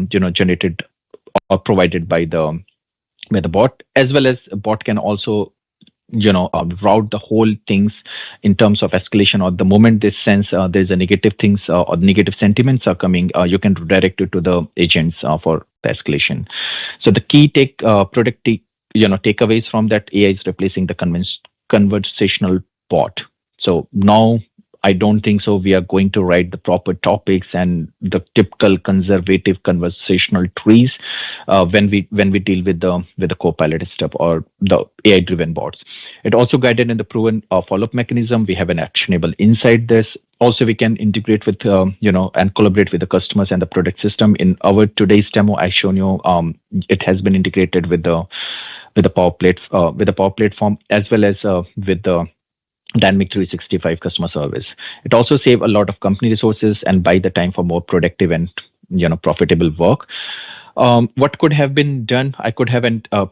Speaker 3: generated or provided by the bot, as well as a bot can also route the whole things in terms of escalation, or the moment they sense there's a negative things or negative sentiments are coming, you can direct it to the agents for the escalation. So the key takeaways from that, AI is replacing the conversational bot. So now I don't think so we are going to write the proper topics and the typical conservative conversational trees when we deal with the Copilot stuff or the AI driven bots. It also guided in the proven follow-up mechanism. We have an actionable inside this. Also, we can integrate with and collaborate with the customers and the product system. In our today's demo, I shown you it has been integrated with the Power Platform, as well as with the Dynamic 365 customer service. It also saves a lot of company resources and buy the time for more productive and profitable work. What could have been done? I could have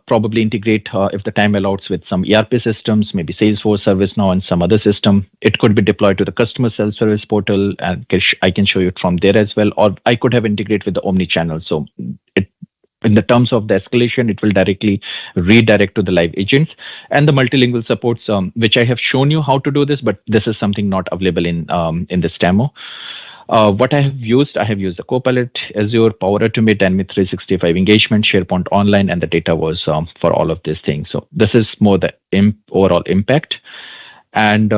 Speaker 3: probably integrate if the time allows with some ERP systems, maybe Salesforce, ServiceNow, and some other system. It could be deployed to the customer self-service portal, and I can show you it from there as well. Or I could have integrated with the omni-channel. So in the terms of the escalation, it will directly redirect to the live agents and the multilingual supports, which I have shown you how to do this, but this is something not available in this demo. What I have used the Copilot, Azure, Power Automate, Dynamic 365 engagement, SharePoint Online, and the data was for all of these things. So this is more the overall impact. And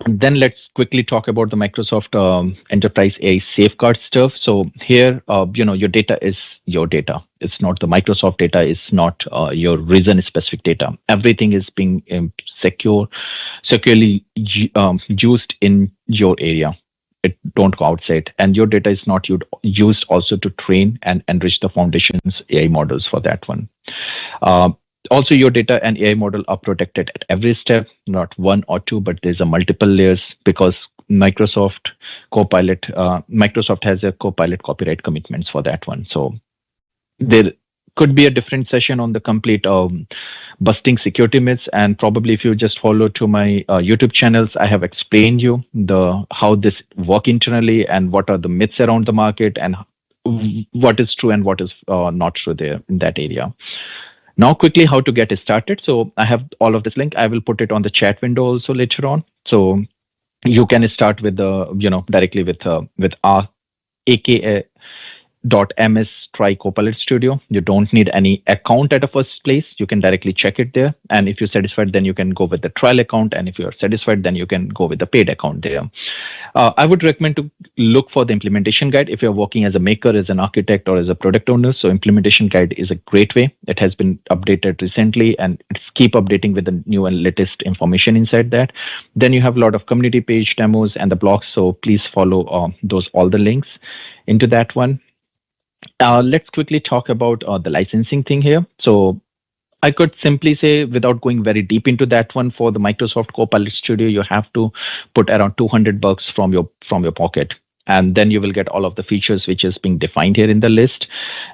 Speaker 3: then let's quickly talk about the Microsoft Enterprise AI Safeguard stuff. So here, your data is your data. It's not the Microsoft data. It's not your region-specific data. Everything is being securely used in your area. It don't go outside, and your data is not used also to train and enrich the foundation's AI models for that one. Also, your data and AI model are protected at every step, not one or two, but there's a multiple layers, because Microsoft has a Copilot copyright commitments for that one. So there could be a different session on the complete busting security myths, and probably if you just follow to my YouTube channels, I have explained you the how this work internally and what are the myths around the market and what is true and what is not true there in that area. Now, quickly, how to get started. So I have all of this link. I will put it on the chat window also later on. So you can start with the directly with our aka .ms try Copilot Studio. You don't need any account at the first place. You can directly check it there. And if you're satisfied, then you can go with the trial account. And if you're satisfied, then you can go with the paid account there. I would recommend to look for the implementation guide if you're working as a maker, as an architect, or as a product owner. So implementation guide is a great way. It has been updated recently and it's keep updating with the new and latest information inside that. Then you have a lot of community page demos and the blogs. So please follow all the links into that one. Let's quickly talk about the licensing thing here. So I could simply say, without going very deep into that one, for the Microsoft Copilot Studio, you have to put around $200 from your pocket, and then you will get all of the features which is being defined here in the list.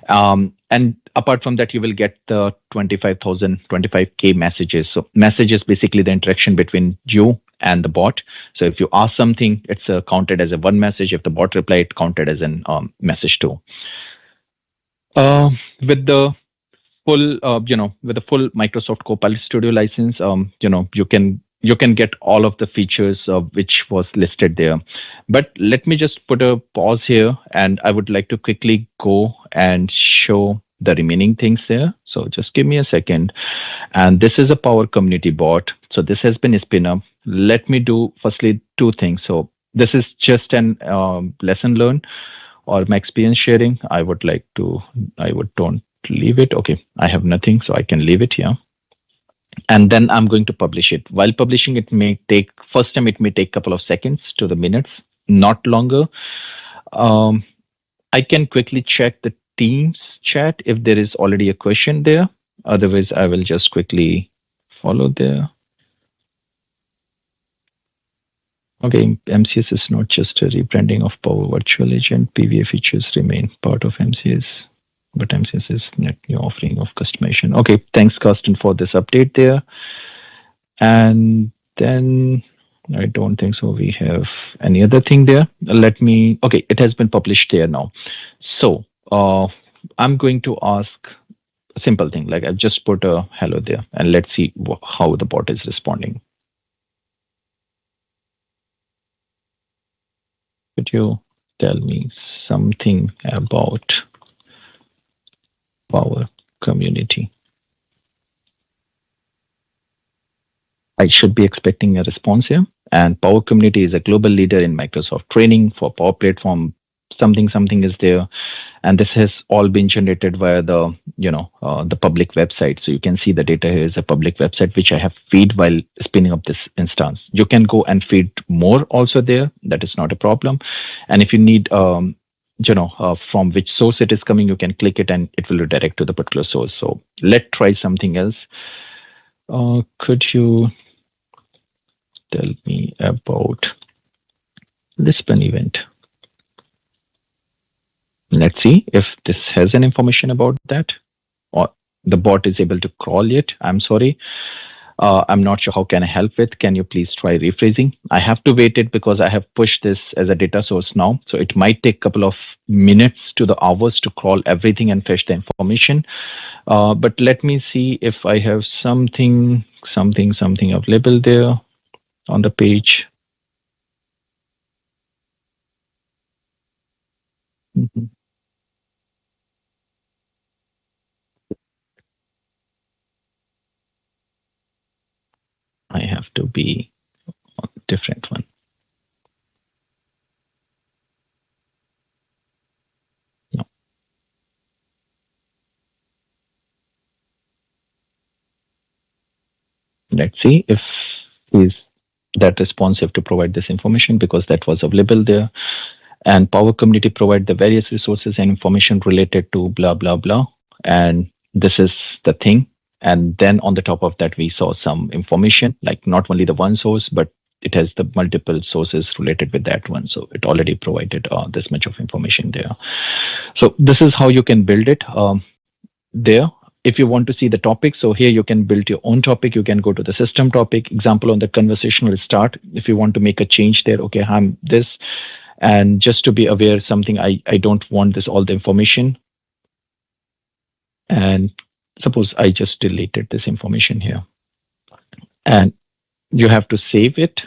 Speaker 3: And apart from that, you will get the 25K messages. So message is basically the interaction between you and the bot. So if you ask something, it's counted as a one message. If the bot replied, it counted as an message too. With the full, with the full Microsoft Copilot Studio license, you can get all of the features which was listed there. But let me just put a pause here, and I would like to quickly go and show the remaining things there. So just give me a second. And this is a Power Community bot. So this has been spin up. Let me do firstly two things. So this is just an lesson learned or my experience sharing. I would don't leave it. Okay, I have nothing, so I can leave it here. And then I'm going to publish it. While publishing, it may take a couple of seconds to the minutes, not longer. I can quickly check the Teams chat if there is already a question there. Otherwise, I will just quickly follow there. Okay, MCS is not just a rebranding of Power Virtual Agent. PVA features remain part of MCS, but MCS is net new offering of customization. Okay, thanks, Carsten, for this update there. And then I don't think so we have any other thing there. Okay, it has been published there now. So I'm going to ask a simple thing, like I've just put a hello there, and let's see how the bot is responding. Could you tell me something about Power Community? I should be expecting a response here. And Power Community is a global leader in Microsoft training for Power Platform. Something is there, and this has all been generated via the the public website. So you can see the data here is a public website which I have feed while spinning up this instance. You can go and feed more also there. That is not a problem. And if you need from which source it is coming, you can click it and it will redirect to the particular source. So let's try something else. Could you tell me about Lisbon event? Let's see if this has an information about that, or the bot is able to crawl it. I'm sorry. I'm not sure how can I help with. Can you please try rephrasing? I have to wait it because I have pushed this as a data source now. So it might take a couple of minutes to the hours to crawl everything and fetch the information. But let me see if I have something available there on the page. I have to be on a different one. No. Let's see if is that responsive to provide this information, because that was available there. And Power Community provide the various resources and information related to blah, blah, blah. And this is the thing. And then on the top of that, we saw some information, like not only the one source, but it has the multiple sources related with that one. So it already provided this much of information there. So this is how you can build it. there. If you want to see the topic, so here you can build your own topic. You can go to the system topic. Example, on the conversational start, if you want to make a change there, okay, I'm this. And just to be aware, something I don't want this all the information. And suppose I just deleted this information here. And you have to save it,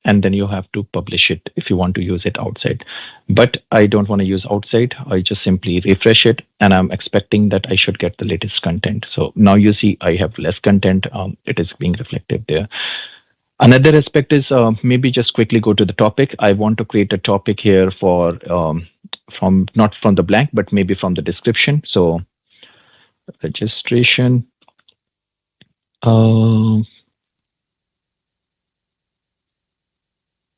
Speaker 3: and then you have to publish it if you want to use it outside. But I don't want to use outside. I just simply refresh it, and I'm expecting that I should get the latest content. So now you see I have less content. It is being reflected there. Another aspect is maybe just quickly go to the topic. I want to create a topic here for from not from the blank, but maybe from the description. So registration.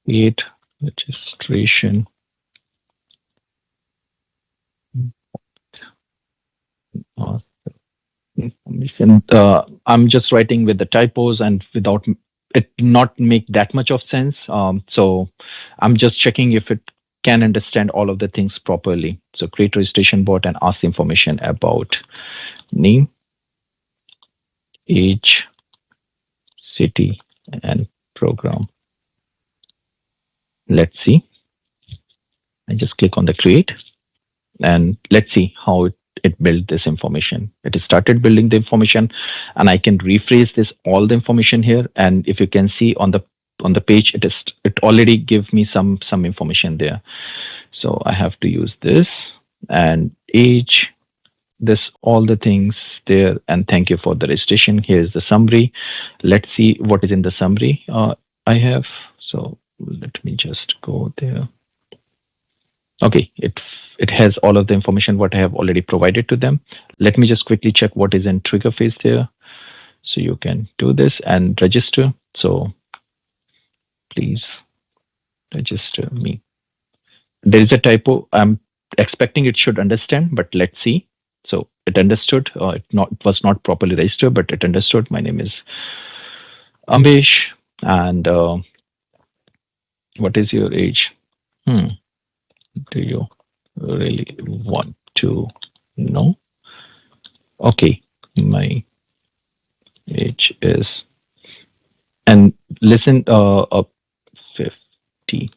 Speaker 3: Create registration. Information. I'm just writing with the typos and without it not make that much of sense. So I'm just checking if it can understand all of the things properly. So create registration bot and ask information about name, age, city, and program. Let's see. I just click on the create, and let's see how it built this information. It started building the information, and I can rephrase this all the information here. And if you can see on the page, it already gives me some information there. So I have to use this and age, this all the things there. And thank you for the registration. Here's the summary. Let's see what is in the summary I have. So let me just go there. Okay, it has all of the information what I have already provided to them. Let me just quickly check what is in trigger phase there. So you can do this and register. So please register me. There is a typo. I'm expecting it should understand, but let's see. So it understood. It was not properly registered, but it understood. My name is Ambesh, and what is your age? Do you really want to know? Okay, my age is, and listen, 50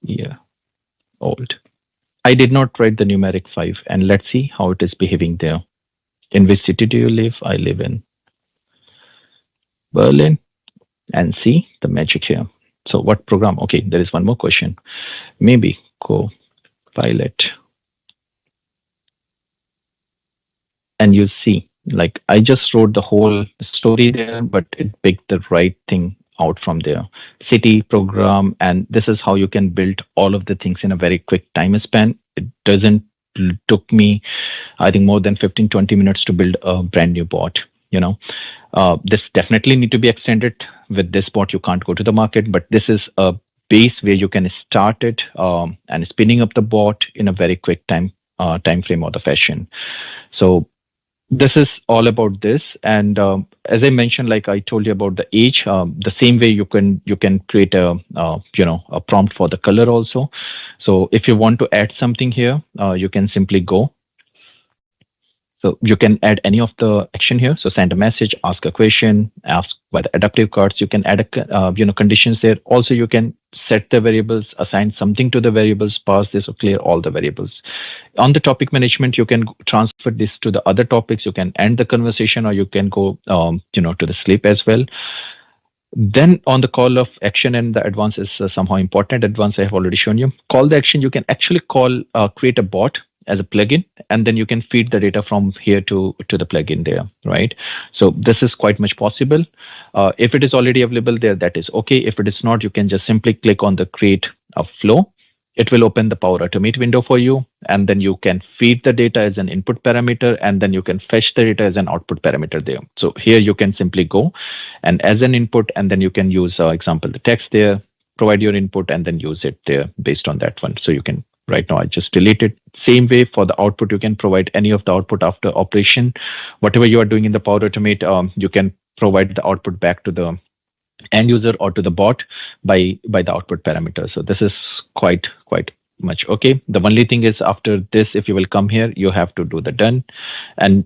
Speaker 3: year old. I did not write the numeric 5, and let's see how it is behaving there. In which city do you live? I live in Berlin, and see the magic here. So what program? Okay, there is one more question. Maybe Copilot. And you see, like I just wrote the whole story there, but it picked the right thing out from there. City, program, and this is how you can build all of the things in a very quick time span. It doesn't took me, I think, more than 15-20 minutes to build a brand new bot. This definitely need to be extended. With this bot, you can't go to the market, but this is a base where you can start it and spinning up the bot in a very quick time frame or the fashion. So this is all about this. And as I mentioned, like I told you about the age, the same way you can create a prompt for the color also. So if you want to add something here, you can simply go. So you can add any of the action here. So send a message, ask a question, ask by the adaptive cards. You can add conditions there. Also, you can set the variables, assign something to the variables, pass this or clear all the variables. On the topic management, you can transfer this to the other topics. You can end the conversation, or you can go to the sleep as well. Then on the call of action, and the advance is somehow important. Advance I have already shown you. Call the action. You can actually create a bot as a plugin, and then you can feed the data from here to the plugin there, right? So this is quite much possible. If it is already available there, that is okay. If it is not, you can just simply click on the create a flow. It will open the Power Automate window for you, and then you can feed the data as an input parameter, and then you can fetch the data as an output parameter there. So here you can simply go and as an input, and then you can use, example, the text there, provide your input, and then use it there based on that one. So you can, right now I just delete it. Same way for the output, you can provide any of the output after operation. Whatever you are doing in the Power Automate, you can provide the output back to the end user or to the bot by the output parameter. So this is quite much. Okay. The only thing is after this, if you will come here, you have to do the done. And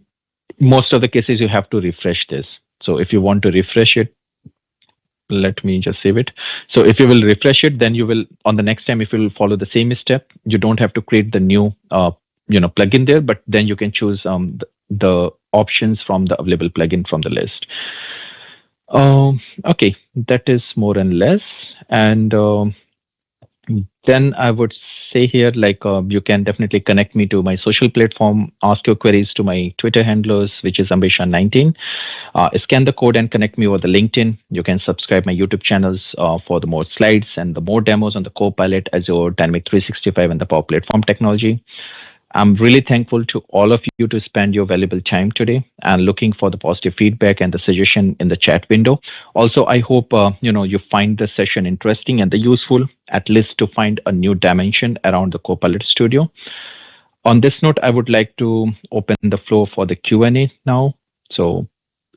Speaker 3: most of the cases, you have to refresh this. So if you want to refresh it, let me just save it. So if you will refresh it, then you will, on the next time, if you will follow the same step, you don't have to create the new, plugin there, but then you can choose the options from the available plugin from the list. Okay, that is more and less. And then I would say here, you can definitely connect me to my social platform, ask your queries to my Twitter handlers, which is Ambesh19. Scan the code and connect me over the LinkedIn. You can subscribe my YouTube channels for the more slides and the more demos on the Copilot, Azure, Dynamic 365, and the Power Platform technology. I'm really thankful to all of you to spend your valuable time today and looking for the positive feedback and the suggestion in the chat window. Also, I hope you find the session interesting and useful, at least to find a new dimension around the Copilot Studio. On this note, I would like to open the floor for the Q&A now. So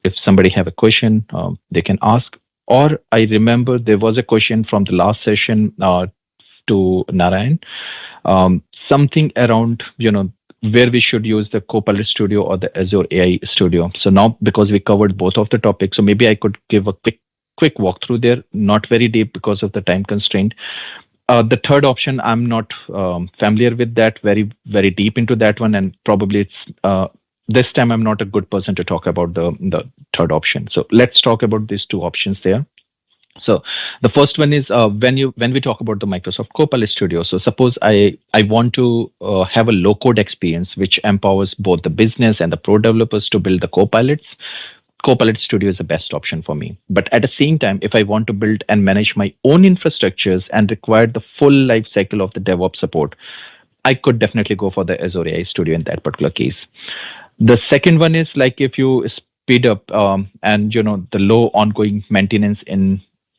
Speaker 3: if somebody have a question, they can ask. Or I remember there was a question from the last session to Narayan. Something around, where we should use the Copilot Studio or the Azure AI Studio. So now, because we covered both of the topics, so maybe I could give a quick walkthrough there, not very deep because of the time constraint. The third option, I'm not familiar with that, very, very deep into that one. And probably it's, this time I'm not a good person to talk about the third option. So let's talk about these two options there. So the first one is when we talk about the Microsoft Copilot Studio. So suppose I want to have a low code experience which empowers both the business and the pro developers to build the Copilots. Copilot Studio is the best option for me. But at the same time, if I want to build and manage my own infrastructures and require the full life cycle of the DevOps support, I could definitely go for the Azure AI Studio in that particular case. The second one is if you speed up and the low ongoing maintenance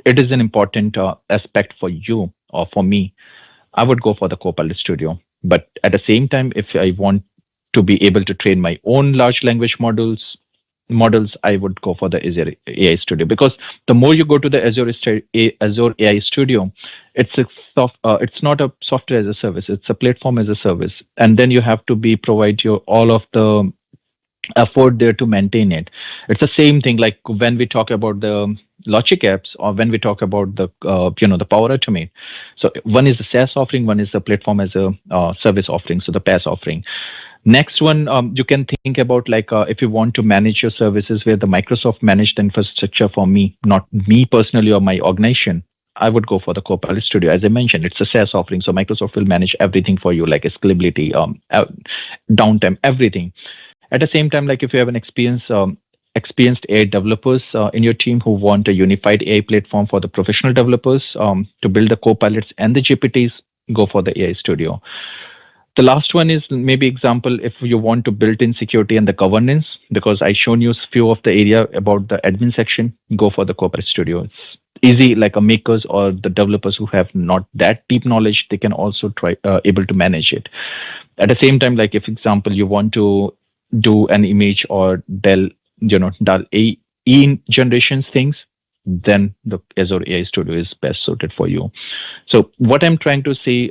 Speaker 3: it is an important aspect for you or for me, I would go for the Copilot Studio. But at the same time, if I want to be able to train my own large language models, I would go for the Azure AI Studio, because the more you go to the Azure AI Studio, it's not a software as a service, it's a platform as a service, and then you have to provide all of the effort there to maintain it. It's the same thing like when we talk about the Logic apps or when we talk about the the Power Automate. So one is the SaaS offering, one is the platform as a service offering, so the PaaS offering. Next one, you can think about if you want to manage your services where the Microsoft managed infrastructure for me, not me personally or my organization, I would go for the Copilot Studio. As I mentioned, it's a SaaS offering, so Microsoft will manage everything for you, like scalability, downtime, everything. At the same time, if you have an experienced AI developers in your team who want a unified AI platform for the professional developers to build the Copilots and the GPTs, go for the AI Studio. The last one is maybe example if you want to build in security and the governance, because I shown you a few of the area about the admin section, go for the Copilot Studio. It's easy, like a makers or the developers who have not that deep knowledge, they can also try able to manage it. At the same time, if example you want to do an image or DAL generations things, then the Azure AI Studio is best suited for you. So what I'm trying to say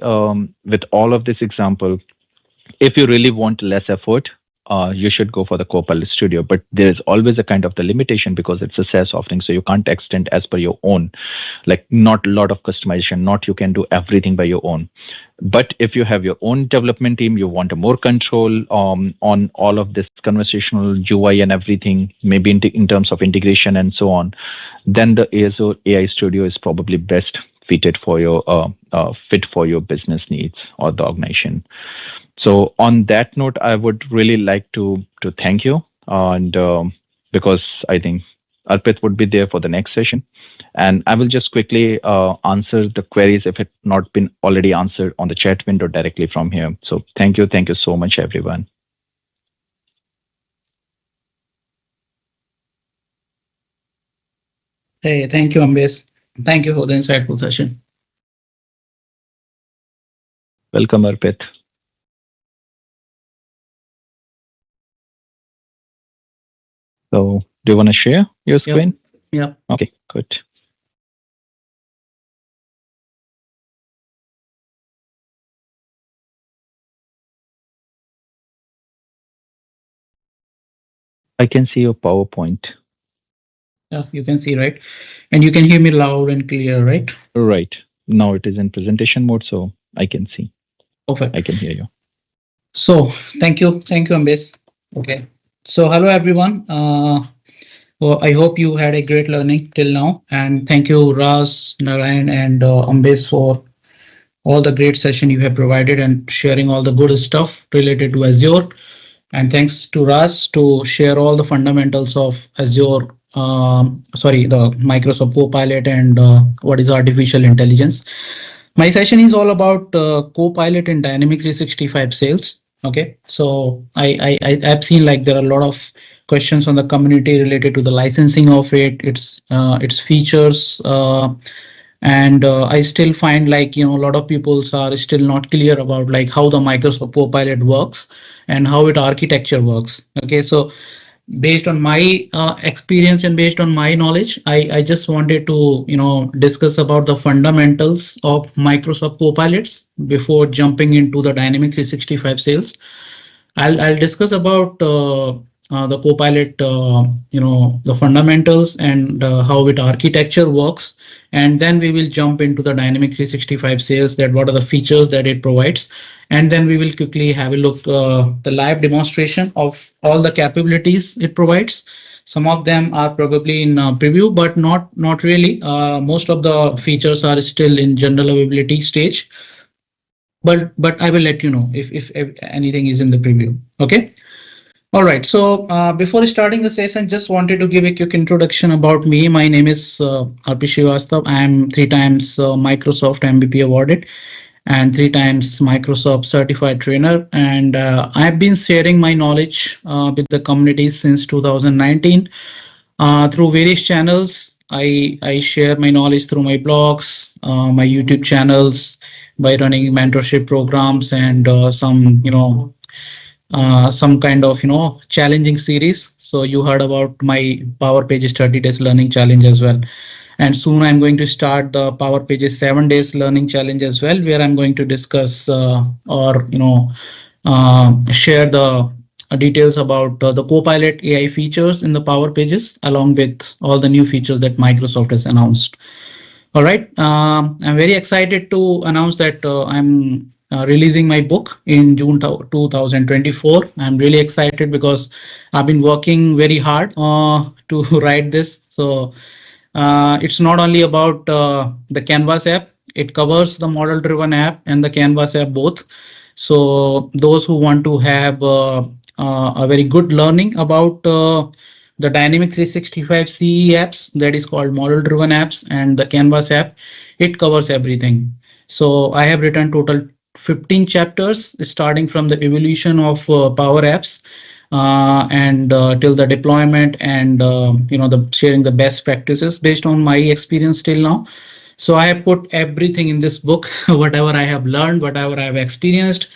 Speaker 3: with all of this example, if you really want less effort, you should go for the Copilot Studio. But there is always a kind of the limitation because it's a SaaS offering, so you can't extend as per your own. Not a lot of customization, not you can do everything by your own. But if you have your own development team, you want a more control on all of this conversational UI and everything, maybe in terms of integration and so on, then the Azure AI Studio is probably best fitted for your fit for your business needs or the organization. So on that note, I would really like to thank you, and because I think Arpit would be there for the next session, and I will just quickly answer the queries if it not been already answered on the chat window directly from here. So thank you so much, everyone.
Speaker 4: Hey, thank you, Ambesh. Thank you for the insightful session.
Speaker 3: Welcome, Arpit. So do you want to share your screen?
Speaker 4: Yeah.
Speaker 3: Okay, good. I can see your PowerPoint.
Speaker 4: Yeah, you can see, right? And you can hear me loud and clear, right?
Speaker 3: Right. Now it is in presentation mode, so I can see.
Speaker 4: Perfect.
Speaker 3: I can hear you.
Speaker 4: So thank you, Ambesh. Okay. So hello everyone. Well, I hope you had a great learning till now, and thank you, Raz, Narayan, and Ambesh for all the great session you have provided and sharing all the good stuff related to Azure. And thanks to Raz to share all the fundamentals of Azure, the Microsoft Copilot and what is artificial intelligence. My session is all about Copilot and Dynamics 365 sales. Okay, so I've seen like there are a lot of questions on the community related to the licensing of it, its features, and I still find like a lot of people are still not clear about like how the Microsoft Copilot works and how it architecture works. Okay, so based on my experience and based on my knowledge, I just wanted to discuss about the fundamentals of Microsoft Copilots before jumping into the Dynamic 365 sales. I'll discuss about the Copilot, the fundamentals and how it architecture works, and then we will jump into the Dynamic 365 sales, that what are the features that it provides, and then we will quickly have a look the live demonstration of all the capabilities it provides. Some of them are probably in preview, but not really. Most of the features are still in general availability stage. But I will let you know if anything is in the preview. Okay. All right. So before starting the session, just wanted to give a quick introduction about me. My name is Arpit Shrivastava. I am 3 times Microsoft MVP awarded and 3 times Microsoft certified trainer. And I've been sharing my knowledge with the community since 2019 through various channels. I share my knowledge through my blogs, my YouTube channels, by running mentorship programs and some kind of challenging series. So you heard about my Power Pages 30 days learning challenge as well, and soon I'm going to start the Power Pages 7 days learning challenge as well, where I'm going to discuss or share the details about the Copilot AI features in the Power Pages along with all the new features that Microsoft has announced. All right, I'm very excited to announce that I'm releasing my book in June 2024. I'm really excited because I've been working very hard to write this. So it's not only about the Canvas app, it covers the model driven app and the Canvas app both. So those who want to have a very good learning about the Dynamic 365 CE apps, that is called model driven apps, and the Canvas app, it covers everything. So I have written total 15 chapters starting from the evolution of Power Apps and till the deployment and the sharing the best practices based on my experience till now. So I have put everything in this book, whatever I have learned, whatever I have experienced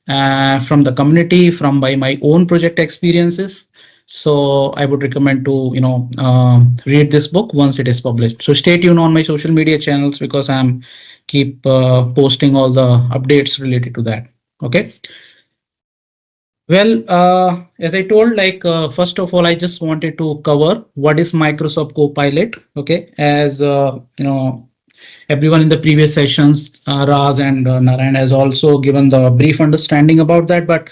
Speaker 4: from the community, from my own project experiences. So I would recommend to read this book once it is published. So stay tuned on my social media channels because I'm keep posting all the updates related to that. Okay. Well, as I told, like first of all, I just wanted to cover what is Microsoft Copilot. Okay, as everyone in the previous sessions, Raz and Narayan has also given the brief understanding about that, but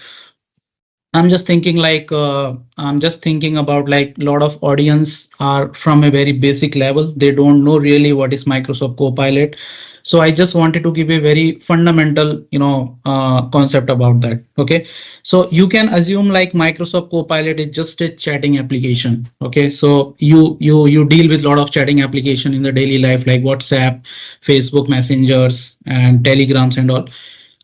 Speaker 4: I'm just thinking like about like a lot of audience are from a very basic level. They don't know really what is Microsoft Copilot. So I just wanted to give a very fundamental, concept about that. Okay, so you can assume like Microsoft Copilot is just a chatting application. Okay, so you deal with a lot of chatting application in the daily life like WhatsApp, Facebook Messengers, and Telegrams and all.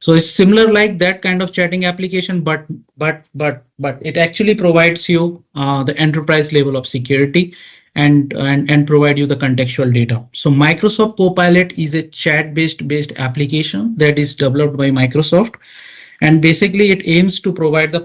Speaker 4: So it's similar like that kind of chatting application, but it actually provides you the enterprise level of security and provide you the contextual data. So Microsoft Copilot is a chat-based application that is developed by Microsoft, and basically it aims to provide the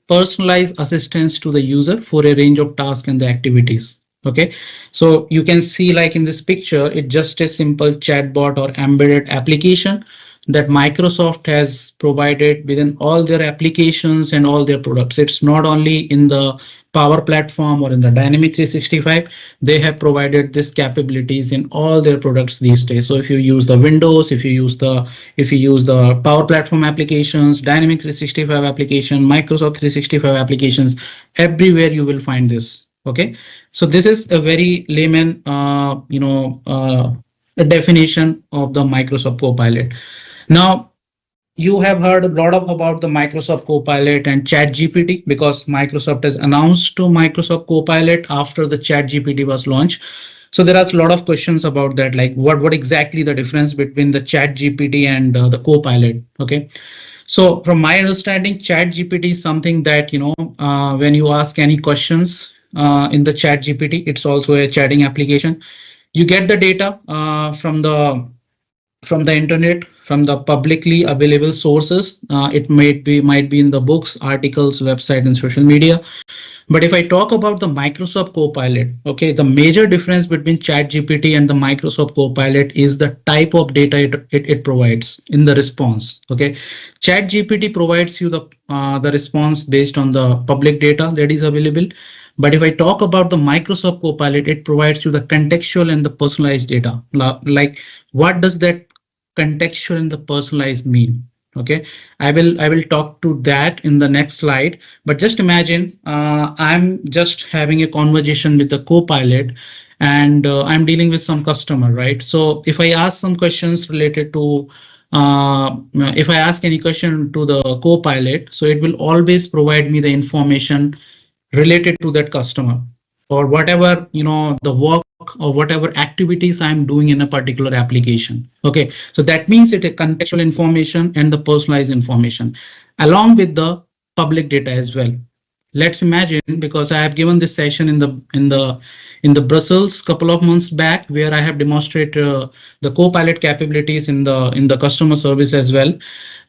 Speaker 4: personalized assistance to the user for a range of tasks and the activities. Okay, so you can see like in this picture, it's just a simple chatbot or embedded application that Microsoft has provided within all their applications and all their products. It's not only in the Power Platform or in the Dynamic 365, they have provided this capabilities in all their products these days. So if you use the Windows, if you use the Power Platform applications, Dynamic 365 application, Microsoft 365 applications, everywhere you will find this. Okay, so this is a very layman, a definition of the Microsoft Copilot. Now, you have heard a lot about the Microsoft Copilot and ChatGPT because Microsoft has announced to Microsoft Copilot after the ChatGPT was launched. So there are a lot of questions about that, like what exactly the difference between the ChatGPT and the Copilot. Okay, so from my understanding, ChatGPT is something that when you ask any questions in the ChatGPT, it's also a chatting application. You get the data from the internet, from the publicly available sources. It might be in the books, articles, website, and social media. But if I talk about the Microsoft Copilot, okay, the major difference between ChatGPT and the Microsoft Copilot is the type of data it provides in the response. Okay, ChatGPT provides you the response based on the public data that is available. But if I talk about the Microsoft Copilot, it provides you the contextual and the personalized data. Like, what does that contextual and the personalized mean? Okay, I will talk to that in the next slide. But just imagine I'm just having a conversation with the Copilot, and I'm dealing with some customer, right? So if I ask some questions related to if I ask any question to the Copilot, so it will always provide me the information related to that customer or whatever the work or whatever activities I'm doing in a particular application. Okay, so that means it is contextual information and the personalized information along with the public data as well. Let's imagine, because I have given this session in the Brussels couple of months back, where I have demonstrated the Copilot capabilities in the customer service as well,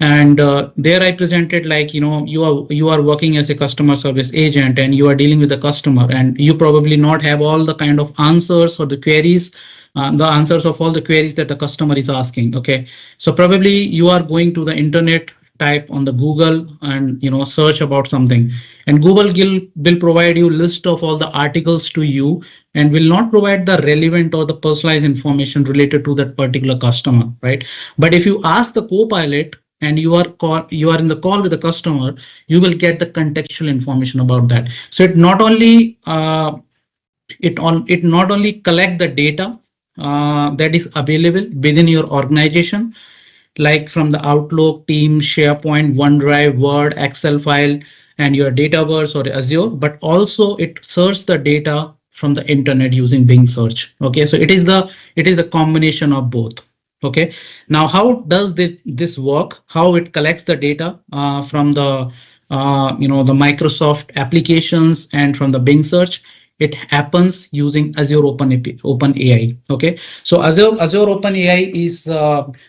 Speaker 4: and there I presented, like, you are working as a customer service agent and you are dealing with the customer, and you probably not have all the kind of answers or the queries. The answers of all the queries that the customer is asking. Okay, so probably you are going to the internet, type on the Google, and search about something, and Google will provide you list of all the articles to you and will not provide the relevant or the personalized information related to that particular customer, right? But if you ask the Copilot and you are in the call with the customer, you will get the contextual information about that. So it not only collect the data that is available within your organization, like from the Outlook, Teams, SharePoint, OneDrive, Word, Excel file, and your Dataverse or Azure, but also it searches the data from the internet using Bing search. Okay, so it is the combination of both. Okay, now how does this work? How it collects the data from the the Microsoft applications and from the Bing search? It happens using Azure OpenAI. Okay, so Azure OpenAI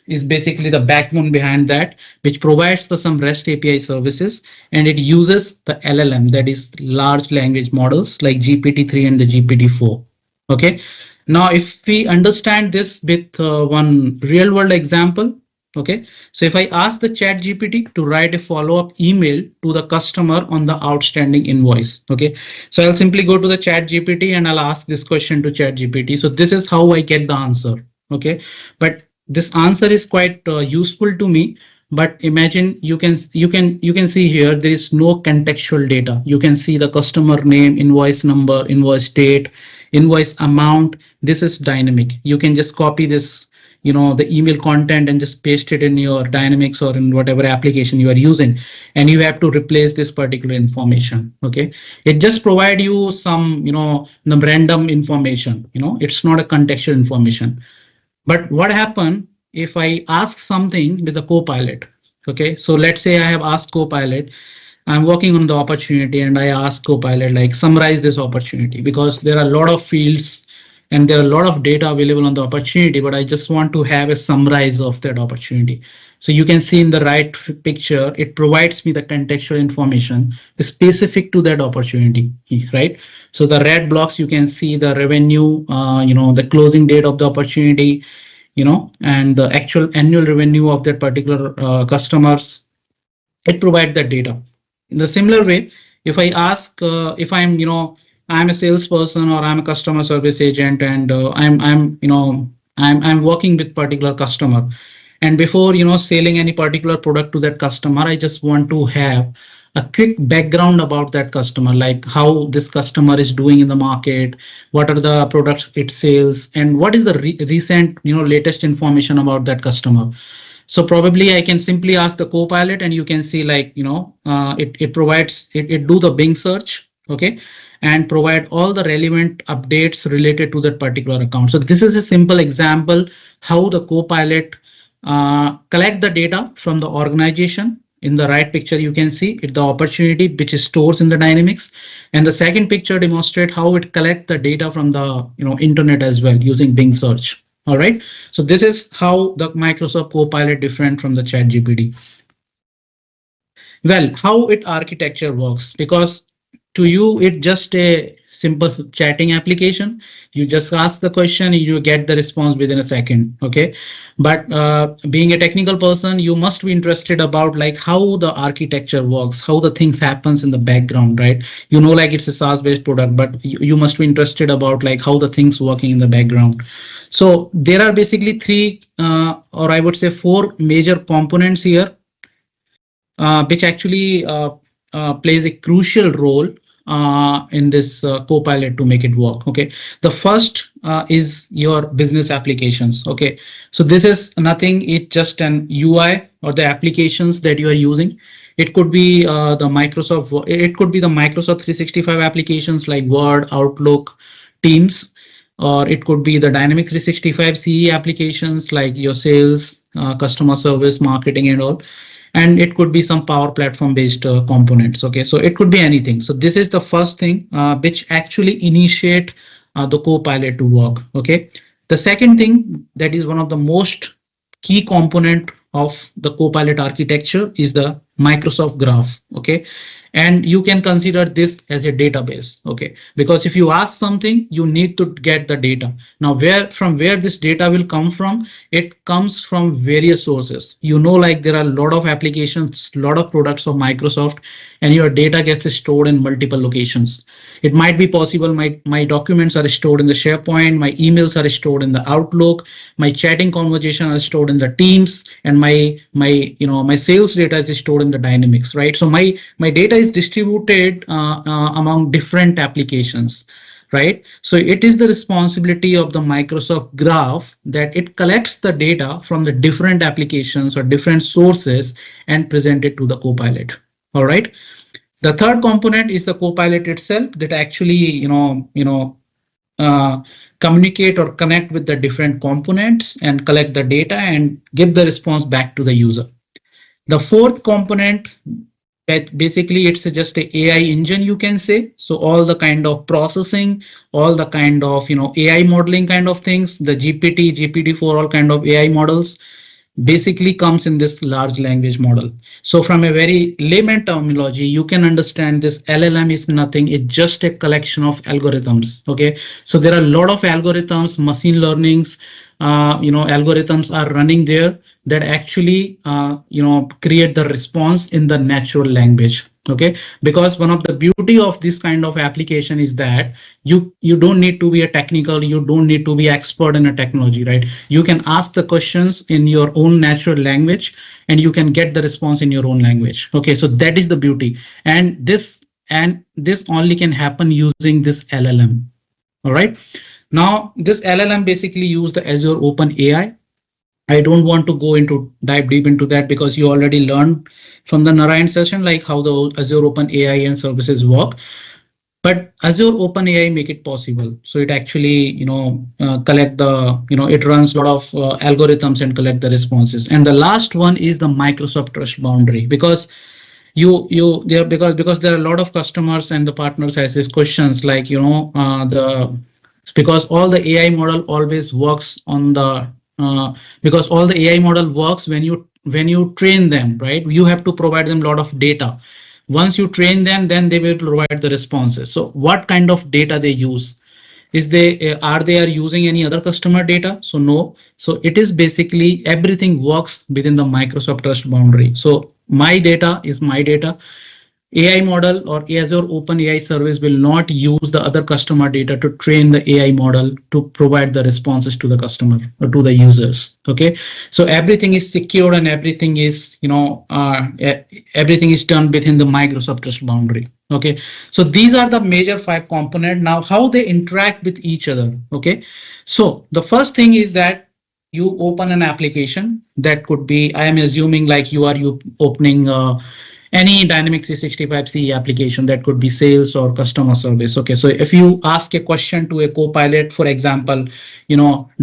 Speaker 4: is basically the backbone behind that, which provides some REST API services, and it uses the LLM, that is large language models like GPT-3 and the GPT-4. Okay, now if we understand this with one real world example. Okay, so if I ask the ChatGPT to write a follow-up email to the customer on the outstanding invoice. Okay, so I'll simply go to the ChatGPT and I'll ask this question to ChatGPT. So this is how I get the answer. Okay, but this answer is quite useful to me. But imagine you can see here there is no contextual data. You can see the customer name, invoice number, invoice date, invoice amount. This is dynamic. You can just copy this the email content and just paste it in your Dynamics or in whatever application you are using, and you have to replace this particular information. Okay, it just provide you some the random information. It's not a contextual information. But what happened if I ask something with the Copilot? Okay, so let's say I have asked Copilot, I'm working on the opportunity, and I ask Copilot, like, summarize this opportunity, because there are a lot of fields and there are a lot of data available on the opportunity, but I just want to have a summarize of that opportunity. So you can see in the right picture, it provides me the contextual information specific to that opportunity, right? So the red blocks, you can see the revenue, the closing date of the opportunity, and the actual annual revenue of that particular customers. It provides that data. In the similar way, If I ask, if I'm, I'm a salesperson or I'm a customer service agent, and I'm working with particular customer, and before selling any particular product to that customer, I just want to have a quick background about that customer, like how this customer is doing in the market, what are the products it sells, and what is the recent latest information about that customer. So probably I can simply ask the Copilot, and you can see, like, it provides, it do the Bing search, okay, and provide all the relevant updates related to that particular account. So this is a simple example how the Copilot collect the data from the organization. In the right picture, you can see it, the opportunity which is stores in the Dynamics, and the second picture demonstrate how it collect the data from the internet as well using Bing search. All right, so this is how the Microsoft Copilot different from the ChatGPT. Well, how it architecture works, because to you it's just a simple chatting application. You just ask the question, you get the response within a second, okay? But being a technical person, you must be interested about like how the architecture works, how the things happens in the background, right? Like it's a SaaS based product, but you must be interested about like how the things working in the background. So there are basically three or I would say four major components here, which actually plays a crucial role in this Copilot to make it work. Okay, the first is your business applications. Okay, so this is nothing, it's just an UI or the applications that you are using. It could be the Microsoft, it could be the Microsoft 365 applications like Word, Outlook, Teams, or it could be the Dynamics 365 CE applications like your sales, customer service, marketing, and all. And it could be some Power Platform based components. Okay, so it could be anything. So this is the first thing which actually initiate the Copilot to work. Okay, the second thing that is one of the most key component of the Copilot architecture is the Microsoft Graph. Okay, and you can consider this as a database. Okay, because if you ask something, you need to get the data. Now from where this data will come from, it comes from various sources. Like there are a lot of applications, a lot of products of Microsoft, and your data gets stored in multiple locations. It might be possible my documents are stored in the SharePoint, my emails are stored in the Outlook, my chatting conversation are stored in the Teams, and my sales data is stored in the Dynamics, right? So my data is distributed among different applications, right? So it is the responsibility of the Microsoft Graph that it collects the data from the different applications or different sources and present it to the Copilot. All right. The third component is the Copilot itself that actually communicate or connect with the different components and collect the data and give the response back to the user. The fourth component, that basically it's just a AI engine, you can say. So all the kind of processing, all the kind of AI modeling kind of things, the GPT, GPT-4, all kind of AI models basically comes in this large language model. So from a very layman terminology, you can understand this LLM is nothing, it's just a collection of algorithms. Okay, so there are a lot of algorithms, machine learnings, algorithms are running there that actually create the response in the natural language. Okay, because one of the beauty of this kind of application is that you don't need to be a technical, you don't need to be expert in a technology, right? You can ask the questions in your own natural language and you can get the response in your own language. Okay, so that is the beauty, and this only can happen using this LLM. All right, now this LLM basically use the Azure OpenAI. I don't want to dive deep into that because you already learned from the Narayan session like how the Azure OpenAI and services work. But Azure OpenAI make it possible. So it actually collect the it runs a lot of algorithms and collect the responses. And the last one is the Microsoft Trust Boundary, because because there are a lot of customers and the partners has these questions like because all the AI model always works on the because all the AI model works when you train them, right? You have to provide them a lot of data. Once you train them, then they will provide the responses. So what kind of data they use? Are they using any other customer data? So no. So it is basically everything works within the Microsoft Trust Boundary. So my data is my data. AI model or Azure Open AI service will not use the other customer data to train the AI model to provide the responses to the customer or to the users. Okay, so everything is secure and everything is, everything is done within the Microsoft trust boundary. Okay, so these are the major 5 components. Now, how they interact with each other. Okay, so the first thing is that you open an application. That could be, I am assuming, like you opening any Dynamics 365 CE application. That could be sales or customer service. Okay, so if you ask a question to a Copilot, for example,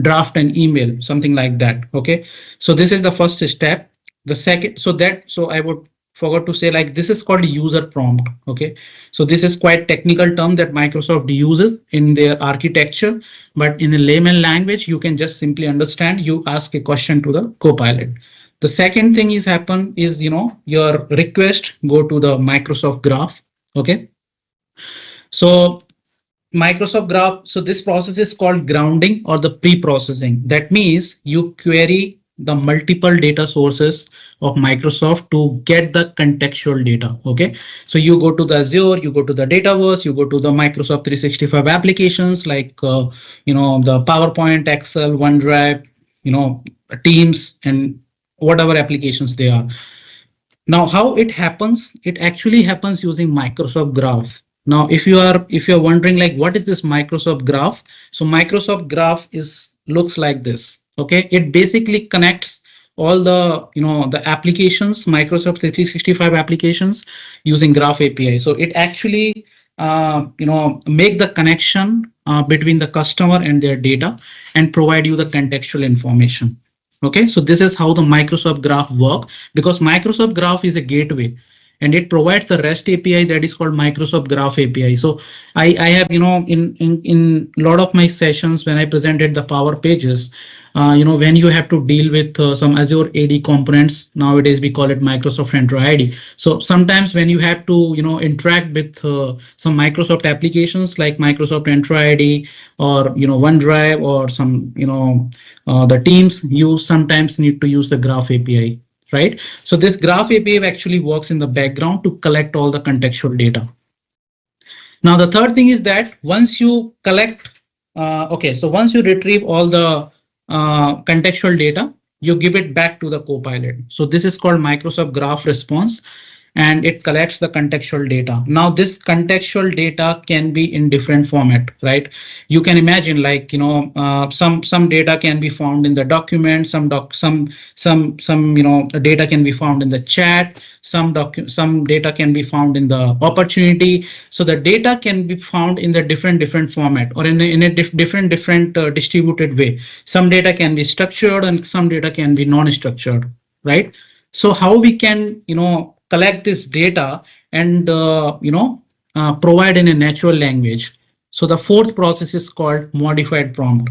Speaker 4: draft an email, something like that. Okay, so this is the first step. The second, so I would forgot to say, like, this is called user prompt. Okay, so this is quite technical term that Microsoft uses in their architecture, but in a layman language, you can just simply understand. You ask a question to the Copilot. The second thing is happen is, your request go to the Microsoft Graph. Okay, so Microsoft Graph. So this process is called grounding or the pre-processing. That means you query the multiple data sources of Microsoft to get the contextual data. Okay, so you go to the Azure, you go to the Dataverse, you go to the Microsoft 365 applications like the PowerPoint, Excel, OneDrive, Teams, and whatever applications they are. Now, how it happens? It actually happens using Microsoft Graph. Now, if you're wondering, like, what is this Microsoft Graph? So Microsoft Graph looks like this. Okay, it basically connects all the the applications, Microsoft 365 applications, using Graph API. So it actually make the connection between the customer and their data and provide you the contextual information. Okay, so this is how the Microsoft Graph work, because Microsoft Graph is a gateway and it provides the REST API that is called Microsoft Graph API. So I have, in a lot of my sessions when I presented the Power Pages, when you have to deal with some Azure AD components, nowadays we call it Microsoft Entra ID. So sometimes when you have to, interact with some Microsoft applications like Microsoft Entra ID or, OneDrive or some, the Teams, you sometimes need to use the Graph API. Right, so this Graph API actually works in the background to collect all the contextual data. Now, the third thing is that once you collect, so once you retrieve all the contextual data, you give it back to the Copilot. So this is called Microsoft Graph Response, and it collects the contextual data. Now, this contextual data can be in different format, right? You can imagine, like, some data can be found in the document, some data can be found in the chat, some data can be found in the opportunity. So the data can be found in the different format or in a different distributed way. Some data can be structured and some data can be non-structured, right? So how we can, collect this data and provide in a natural language. So the fourth process is called modified prompt.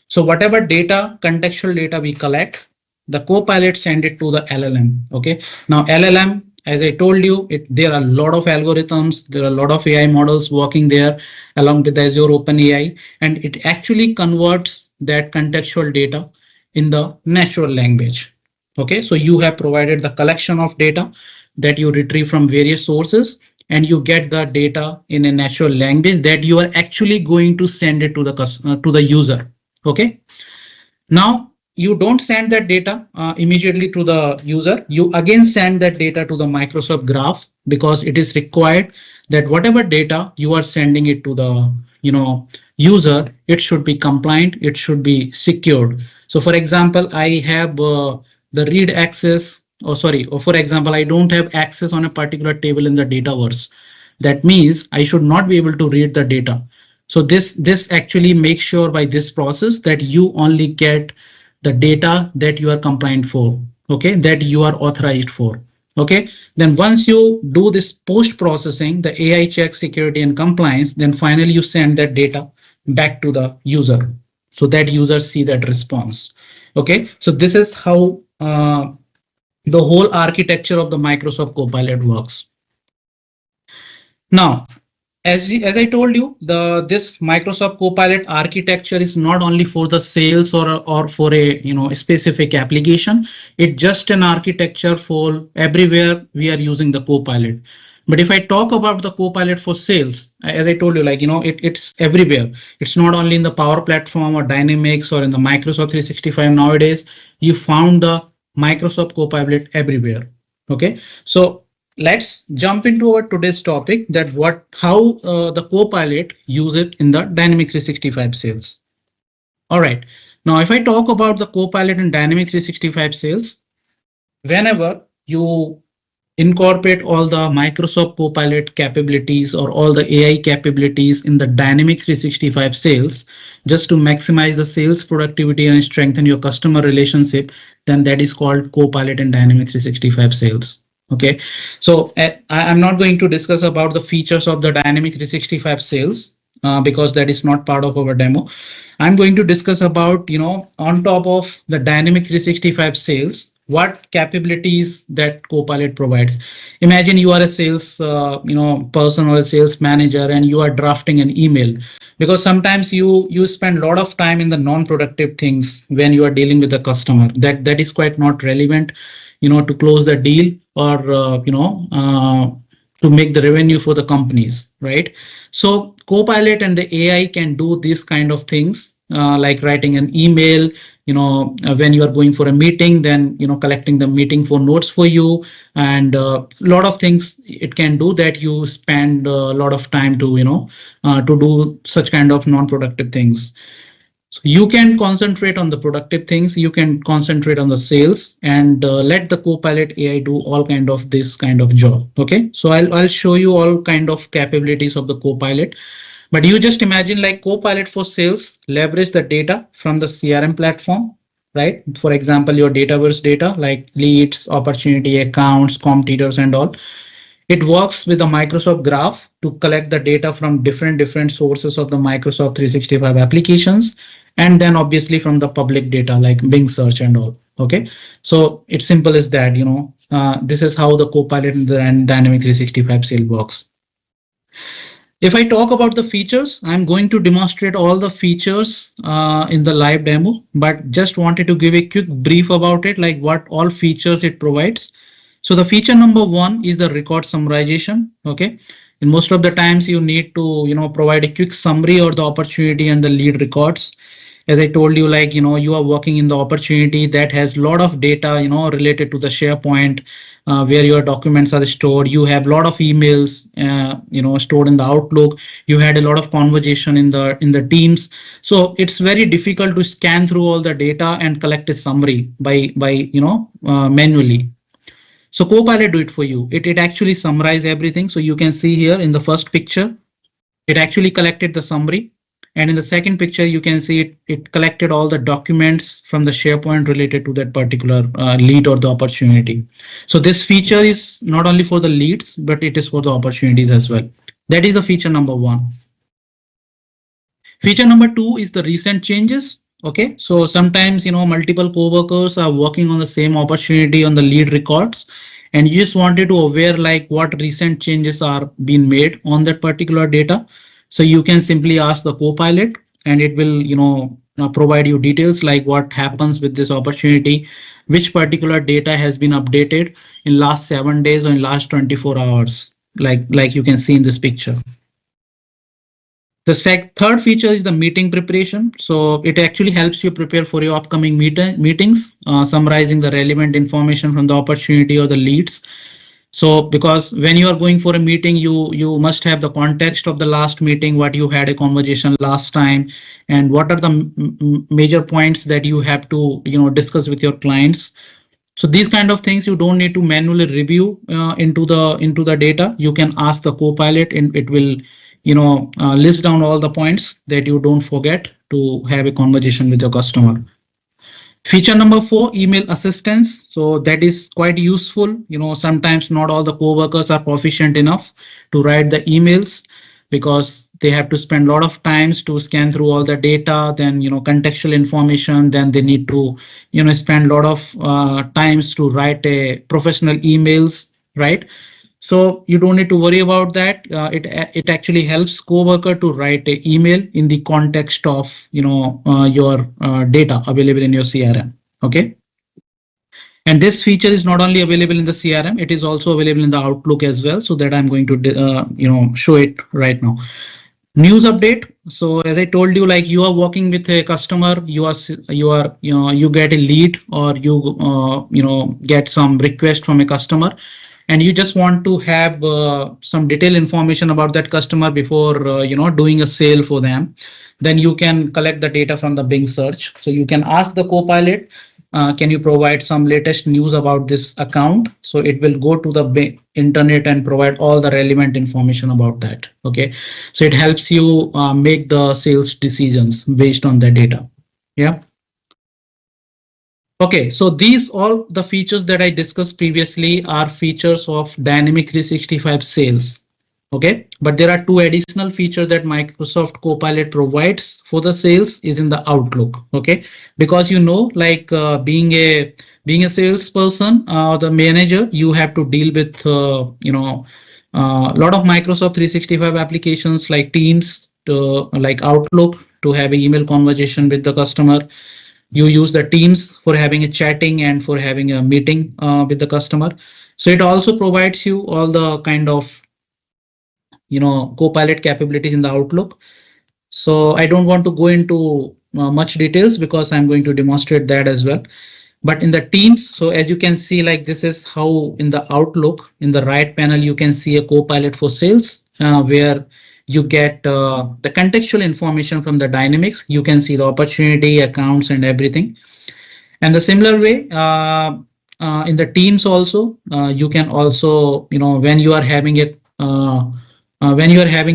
Speaker 4: So whatever data, contextual data we collect, the Copilot send it to the LLM. Okay, now LLM, as I told you, there are a lot of algorithms, there are a lot of AI models working there along with Azure OpenAI, and it actually converts that contextual data in the natural language. Okay, so you have provided the collection of data that you retrieve from various sources, and you get the data in a natural language that you are actually going to send it to the user. Okay, now you don't send that data immediately to the user. You again send that data to the Microsoft Graph, because it is required that whatever data you are sending it to the user, it should be compliant, it should be secured. So for example, I have the read access, or for example, I don't have access on a particular table in the Dataverse. That means I should not be able to read the data. So this actually makes sure by this process that you only get the data that you are compliant for, okay, that you are authorized for. Okay, then once you do this post processing, the AI checks security and compliance, then finally you send that data back to the user, so that users see that response. Okay, so this is how the whole architecture of the Microsoft Copilot works. Now, as I told you, this Microsoft Copilot architecture is not only for the sales or for a specific application. It's just an architecture for everywhere we are using the Copilot. But if I talk about the Copilot for sales, as I told you, like, it's everywhere. It's not only in the Power Platform or Dynamics or in the Microsoft 365 nowadays. You found the Microsoft Copilot everywhere. Okay, so let's jump into our today's topic, that how the Copilot use it in the Dynamics 365 sales. All right. Now, if I talk about the Copilot in Dynamics 365 sales, whenever you incorporate all the Microsoft Copilot capabilities or all the AI capabilities in the Dynamics 365 sales, just to maximize the sales productivity and strengthen your customer relationship, then that is called Copilot in Dynamics 365 sales. Okay, so I'm not going to discuss about the features of the Dynamics 365 sales because that is not part of our demo. I'm going to discuss about, on top of the Dynamics 365 sales, what capabilities that Copilot provides. Imagine you are a sales person or a sales manager, and you are drafting an email, because sometimes you spend a lot of time in the non-productive things when you are dealing with the customer. That is quite not relevant, to close the deal or to make the revenue for the companies, right? So Copilot and the AI can do these kind of things, like writing an email, when you are going for a meeting, then, collecting the meeting for notes for you, and a lot of things it can do that you spend a lot of time to, to do such kind of non-productive things. So you can concentrate on the productive things, you can concentrate on the sales, and let the Copilot AI do all kind of this kind of job. Okay, so I'll show you all kind of capabilities of the Copilot. But you just imagine, like, Copilot for sales leverage the data from the CRM platform, right? For example, your Dataverse data like leads, opportunity, accounts, competitors, and all. It works with the Microsoft Graph to collect the data from different sources of the Microsoft 365 applications, and then obviously from the public data like Bing search and all. Okay, so it's simple as that. This is how the Copilot in the Dynamics 365 sale works. If I talk about the features, I'm going to demonstrate all the features in the live demo, but just wanted to give a quick brief about it, like what all features it provides. So the feature number one is the record summarization. Okay, in most of the times you need to provide a quick summary or the opportunity and the lead records. As I told you, like, you are working in the opportunity that has a lot of data, related to the SharePoint, where your documents are stored. You have a lot of emails, stored in the Outlook. You had a lot of conversation in the Teams. So it's very difficult to scan through all the data and collect a summary by manually. So Copilot do it for you. It actually summarize everything. So you can see here in the first picture, it actually collected the summary. And in the second picture, you can see it collected all the documents from the SharePoint related to that particular lead or the opportunity. So this feature is not only for the leads, but it is for the opportunities as well. That is the feature number one. Feature number two is the recent changes. Okay, so sometimes multiple coworkers are working on the same opportunity on the lead records, and you just wanted to aware like what recent changes are being made on that particular data. So you can simply ask the Copilot, and it will provide you details like what happens with this opportunity, which particular data has been updated in last 7 days or in last 24 hours, like you can see in this picture. The third feature is the meeting preparation. So it actually helps you prepare for your upcoming meetings, summarizing the relevant information from the opportunity or the leads. So because when you are going for a meeting, you must have the context of the last meeting, what you had a conversation last time, and what are the major points that you have to discuss with your clients. So these kind of things you don't need to manually review into the data. You can ask the Copilot, and it will list down all the points that you don't forget to have a conversation with your customer. Feature number 4, email assistance. So that is quite useful. Sometimes not all the coworkers are proficient enough to write the emails, because they have to spend a lot of times to scan through all the data, then contextual information, then they need to spend a lot of times to write a professional emails, right? So you don't need to worry about that. It actually helps coworker to write an email in the context of your data available in your CRM. Okay. And this feature is not only available in the CRM, it is also available in the Outlook as well. So that I'm going to show it right now. News update. So as I told you, like you are working with a customer, you get a lead, or you get some request from a customer, and you just want to have some detailed information about that customer before doing a sale for them. Then you can collect the data from the Bing search. So you can ask the Copilot, can you provide some latest news about this account? So it will go to the internet and provide all the relevant information about that. Okay, so it helps you make the sales decisions based on the data. Yeah. Okay, so these all the features that I discussed previously are features of Dynamics 365 Sales. Okay, but there are two additional features that Microsoft Copilot provides for the sales is in the Outlook. Okay, because like being a salesperson or the manager, you have to deal with a lot of Microsoft 365 applications like Teams, like Outlook to have an email conversation with the customer. You use the Teams for having a chatting and for having a meeting with the customer. So it also provides you all the kind of Copilot capabilities in the Outlook. So I don't want to go into much details because I'm going to demonstrate that as well. But in the Teams, so as you can see, like this is how in the Outlook, in the right panel, you can see a Copilot for sales where you get the contextual information from the Dynamics. You can see the opportunity, accounts, and everything. And the similar way in the Teams also, you can also, when you are having a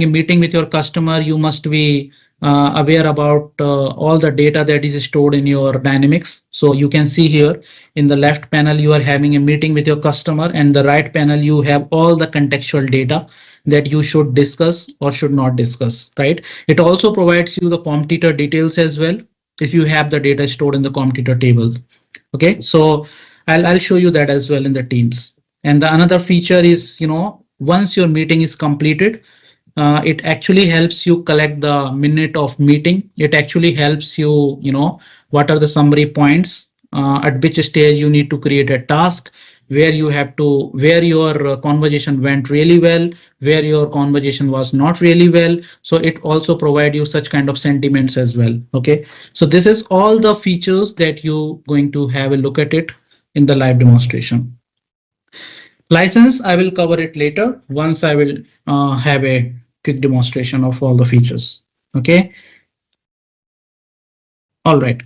Speaker 4: meeting with your customer, you must be aware about all the data that is stored in your Dynamics. So you can see here in the left panel, you are having a meeting with your customer, and the right panel, you have all the contextual data that you should discuss or should not discuss, right? It also provides you the competitor details as well if you have the data stored in the competitor table. Okay, so I'll show you that as well in the Teams. And the another feature is, once your meeting is completed, it actually helps you collect the minute of meeting. It actually helps you, what are the summary points, at which stage you need to create a task, where your conversation went really well, where your conversation was not really well. So it also provide you such kind of sentiments as well. Okay, so this is all the features that you going to have a look at it in the live demonstration. License, I will cover it later once I will have a quick demonstration of all the features. Okay. All right.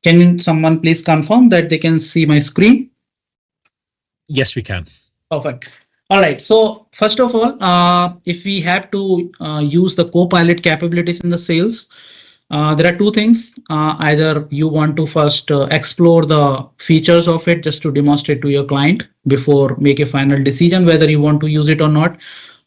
Speaker 4: Can someone please confirm that they can see my screen?
Speaker 1: Yes, we can.
Speaker 4: Perfect. All right. So first of all, if we have to use the Copilot capabilities in the sales, there are two things. Either you want to first explore the features of it just to demonstrate to your client before make a final decision whether you want to use it or not,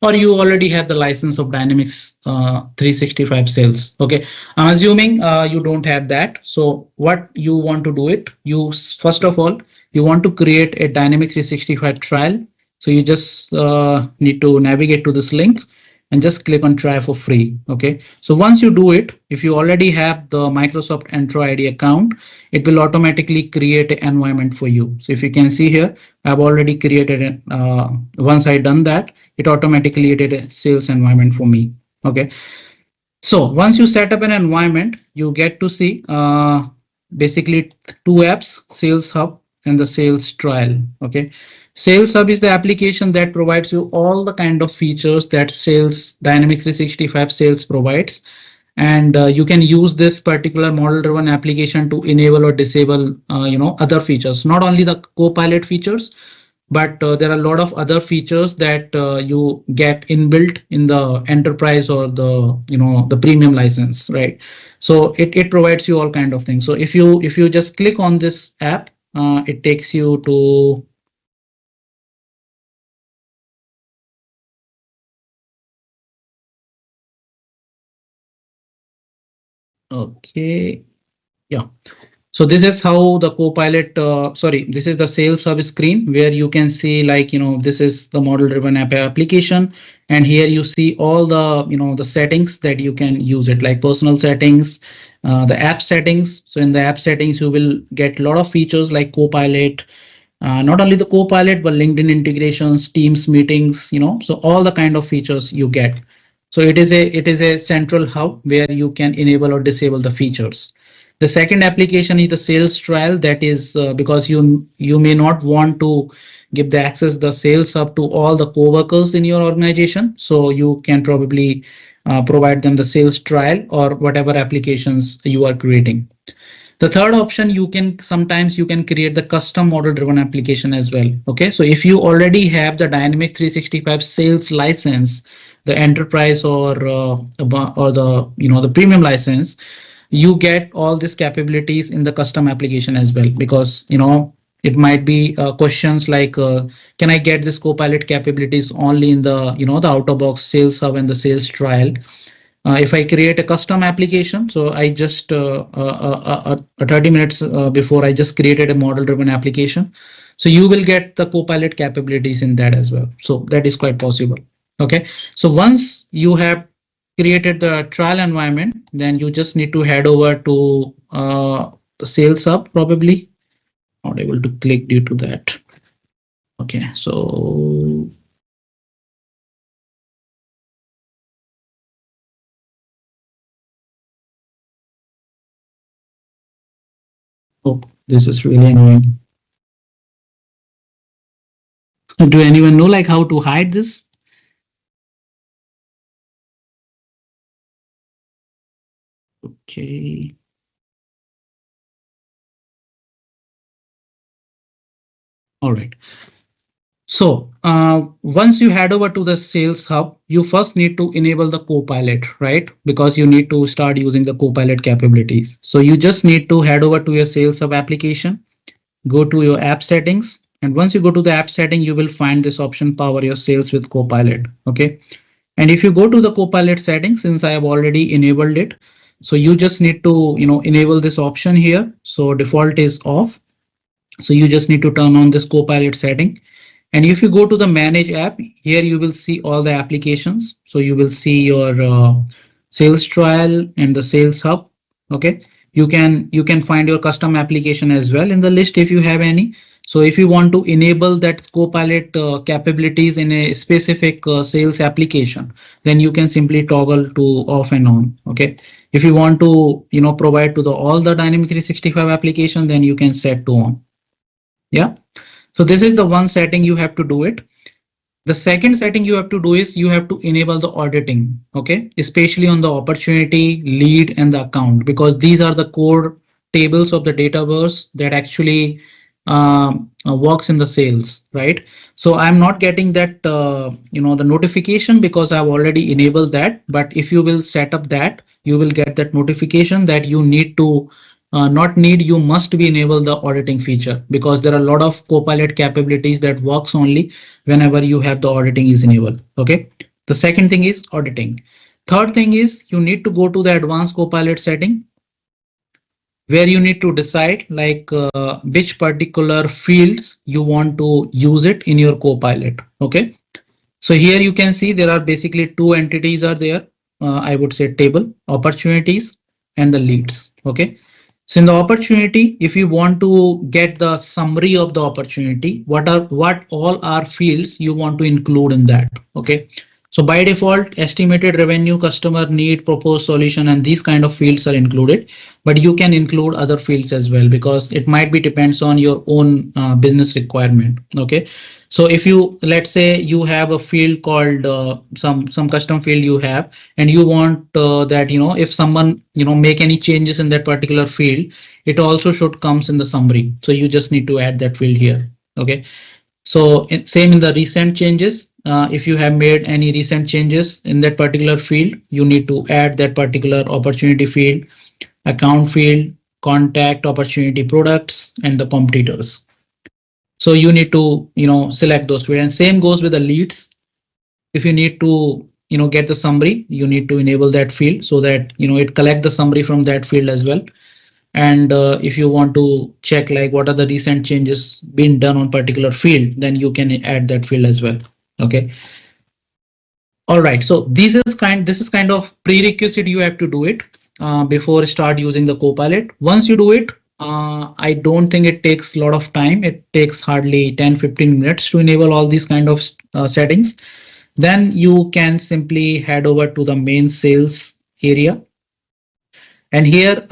Speaker 4: or you already have the license of Dynamics 365 sales. Okay, I'm assuming you don't have that. So what you want to do it, first of all, you want to create a Dynamics 365 trial. So you just need to navigate to this link and just click on try for free. Okay, so once you do it, if you already have the Microsoft Entra ID account, it will automatically create an environment for you. So if you can see here, I've already created it. Once I done that, it automatically created a sales environment for me. Okay, so once you set up an environment, you get to see basically two apps, Sales Hub and the Sales Trial. Okay, Sales Hub is the application that provides you all the kind of features that Sales Dynamics 365 Sales provides, and you can use this particular model-driven application to enable or disable, other features. Not only the Copilot features, but there are a lot of other features that you get inbuilt in the enterprise or the premium license, right? So it provides you all kind of things. So if you just click on this app, it takes you to okay, yeah. So this is how the Copilot, this is the Sales Hub screen where you can see like, this is the model driven app application. And here you see all the, the settings that you can use it, like personal settings, the app settings. So in the app settings, you will get a lot of features like Copilot, not only the Copilot, but LinkedIn integrations, Teams meetings, so all the kind of features you get. So it is a central hub where you can enable or disable the features. The second application is the sales trial. That is because you may not want to give the access the sales hub to all the co-workers in your organization. So you can probably provide them the sales trial or whatever applications you are creating. The third option, sometimes you can create the custom model driven application as well. Okay, so if you already have the Dynamics 365 sales license, the enterprise or the the premium license, you get all these capabilities in the custom application as well, because it might be questions like can I get this Copilot capabilities only in the the out of box sales hub and the sales trial. If I create a custom application, so I just 30 minutes before I just created a model driven application, so you will get the Copilot capabilities in that as well. So that is quite possible. Okay, so once you have created the trial environment, then you just need to head over to the sales hub. Probably not able to click due to that. Okay, so oh, this is really annoying. Do anyone know like how to hide this? Okay. All right. So once you head over to the sales hub, you first need to enable the Copilot, right? Because you need to start using the Copilot capabilities. So you just need to head over to your sales hub application, go to your app settings. And once you go to the app setting, you will find this option, power your sales with Copilot. Okay. And if you go to the Copilot settings, since I have already enabled it, so you just need to, enable this option here. So default is off. So you just need to turn on this Copilot setting. And if you go to the manage app, here you will see all the applications. So you will see your sales trial and the sales hub. Okay, you can find your custom application as well in the list if you have any. So if you want to enable that Copilot capabilities in a specific sales application, then you can simply toggle to off and on. Okay, if you want to provide to the all the Dynamics 365 application, then you can set to on. Yeah. So this is the one setting you have to do it. The second setting you have to do is you have to enable the auditing, okay, especially on the opportunity, lead, and the account, because these are the core tables of the Dataverse that actually works in the sales, right? So I'm not getting that, the notification because I've already enabled that. But if you will set up that, you will get that notification that you need to you must be enable the auditing feature, because there are a lot of Copilot capabilities that works only whenever you have the auditing is enabled. Okay. The second thing is auditing. Third thing is you need to go to the advanced Copilot setting, where you need to decide like which particular fields you want to use it in your Copilot. Okay. So here you can see there are basically two entities are there. I would say table, opportunities, and the leads. Okay. So in the opportunity, if you want to get the summary of the opportunity, what all are fields you want to include in that. Okay. So by default, estimated revenue, customer need, proposed solution, and these kind of fields are included. But you can include other fields as well, because it might be depends on your own business requirement. Okay. So if you, let's say you have a field called some custom field you have, and you want that, if someone, make any changes in that particular field, it also should comes in the summary. So you just need to add that field here. Okay. So same in the recent changes. If you have made any recent changes in that particular field, you need to add that particular opportunity field, account field, contact, opportunity, products, and the competitors. So you need to, select those fields. And same goes with the leads. If you need to, get the summary, you need to enable that field so that, it collect the summary from that field as well. And if you want to check like what are the recent changes being done on particular field, then you can add that field as well. Okay. All right. So this is kind of prerequisite. You have to do it before start using the Copilot. Once you do it, I don't think it takes a lot of time. It takes hardly 10-15 minutes to enable all these kind of settings. Then you can simply head over to the main sales area. And here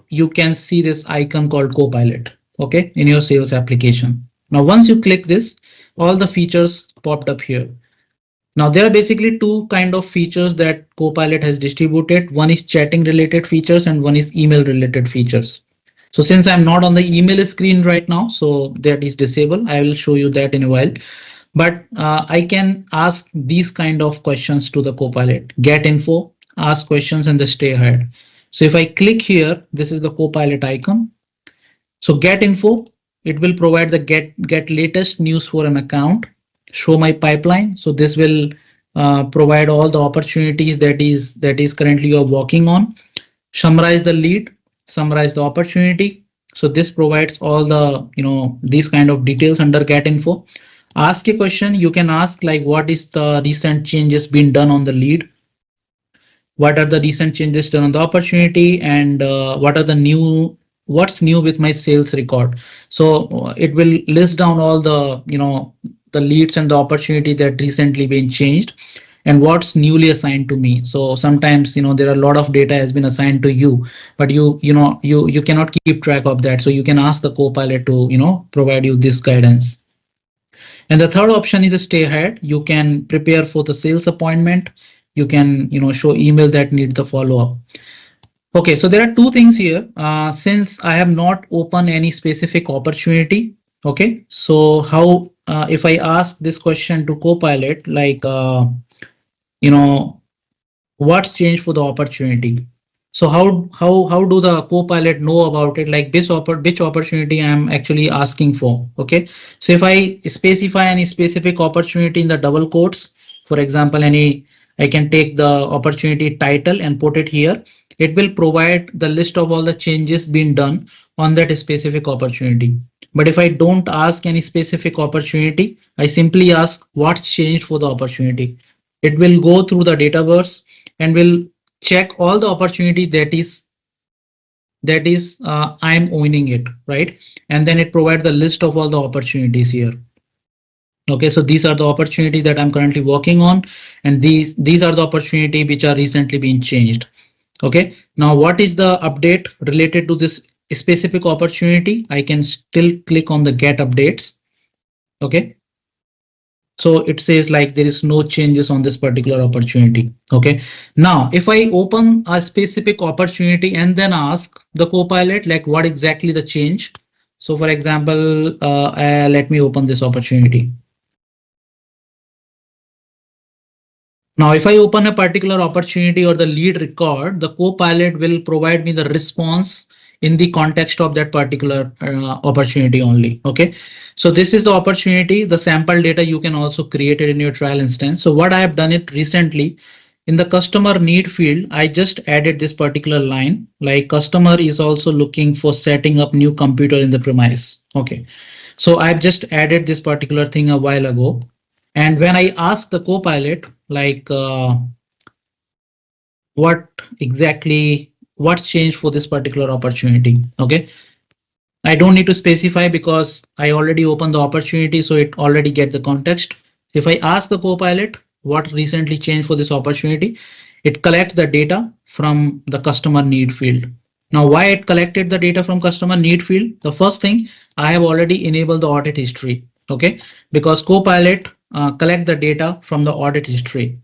Speaker 4: you can see this icon called Copilot, okay, in your sales application. Now, once you click this, all the features popped up here. Now, there are basically two kind of features that Copilot has distributed. One is chatting related features and one is email related features. So since I'm not on the email screen right now, so that is disabled. I will show you that in a while. But I can ask these kind of questions to the Copilot: get info, ask questions, and the stay ahead. So if I click here, this is the Copilot icon. So get info, it will provide the get latest news for an account. Show my pipeline. So this will provide all the opportunities that is currently you're working on. Summarize the lead, summarize the opportunity. So this provides all the these kind of details under get info. Ask a question. You can ask like what is the recent changes been done on the lead, what are the recent changes done on the opportunity, and what are the what's new with my sales record. So it will list down all the the leads and the opportunity that recently been changed and what's newly assigned to me. So sometimes there are a lot of data has been assigned to you, but you cannot keep track of that. So you can ask the Copilot to provide you this guidance. And the third option is a stay ahead. You can prepare for the sales appointment. You can show email that need the follow-up. Okay, so there are two things here. Since I have not opened any specific opportunity, okay, so how if I ask this question to Copilot, like what's changed for the opportunity? So how do the Copilot know about it? Like which opportunity I'm actually asking for? Okay, so if I specify any specific opportunity in the double quotes, for example, I can take the opportunity title and put it here. It will provide the list of all the changes being done on that specific opportunity. But if I don't ask any specific opportunity, I simply ask what's changed for the opportunity. It will go through the Dataverse and will check all the opportunity that is I'm owning it, right? And then it provides the list of all the opportunities here. Okay, so these are the opportunity that I'm currently working on, and these are the opportunity which are recently being changed. Okay, now what is the update related to this specific opportunity? I can still click on the get updates. Okay, so it says like there is no changes on this particular opportunity. Okay, now if I open a specific opportunity and then ask the Copilot like what exactly the change. So for example, let me open this opportunity. Now, if I open a particular opportunity or the lead record, the Copilot will provide me the response in the context of that particular opportunity only. Okay, so this is the opportunity. The sample data you can also create it in your trial instance. So what I have done it recently in the customer need field, I just added this particular line like customer is also looking for setting up new computer in the premise. Okay, so I've just added this particular thing a while ago. And when I ask the Copilot, like what's changed for this particular opportunity? Okay, I don't need to specify because I already opened the opportunity, so it already gets the context. If I ask the Copilot what recently changed for this opportunity, it collects the data from the customer need field. Now, why it collected the data from customer need field? The first thing, I have already enabled the audit history. Okay, because Copilot collect the data from the audit history.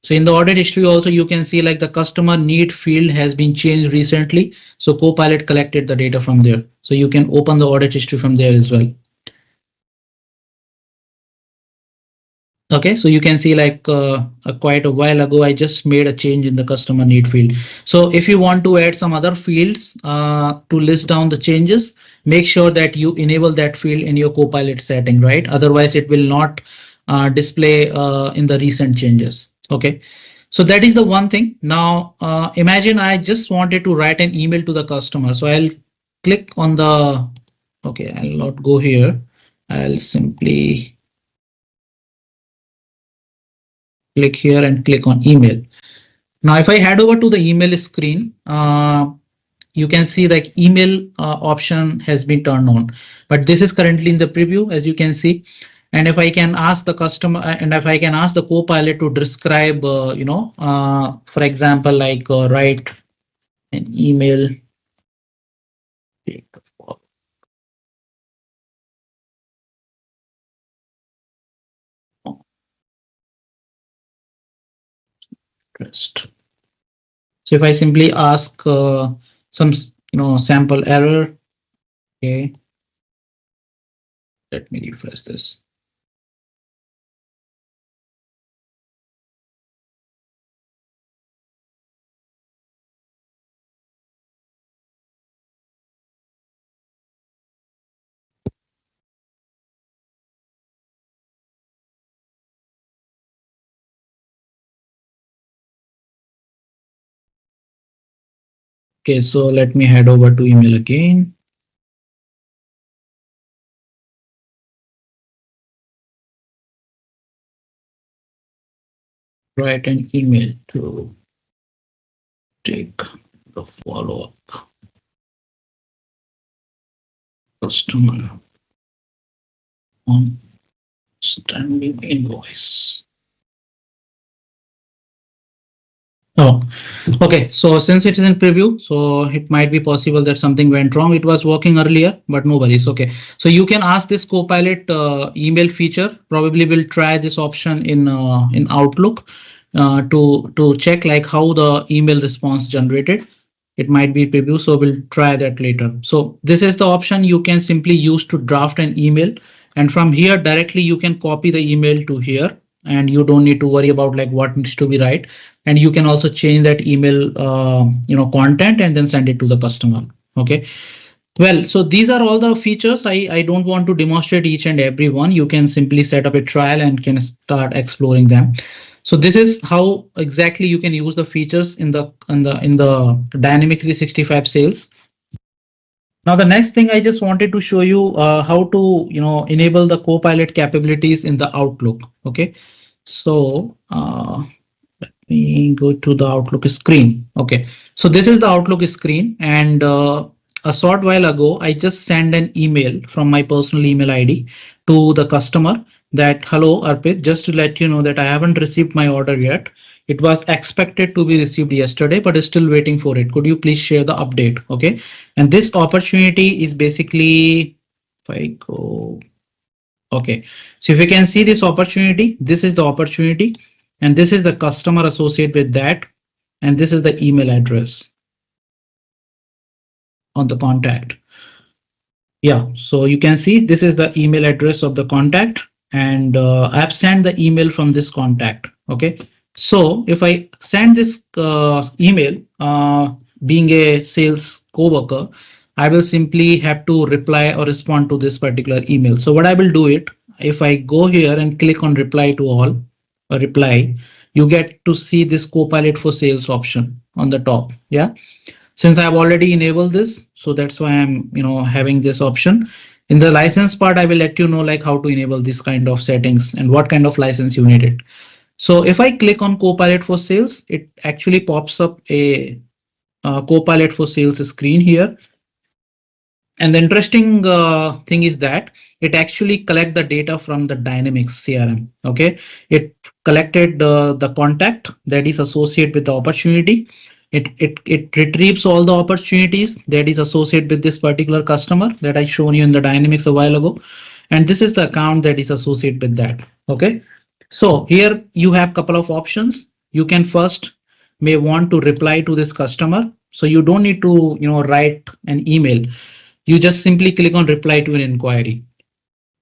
Speaker 4: So in the audit history also you can see like the customer need field has been changed recently. So Copilot collected the data from there. So you can open the audit history from there as well. Okay, so you can see like quite a while ago, I just made a change in the customer need field. So if you want to add some other fields to list down the changes, make sure that you enable that field in your Copilot setting, right? Otherwise it will not display in the recent changes. Okay, So that is the one thing. Now imagine I just wanted to write an email to the customer. So I'll click on the, okay, I'll not go here. I'll simply click here and click on email. Now if I head over to the email screen, you can see like email option has been turned on, but this is currently in the preview, as you can see. And if I can ask the customer, and if I can ask the Copilot to describe, for example, like write an email. So if I simply ask some, sample error, okay, let me refresh this. Okay, so let me head over to email again. Write an email to take the follow-up customer on standing invoice. Oh, okay. So since it is in preview, so it might be possible that something went wrong. It was working earlier, but no worries. Okay. So you can ask this Copilot email feature. Probably will try this option in Outlook to check like how the email response generated. It might be preview, so we'll try that later. So this is the option you can simply use to draft an email, and from here directly you can copy the email to here, and you don't need to worry about like what needs to be right. And you can also change that email content and then send it to the customer. Okay. Well, so these are all the features. I don't want to demonstrate each and every one. You can simply set up a trial and can start exploring them. So this is how exactly you can use the features in the Dynamics 365 sales. Now the next thing I just wanted to show you how to enable the Copilot capabilities in the Outlook. Okay, so let me go to the Outlook screen. Okay, so this is the Outlook screen, and a short while ago I just sent an email from my personal email ID to the customer that, hello Arpit, just to let you know that I haven't received my order yet. It was expected to be received yesterday, but is still waiting for it. Could you please share the update? Okay, and this opportunity is basically, if I go, okay, so if you can see this opportunity, this is the opportunity, and this is the customer associated with that, and this is the email address on the contact. Yeah, so you can see this is the email address of the contact, and I've sent the email from this contact. Okay, so if I send this email, being a sales coworker, I will simply have to reply or respond to this particular email. So what I will do it, if I go here and click on reply to all, or reply, you get to see this Copilot for sales option on the top. Yeah, since I've already enabled this, so that's why I'm having this option. In the license part, I will let you know like how to enable this kind of settings and what kind of license you needed. So if I click on Copilot for sales, it actually pops up a Copilot for sales screen here. And the interesting thing is that it actually collect the data from the Dynamics CRM. Okay, it collected the contact that is associated with the opportunity. It retrieves all the opportunities that is associated with this particular customer that I shown you in the Dynamics a while ago, and this is the account that is associated with that. Okay, so here you have a couple of options. You can first may want to reply to this customer, so you don't need to write an email. You just simply click on reply to an inquiry.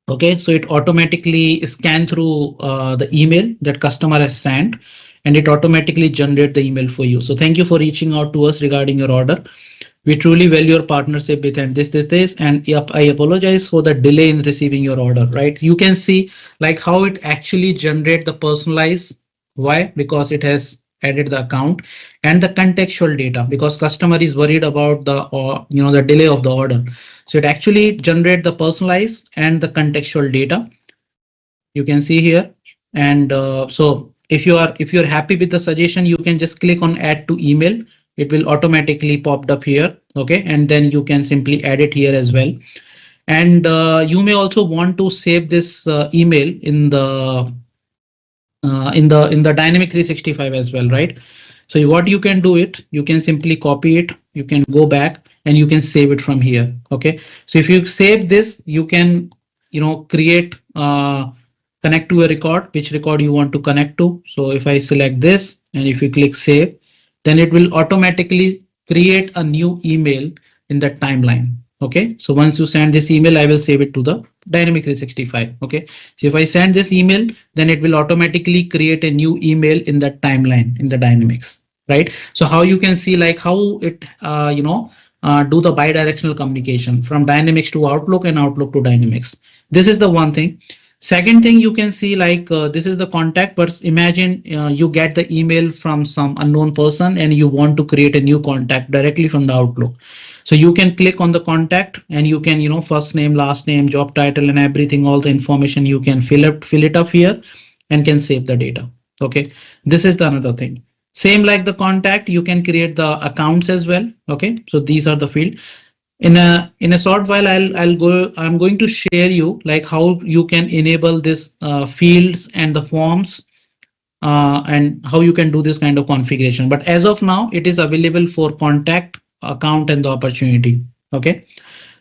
Speaker 4: Okay, so it automatically scan through the email that customer has sent, and it automatically generate the email for you. So thank you for reaching out to us regarding your order. We truly value your partnership with and this, and I apologize for the delay in receiving your order. Right, you can see like how it actually generate the personalized. Why? Because it has added the account and the contextual data, because customer is worried about the the delay of the order. So it actually generate the personalized and the contextual data. You can see here. And so if you're happy with the suggestion, you can just click on add to email. It will automatically popped up here. Okay, and then you can simply add it here as well. And you may also want to save this email in the Dynamic 365 as well, right? So what you can do it, you can simply copy it, you can go back and you can save it from here. Okay, so if you save this, you can create connect to a record, which record you want to connect to. So if I select this and if you click save, then it will automatically create a new email in that timeline. Okay, so once you send this email, I will save it to the Dynamic 365. Okay, so if I send this email, then it will automatically create a new email in that timeline in the Dynamics, right? So how you can see like how it do the bidirectional communication from Dynamics to Outlook and Outlook to Dynamics. This is the one thing. Second thing, you can see like this is the contact, but imagine you get the email from some unknown person and you want to create a new contact directly from the Outlook. So you can click on the contact and you can, first name, last name, job title and everything, all the information you can fill it up here and can save the data. Okay, this is the another thing. Same like the contact, you can create the accounts as well. Okay, so these are the field. In a short while, I'm going to share you like how you can enable this fields and the forms and how you can do this kind of configuration. But as of now, it is available for contact, account and the opportunity. Okay,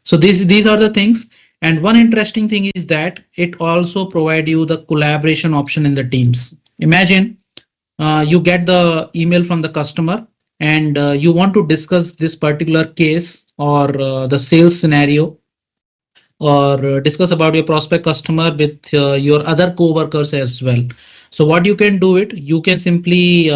Speaker 4: so these are the things. And one interesting thing is that it also provide you the collaboration option in the Teams. Imagine you get the email from the customer and you want to discuss this particular case or the sales scenario, or discuss about your prospect customer with your other co-workers as well. So what you can do it, you can simply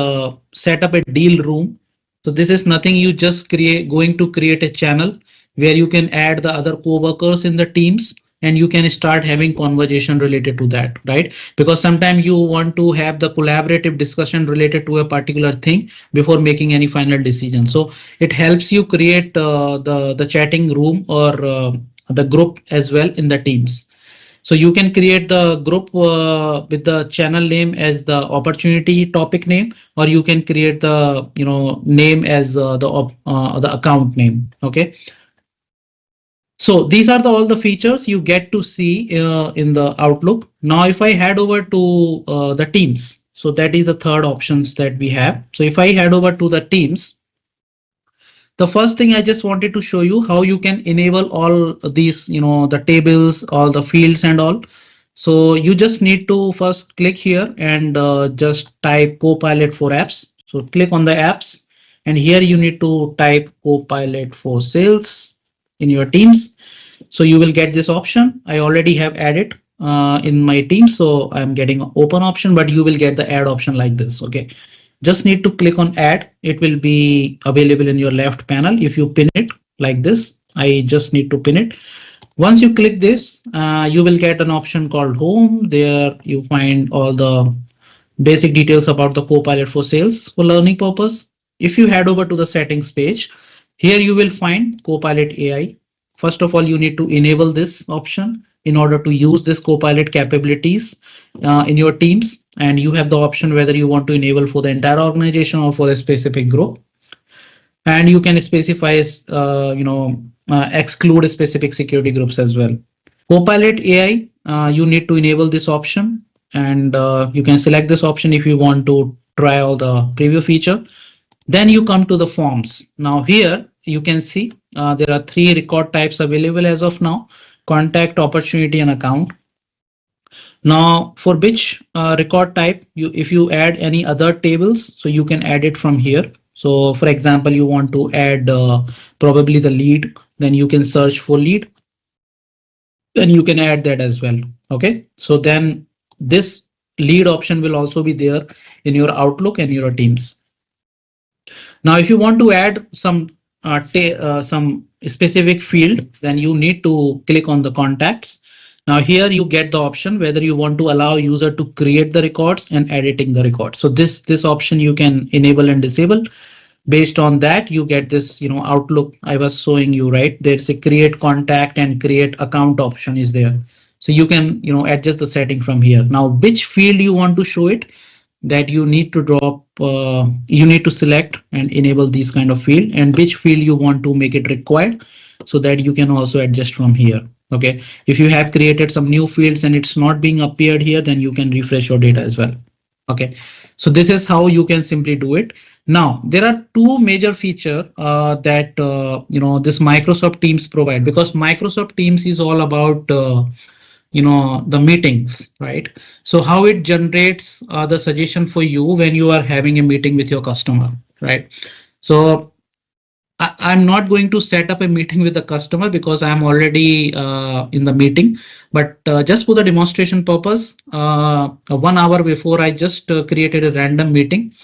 Speaker 4: set up a deal room. So this is nothing, you just going to create a channel where you can add the other co-workers in the Teams and you can start having conversation related to that, right? Because sometimes you want to have the collaborative discussion related to a particular thing before making any final decision. So it helps you create the chatting room or the group as well in the Teams. So you can create the group with the channel name as the opportunity topic name, or you can create the name as the account name. Okay. So these are all the features you get to see in the Outlook. Now, if I head over to the Teams, so that is the third options that we have. So if I head over to the Teams, the first thing I just wanted to show you how you can enable all these, the tables, all the fields and all. So you just need to first click here and just type Copilot for apps. So click on the apps and here you need to type Copilot for sales in your Teams. So you will get this option. I already have added in my team, so I'm getting an open option, but you will get the add option like this. Okay, just need to click on add. It will be available in your left panel. If you pin it like this, I just need to pin it. Once you click this, you will get an option called home. There you find all the basic details about the Copilot for sales for learning purpose. If you head over to the settings page, here you will find Copilot AI. First of all, you need to enable this option in order to use this Copilot capabilities in your Teams. And you have the option whether you want to enable for the entire organization or for a specific group. And you can specify, exclude specific security groups as well. Copilot AI, you need to enable this option, and you can select this option if you want to try all the preview feature. Then you come to the forms. Now here you can see there are 3 record types available as of now: contact, opportunity, and account. Now for which record type, if you add any other tables, so you can add it from here. So for example, you want to add probably the lead, then you can search for lead. Then you can add that as well. Okay, so then this lead option will also be there in your Outlook and your Teams. Now, if you want to add some specific field, then you need to click on the contacts. Now here you get the option whether you want to allow user to create the records and editing the record. So this option you can enable and disable. Based on that, you get this, Outlook I was showing you, right? There's a create contact and create account option is there. So you can, adjust the setting from here. Now, which field you want to show it, that you need to you need to select and enable these kind of field, and which field you want to make it required, so that you can also adjust from here. Okay, if you have created some new fields and it's not being appeared here, then you can refresh your data as well. Okay, so this is how you can simply do it. Now there are two major features that this Microsoft Teams provide, because Microsoft Teams is all about the meetings, right? So how it generates the suggestion for you when you are having a meeting with your customer, right? So I'm not going to set up a meeting with the customer because I'm already in the meeting, but just for the demonstration purpose, 1 hour before I just created a random meeting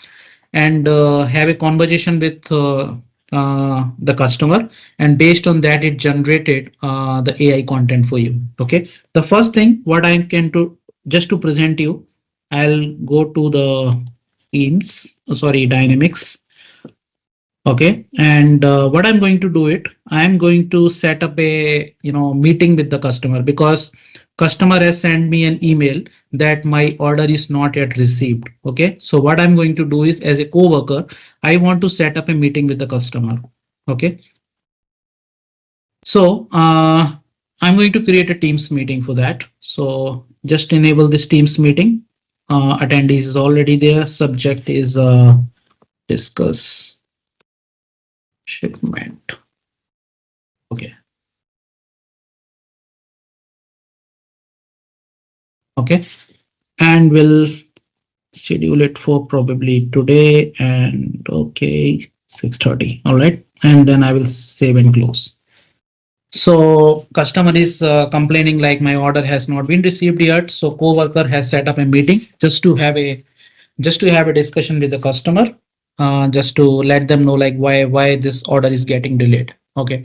Speaker 4: and have a conversation with the customer, and based on that it generated the AI content for you. Okay, the first thing what I can do, just to present you, I'll go to the Teams, sorry, Dynamics. Okay, and what I'm going to do it, I'm going to set up a meeting with the customer, because customer has sent me an email that my order is not yet received. Okay, so what I'm going to do is, as a coworker, I want to set up a meeting with the customer. Okay, so I'm going to create a Teams meeting for that. So just enable this Teams meeting. Attendees is already there. Subject is discuss shipment. Okay. Okay, and we'll schedule it for probably today, and okay, 6:30. All right, and then I will save and close. So customer is complaining like my order has not been received yet. So coworker has set up a meeting just to have a discussion with the customer, just to let them know like why this order is getting delayed. Okay,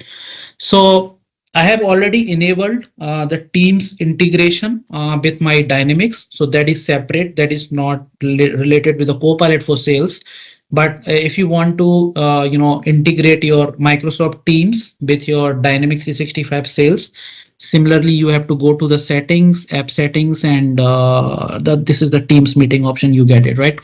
Speaker 4: so I have already enabled the Teams integration with my Dynamics. So that is separate. That is not related with the Copilot for sales. But if you want to, integrate your Microsoft Teams with your Dynamics 365 sales, similarly, you have to go to the settings, app settings, and this is the Teams meeting option. You get it, right?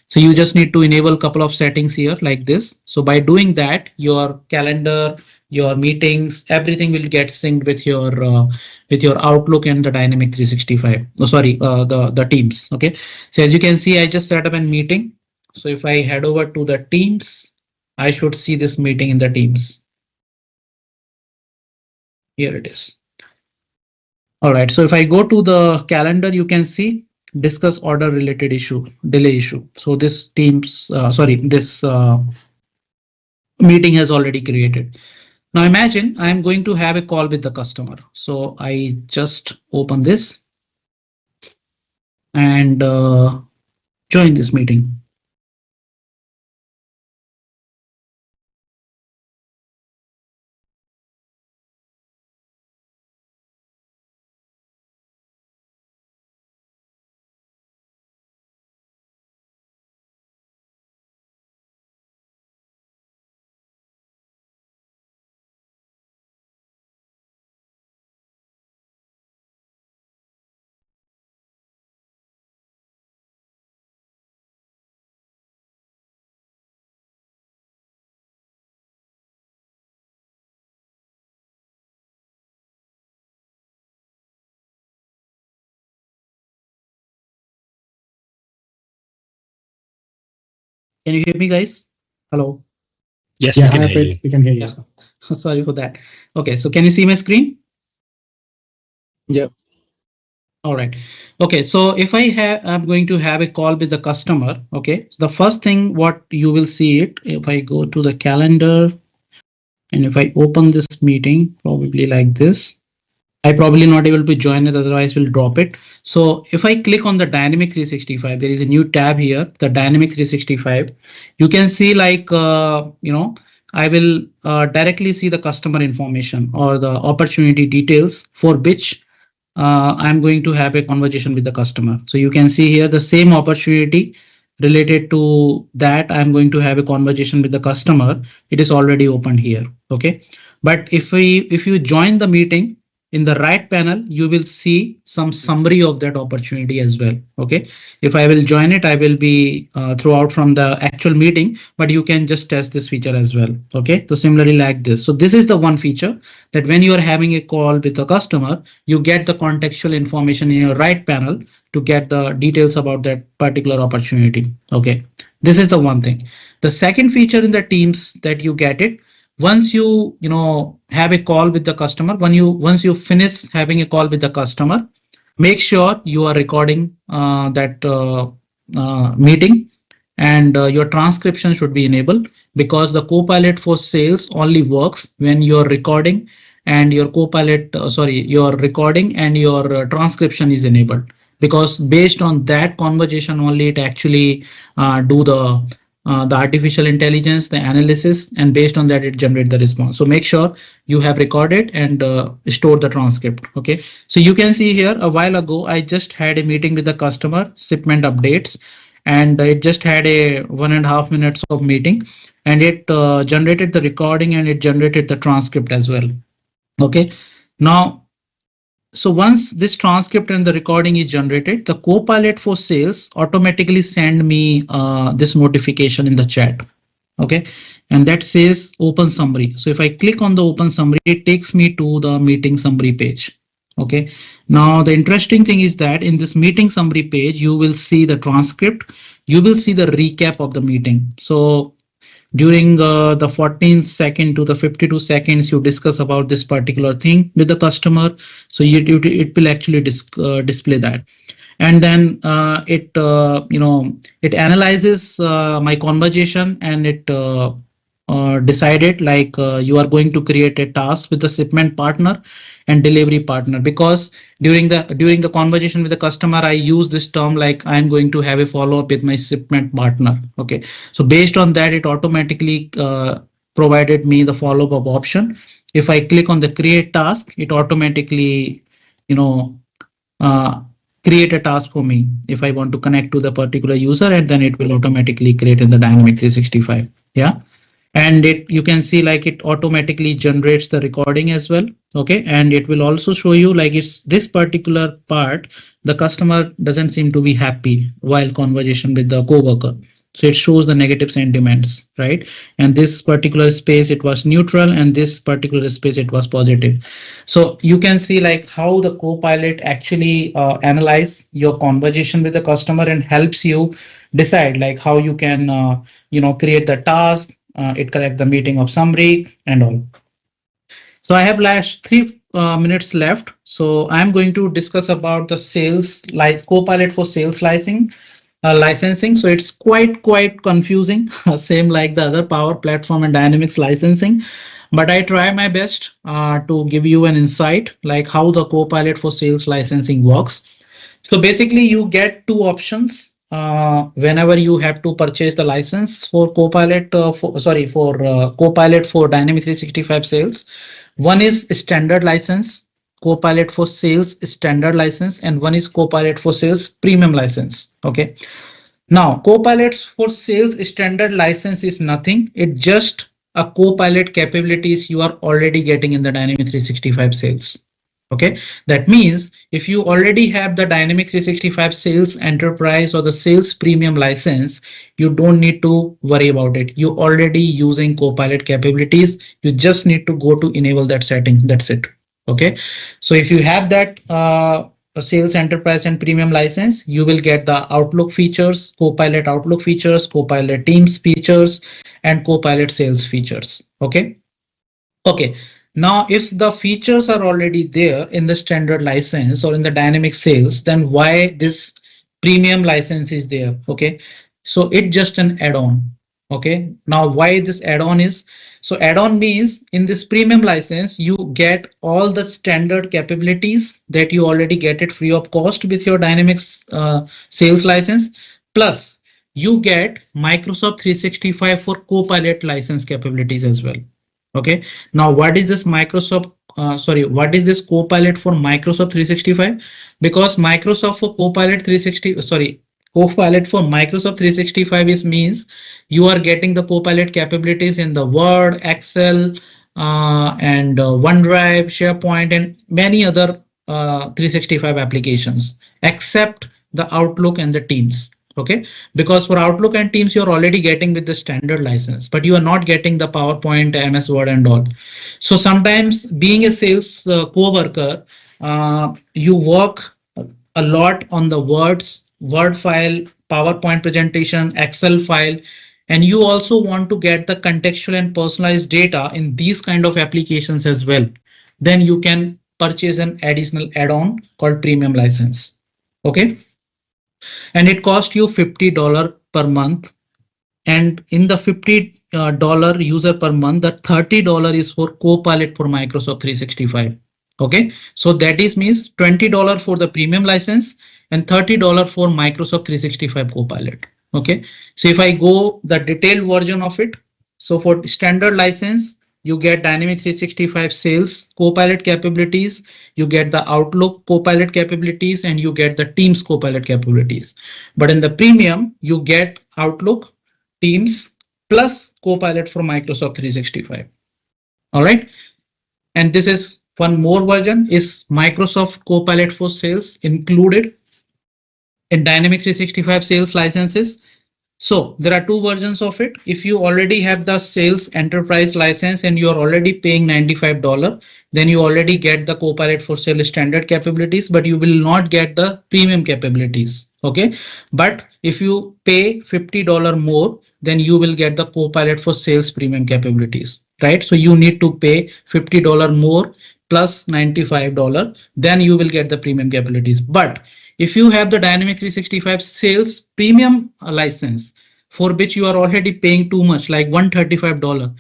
Speaker 4: So you just need to enable a couple of settings here like this. So by doing that, your calendar, your meetings, everything will get synced with your Outlook and the Dynamic 365. Oh, sorry, the Teams. Okay. So as you can see, I just set up a meeting. So if I head over to the Teams, I should see this meeting in the Teams. Here it is. All right. So if I go to the calendar, you can see discuss order related issue, delay issue. So this Teams, this meeting has already created. Now imagine I'm going to have a call with the customer. So I just open this and join this meeting. Can you hear me, guys? Hello.
Speaker 1: Yes,
Speaker 2: Yeah,
Speaker 1: we can
Speaker 2: hi,
Speaker 1: hear you.
Speaker 2: Arpit, we can hear you.
Speaker 4: Yeah. Sorry for that. Okay, so can you see my screen?
Speaker 2: Yeah.
Speaker 4: All right. Okay, so if I'm going to have a call with the customer. Okay, the first thing what you will see it, if I go to the calendar and if I open this meeting, probably like this, I probably not able to join it, otherwise we'll drop it. So if I click on the Dynamic 365, there is a new tab here, the Dynamic 365. You can see like, I will directly see the customer information or the opportunity details for which I'm going to have a conversation with the customer. So you can see here the same opportunity related to that. I'm going to have a conversation with the customer. It is already opened here. Okay. But if you join the meeting in the right panel, you will see some summary of that opportunity as well. Okay. If I will join it, I will be throughout from the actual meeting, but you can just test this feature as well. Okay. So similarly like this. So this is the one feature that when you are having a call with a customer, you get the contextual information in your right panel to get the details about that particular opportunity. Okay, this is the one thing. The second feature in the Teams that you get it once you have a call with the customer. Once you finish having a call with the customer, make sure you are recording that meeting, and your transcription should be enabled, because the Copilot for sales only works when you're recording and your Copilot, your recording and your transcription is enabled, because based on that conversation only it actually do the artificial intelligence, the analysis, and based on that it generate the response. So make sure you have recorded and store the transcript. Okay, so you can see here a while ago I just had a meeting with the customer, shipment updates, and it just had a 1.5 minutes of meeting, and it generated the recording and it generated the transcript as well. Okay, now so once this transcript and the recording is generated, the Copilot for sales automatically send me this notification in the chat. Okay, and that says open summary. So if I click on the open summary, it takes me to the meeting summary page. Okay, now the interesting thing is that in this meeting summary page, you will see the transcript, you will see the recap of the meeting. So during the 14 second to the 52 seconds, you discuss about this particular thing with the customer. So it will actually display that. And then it analyzes my conversation, and it decided like you are going to create a task with the shipment partner and delivery partner, because during the conversation with the customer I use this term like I'm going to have a follow-up with my shipment partner. Okay, so based on that it automatically provided me the follow-up option. If I click on the create task, it automatically create a task for me if I want to connect to the particular user, and then it will automatically create in the Dynamic 365. Yeah, and you can see like it automatically generates the recording as well. Okay, and it will also show you like if this particular part the customer doesn't seem to be happy while conversation with the coworker, so it shows the negative sentiments, right? And this particular space it was neutral, and this particular space it was positive. So you can see like how the Copilot actually analyze your conversation with the customer and helps you decide like how you can create the task. It correct the meeting of summary and all. So I have last 3 minutes left. So I'm going to discuss about the sales Copilot for sales licensing. So it's quite confusing, same like the other Power Platform and Dynamics licensing. But I try my best to give you an insight like how the Copilot for sales licensing works. So basically you get 2 options whenever you have to purchase the license for Copilot Copilot for Dynamics 365 sales. One is standard license, Copilot for sales standard license, and one is Copilot for sales premium license. Okay, now Copilot for sales standard license is nothing. It just a Copilot capabilities you are already getting in the Dynamics 365 sales. Okay, that means if you already have the Dynamics 365 sales enterprise or the sales premium license, you don't need to worry about it. You already using Copilot capabilities. You just need to go to enable that setting. That's it. Okay, so if you have that sales enterprise and premium license, you will get the Outlook features, Copilot Outlook features, Copilot Teams features, and Copilot sales features. Okay. Okay. Now, if the features are already there in the standard license or in the dynamic sales, then why this premium license is there? Okay, so it's just an add-on. Okay, now why this add-on is? So add-on means in this premium license, you get all the standard capabilities that you already get it free of cost with your Dynamics sales license. Plus, you get Microsoft 365 for Copilot license capabilities as well. Okay, now what is this Microsoft what is this Copilot for Microsoft 365? Because Microsoft for Copilot 360, Copilot for Microsoft 365 means you are getting the Copilot capabilities in the Word, Excel, and OneDrive, SharePoint, and many other 365 applications, except the Outlook and the Teams. Okay, because for Outlook and Teams, you're already getting with the standard license, but you are not getting the PowerPoint, MS Word, and all. So sometimes being a sales co-worker, you work a lot on the Word file, PowerPoint presentation, Excel file, and you also want to get the contextual and personalized data in these kind of applications as well. Then you can purchase an additional add-on called premium license. Okay. And it costs you $50 per month. And in the $50 user per month, the $30 is for Copilot for Microsoft 365. Okay, so that means $20 for the premium license and $30 for Microsoft 365 Copilot. Okay, so if I go the detailed version of it, so for standard license, you get Dynamics 365 Sales Copilot capabilities, you get the Outlook Copilot capabilities, and you get the Teams Copilot capabilities. But in the premium, you get Outlook, Teams plus Copilot for Microsoft 365. All right, and this is one more version is Microsoft Copilot for Sales included in Dynamics 365 Sales licenses. So there are two versions of it. If you already have the Sales Enterprise license and you're already paying $95, then you already get the Copilot for Sales standard capabilities, but you will not get the premium capabilities. Okay, but if you pay $50 more, then you will get the Copilot for Sales premium capabilities, right? So you need to pay $50 more plus $95, then you will get the premium capabilities. But if you have the Dynamics 365 Sales premium license, for which you are already paying too much, like $135,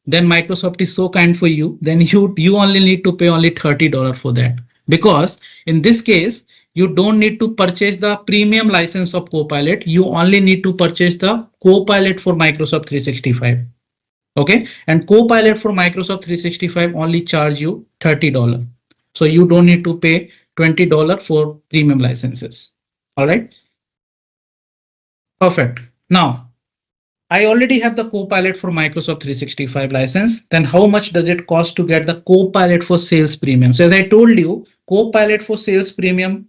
Speaker 4: then Microsoft is so kind for you, then you only need to pay only $30 for that. Because in this case, you don't need to purchase the premium license of Copilot, you only need to purchase the Copilot for Microsoft 365. Okay, and Copilot for Microsoft 365 only charge you $30. So you don't need to pay $20 for premium licenses. All right. Perfect. Now, I already have the Copilot for Microsoft 365 license. Then how much does it cost to get the Copilot for Sales premium? So as I told you, Copilot for Sales premium,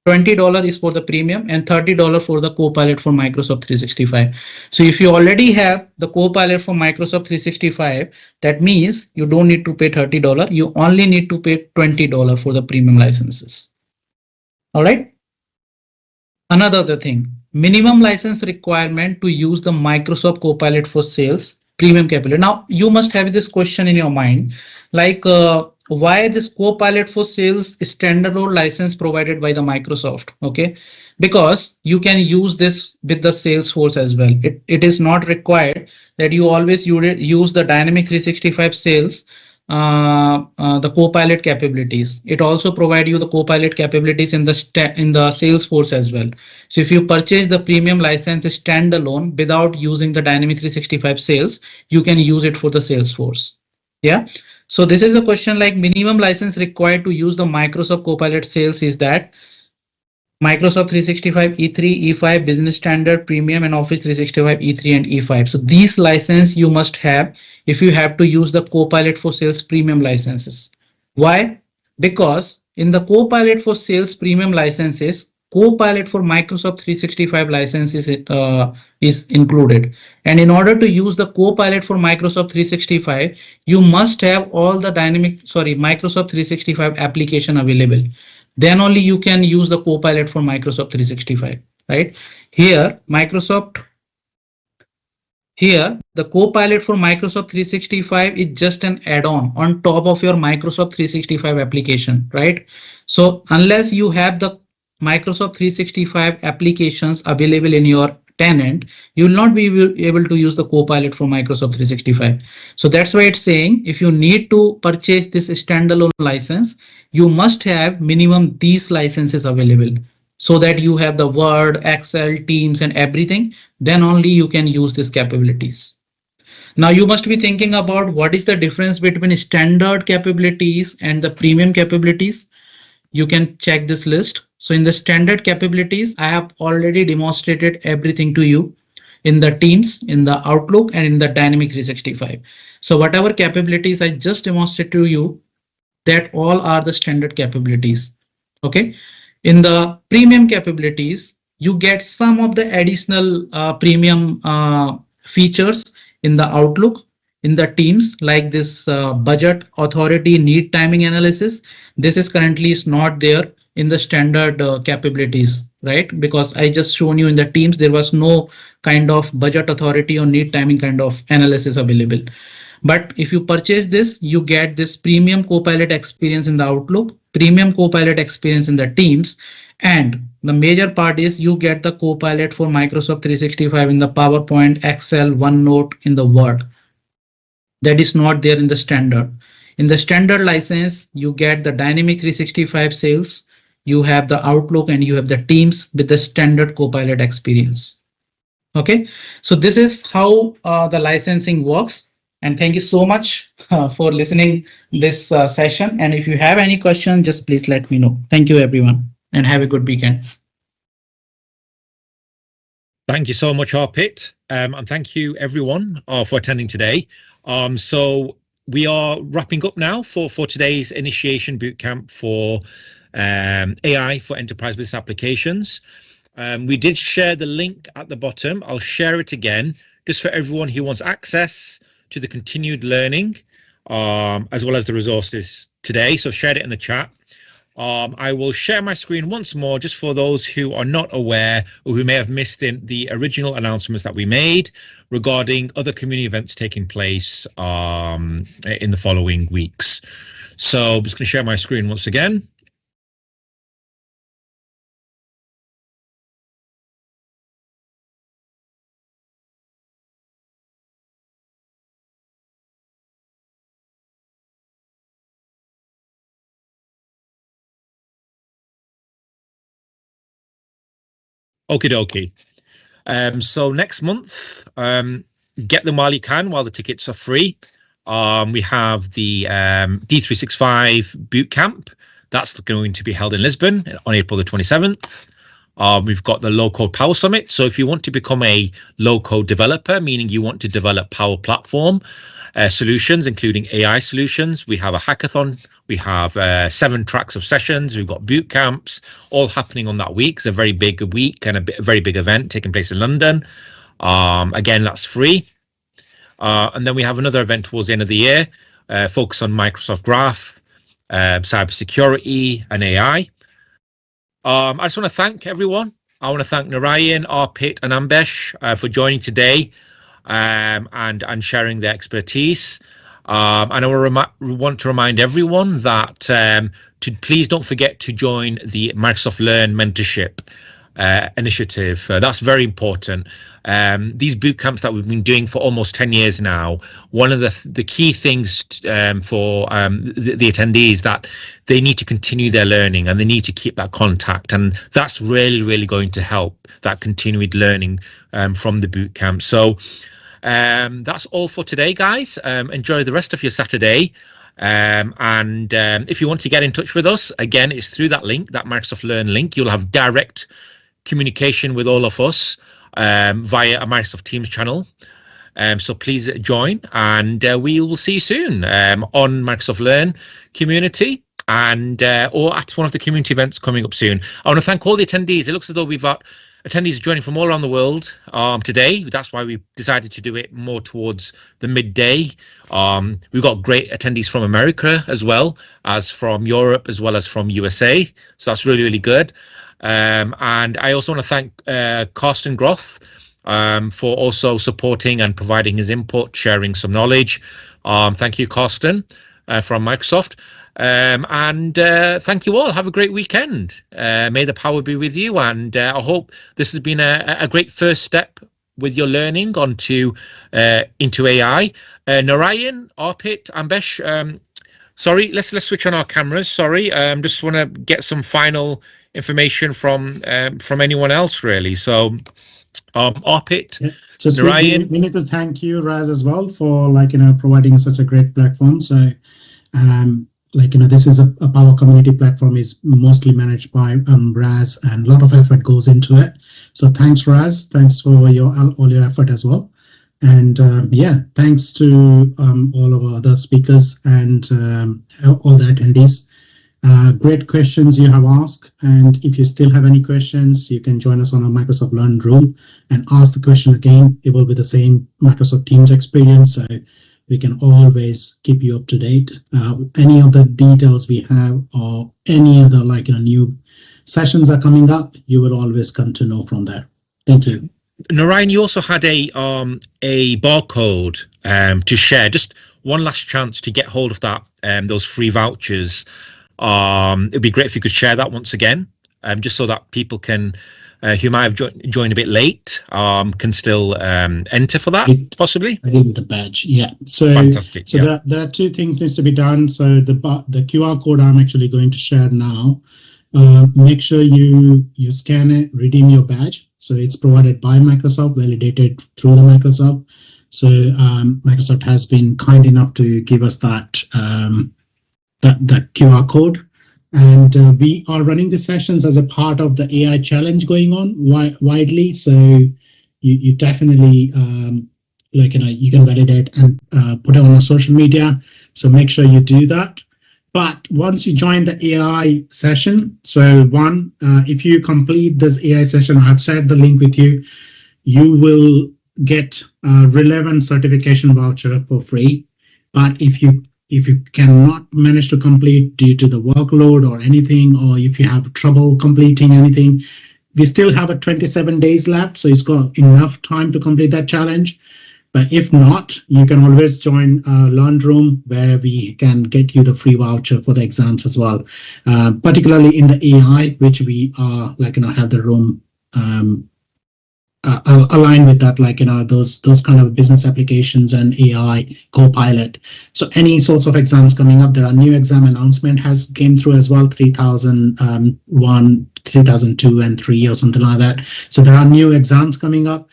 Speaker 4: $20 is for the premium and $30 for the Copilot for Microsoft 365. So if you already have the Copilot for Microsoft 365, that means you don't need to pay $30. You only need to pay $20 for the premium licenses. All right. Another thing, minimum license requirement to use the Microsoft Copilot for Sales premium capability. Now you must have this question in your mind, like why this Copilot for Sales standalone license provided by the Microsoft? Okay, because you can use this with the Salesforce as well. It is not required that you always use the Dynamics 365 Sales the Copilot capabilities. It also provides you the Copilot capabilities in the Salesforce as well. So if you purchase the premium license standalone without using the Dynamics 365 Sales, you can use it for the Salesforce. Yeah. So this is the question, like minimum license required to use the Microsoft Copilot Sales is that Microsoft 365 E3, E5, Business Standard, Premium, and Office 365 E3 and E5. So these licenses you must have if you have to use the Copilot for Sales premium licenses. Why? Because in the Copilot for Sales premium licenses, Copilot for Microsoft 365 licenses is included. And in order to use the Copilot for Microsoft 365, you must have all the Microsoft 365 application available. Then only you can use the Copilot for Microsoft 365, right? Here, the Copilot for Microsoft 365 is just an add-on on top of your Microsoft 365 application, right? So unless you have the Microsoft 365 applications available in your tenant, you will not be able to use the Copilot for Microsoft 365. So that's why it's saying if you need to purchase this standalone license, you must have minimum these licenses available so that you have the Word, Excel, Teams, and everything. Then only you can use these capabilities. Now you must be thinking about what is the difference between standard capabilities and the premium capabilities. You can check this list. So in the standard capabilities, I have already demonstrated everything to you in the Teams, in the Outlook, and in the Dynamics 365. So whatever capabilities I just demonstrated to you, that all are the standard capabilities. Okay. In the premium capabilities, you get some of the additional premium features in the Outlook, in the Teams, like this budget authority need timing analysis. This is currently is not there in the standard capabilities, right? Because I just shown you in the Teams, there was no kind of budget authority or need timing kind of analysis available. But if you purchase this, you get this premium Copilot experience in the Outlook, premium Copilot experience in the Teams, and the major part is you get the Copilot for Microsoft 365 in the PowerPoint, Excel, OneNote, in the Word. That is not there in the standard. In the standard license, you get the Dynamic 365 sales, you have the Outlook, and you have the Teams with the standard Copilot experience. Okay, so this is how the licensing works. And thank you so much for listening this session. And if you have any questions, just please let me know. Thank you, everyone, and have a good weekend.
Speaker 1: Thank you so much, Arpit, and thank you everyone for attending today. So we are wrapping up now for today's initiation bootcamp for AI for enterprise business applications. We did share the link at the bottom. I'll share it again just for everyone who wants access to the continued learning as well as the resources today. So shared it in the chat. I will share my screen once more just for those who are not aware or who may have missed the original announcements that we made regarding other community events taking place in the following weeks. So I'm just going to share my screen once again. Okie dokie. So next month, get them while you can, while the tickets are free. We have the D365 Bootcamp. That's going to be held in Lisbon on April the 27th. We've got the Low Code Power Summit. So if you want to become a low code developer, meaning you want to develop Power Platform solutions, including AI solutions, we have a hackathon. We have 7 tracks of sessions. We've got boot camps all happening on that week. It's a very big week and a very big event taking place in London. Again, that's free. And then we have another event towards the end of the year, focused on Microsoft Graph, cybersecurity, and AI. I just want to thank everyone. I want to thank Narayan, Arpit, and Ambesh for joining today and sharing their expertise. And I want to remind everyone that to please don't forget to join the Microsoft Learn Mentorship initiative. That's very important. These boot camps that we've been doing for almost 10 years now, one of the key things for the attendees that they need to continue their learning and they need to keep that contact, and that's really going to help that continued learning from the boot camp. So that's all for today, guys. Enjoy the rest of your Saturday. And if you want to get in touch with us, again, it's through that link, that Microsoft Learn link. You'll have direct communication with all of us via a Microsoft Teams channel. So please join, and we will see you soon on Microsoft Learn community and or at one of the community events coming up soon. I want to thank all the attendees. It looks as though we've got attendees joining from all around the world today. That's why we decided to do it more towards the midday. We've got great attendees from America as well as from Europe as well as from USA. So that's really good. And I also want to thank Carsten Groth for also supporting and providing his input, sharing some knowledge. Thank you, Carsten, from Microsoft. And thank you all. Have a great weekend. May the power be with you. And I hope this has been a great first step with your learning into AI. Narayan, Arpit, Ambesh, sorry, let's switch on our cameras. Sorry, just want to get some final information from anyone else, really. So Arpit,
Speaker 2: Yeah. Just
Speaker 1: Narayan.
Speaker 2: we need to thank you, Raz, as well for providing such a great platform. So this is a Power Community platform is mostly managed by Raz, and a lot of effort goes into it. So thanks, Raz. Thanks for all your effort as well. And thanks to all of our other speakers and all the attendees. Great questions you have asked. And if you still have any questions, you can join us on our Microsoft Learn room and ask the question again. It will be the same Microsoft Teams experience. So we can always keep you up to date. Any of the details we have or any other new sessions are coming up, you will always come to know from there. Thank you.
Speaker 1: Narayan, you also had a barcode to share. Just one last chance to get hold of that, those free vouchers. It'd be great if you could share that once again, just so that people can, who might have joined a bit late, can still enter for that, possibly.
Speaker 2: I did the badge, yeah. So
Speaker 1: fantastic.
Speaker 2: So yeah. there are two things needs to be done. So the QR code I'm actually going to share now. Make sure you scan it, redeem your badge. So it's provided by Microsoft, validated through the Microsoft. So Microsoft has been kind enough to give us that that QR code. And we are running the sessions as a part of the AI challenge going on widely. So you definitely you can validate and put it on our social media. So make sure you do that. But once you join the AI session, so if you complete this AI session, I've shared the link with you, you will get a relevant certification voucher for free. But if you cannot manage to complete due to the workload or anything, or if you have trouble completing anything, we still have 27 days left. So it's got enough time to complete that challenge. But if not, you can always join Learn Room, where we can get you the free voucher for the exams as well, particularly in the AI, which we are have the room aligned with that, those kind of business applications and AI Copilot. So any sorts of exams coming up, there are new exam announcement has came through as well, 3001, 3002 and 3 or something like that. So there are new exams coming up.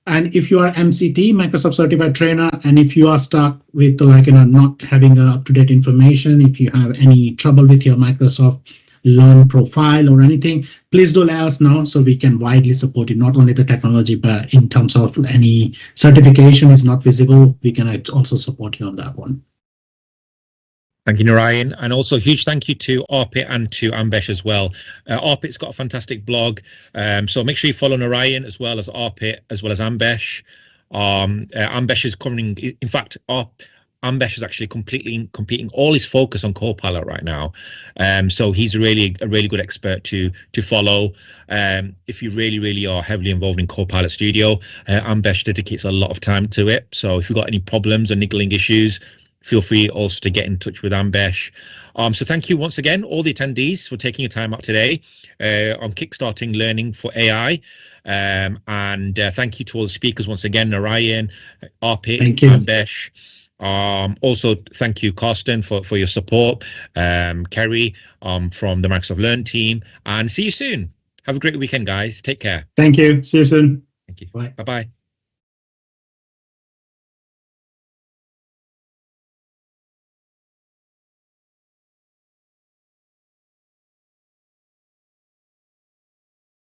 Speaker 2: And if you are MCT, Microsoft Certified Trainer, and if you are stuck with not having up-to-date information, if you have any trouble with your Microsoft Learn profile or anything, please do let us know so we can widely support you, not only the technology, but in terms of any certification is not visible, we can also support you on that one.
Speaker 1: Thank you, Narayan. And also huge thank you to Arpit and to Ambesh as well. Arpit's got a fantastic blog. So make sure you follow Narayan as well as Arpit, as well as Ambesh. Ambesh is covering, in fact, Ambesh is actually completing all his focus on Copilot right now. So he's a really good expert to follow. If you really are heavily involved in Copilot Studio, Ambesh dedicates a lot of time to it. So if you've got any problems or niggling issues, feel free also to get in touch with Ambesh. So thank you once again, all the attendees, for taking your time out today on Kickstarting Learning for AI. And thank you to all the speakers once again, Narayan, Arpit, Ambesh. Also, thank you, Carsten, for your support, Kerry from the Microsoft Learn team, and see you soon. Have a great weekend, guys. Take care.
Speaker 2: Thank you. See you soon.
Speaker 1: Thank you.
Speaker 2: Bye.
Speaker 1: Bye-bye.